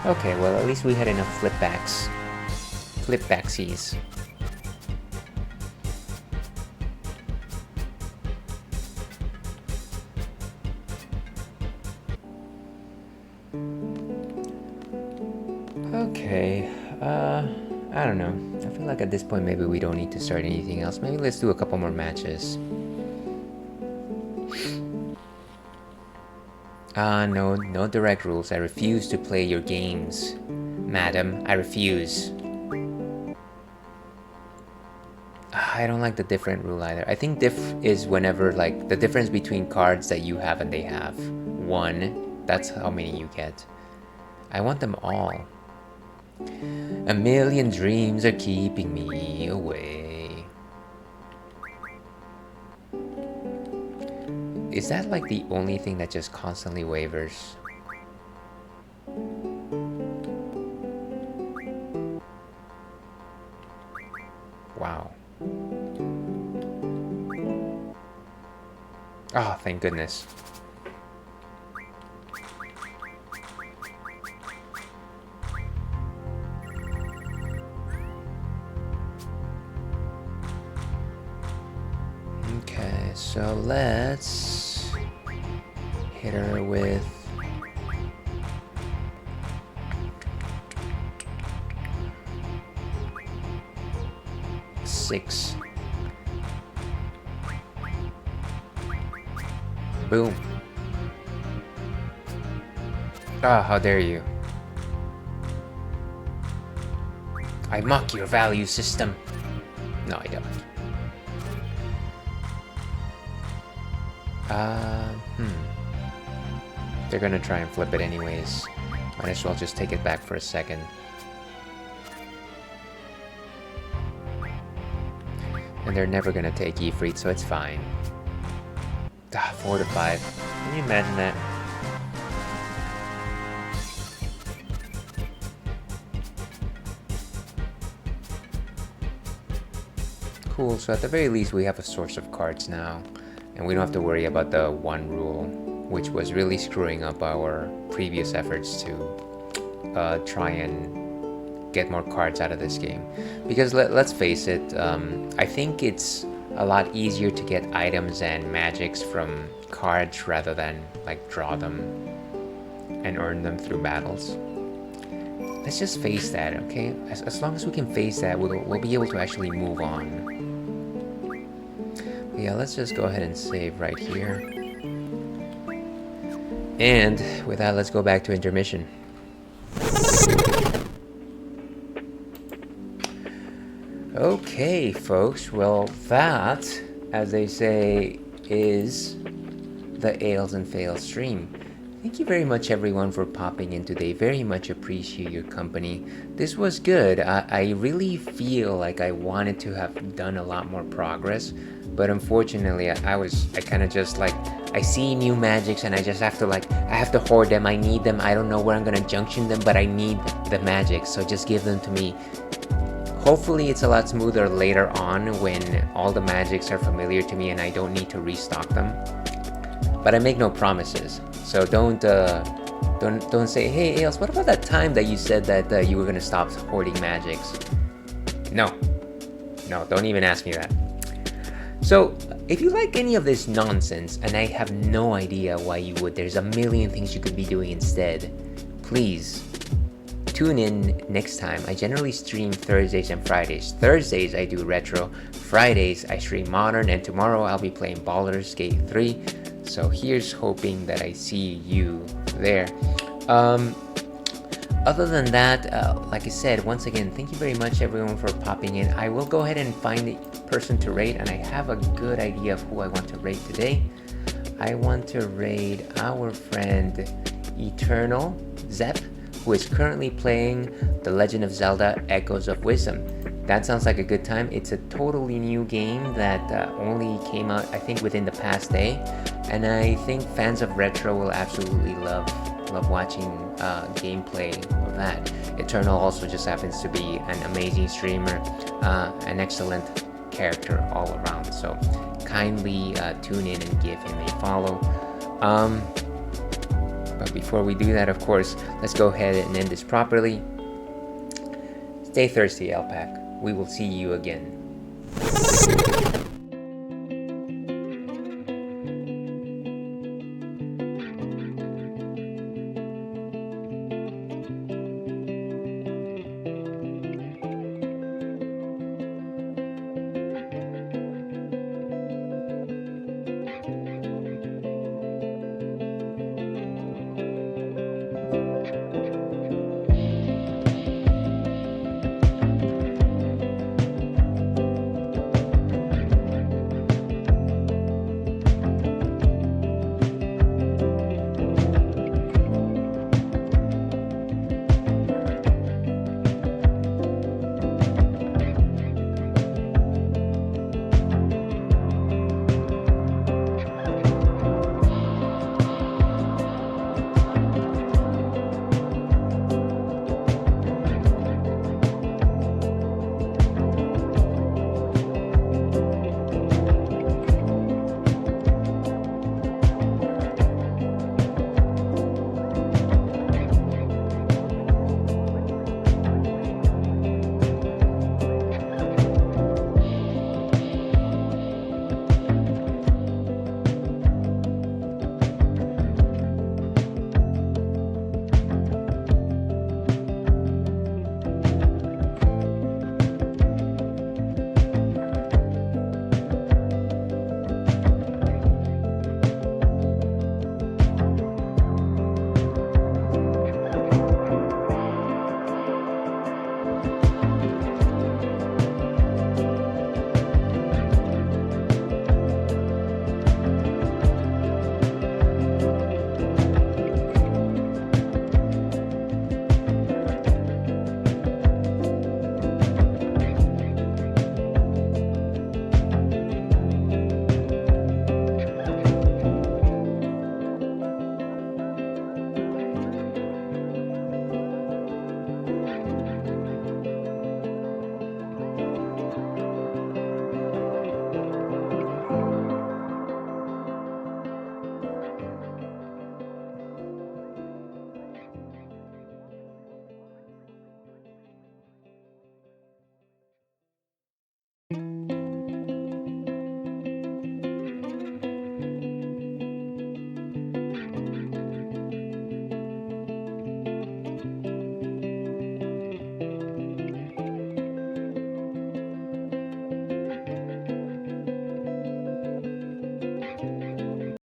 Okay, well, at least we had enough flipbacks. Flipbacksies. Okay, I don't know. I feel like at this point maybe we don't need to start anything else. Maybe let's do a couple more matches. No direct rules. I refuse to play your games, madam. I refuse. I don't like the different rule either. I think diff is whenever, like, the difference between cards that you have and they have. 1, that's how many you get. I want them all. A million dreams are keeping me away. Is that like the only thing that just constantly wavers? Wow. Oh, thank goodness. Okay, so let's hit her with six. Boom. Ah, how dare you. I mock your value system. No, I don't. They're gonna try and flip it anyways. Might as well just take it back for a second. And they're never gonna take Ifrit, so it's fine. 4 to 5. Can you imagine that? Cool, so at the very least we have a source of cards now. And we don't have to worry about the one rule, which was really screwing up our previous efforts to try and get more cards out of this game. Because let's face it, I think it's a lot easier to get items and magics from cards rather than like draw them and earn them through battles. Let's just face that, okay? As long as we can face that, we'll be able to actually move on. Yeah, let's just go ahead and save right here. And with that, let's go back to intermission. Okay, folks, well, that, as they say, is the Ales and Fails stream. Thank you very much, everyone, for popping in today. Very much appreciate your company. This was good. I really feel like I wanted to have done a lot more progress, but unfortunately, I kind of just like, I see new magics and I just have to like, I have to hoard them. I need them. I don't know where I'm gonna junction them, but I need the magics, so just give them to me. Hopefully it's a lot smoother later on when all the magics are familiar to me and I don't need to restock them. But I make no promises, so don't say, hey Ales, what about that time that you said that you were gonna stop hoarding magics? No, don't even ask me that. So if you like any of this nonsense, and I have no idea why you would, there's a million things you could be doing instead, please tune in next time. I generally stream Thursdays and Fridays. Thursdays I do retro, Fridays I stream modern, and tomorrow I'll be playing Baldur's Gate 3. So here's hoping that I see you there. Other than that, like I said, once again, thank you very much everyone for popping in. I will go ahead and find the person to raid, and I have a good idea of who I want to raid today. I want to raid our friend Eternal Zep, who is currently playing The Legend of Zelda Echoes of Wisdom. That sounds like a good time. It's a totally new game that only came out, I think, within the past day, and I think fans of retro will absolutely love watching gameplay of that. Eternal also just happens to be an amazing streamer, an excellent character all around, so kindly tune in and give him a follow. But before we do that, of course, let's go ahead and end this properly. Stay thirsty, Alpac. We will see you again.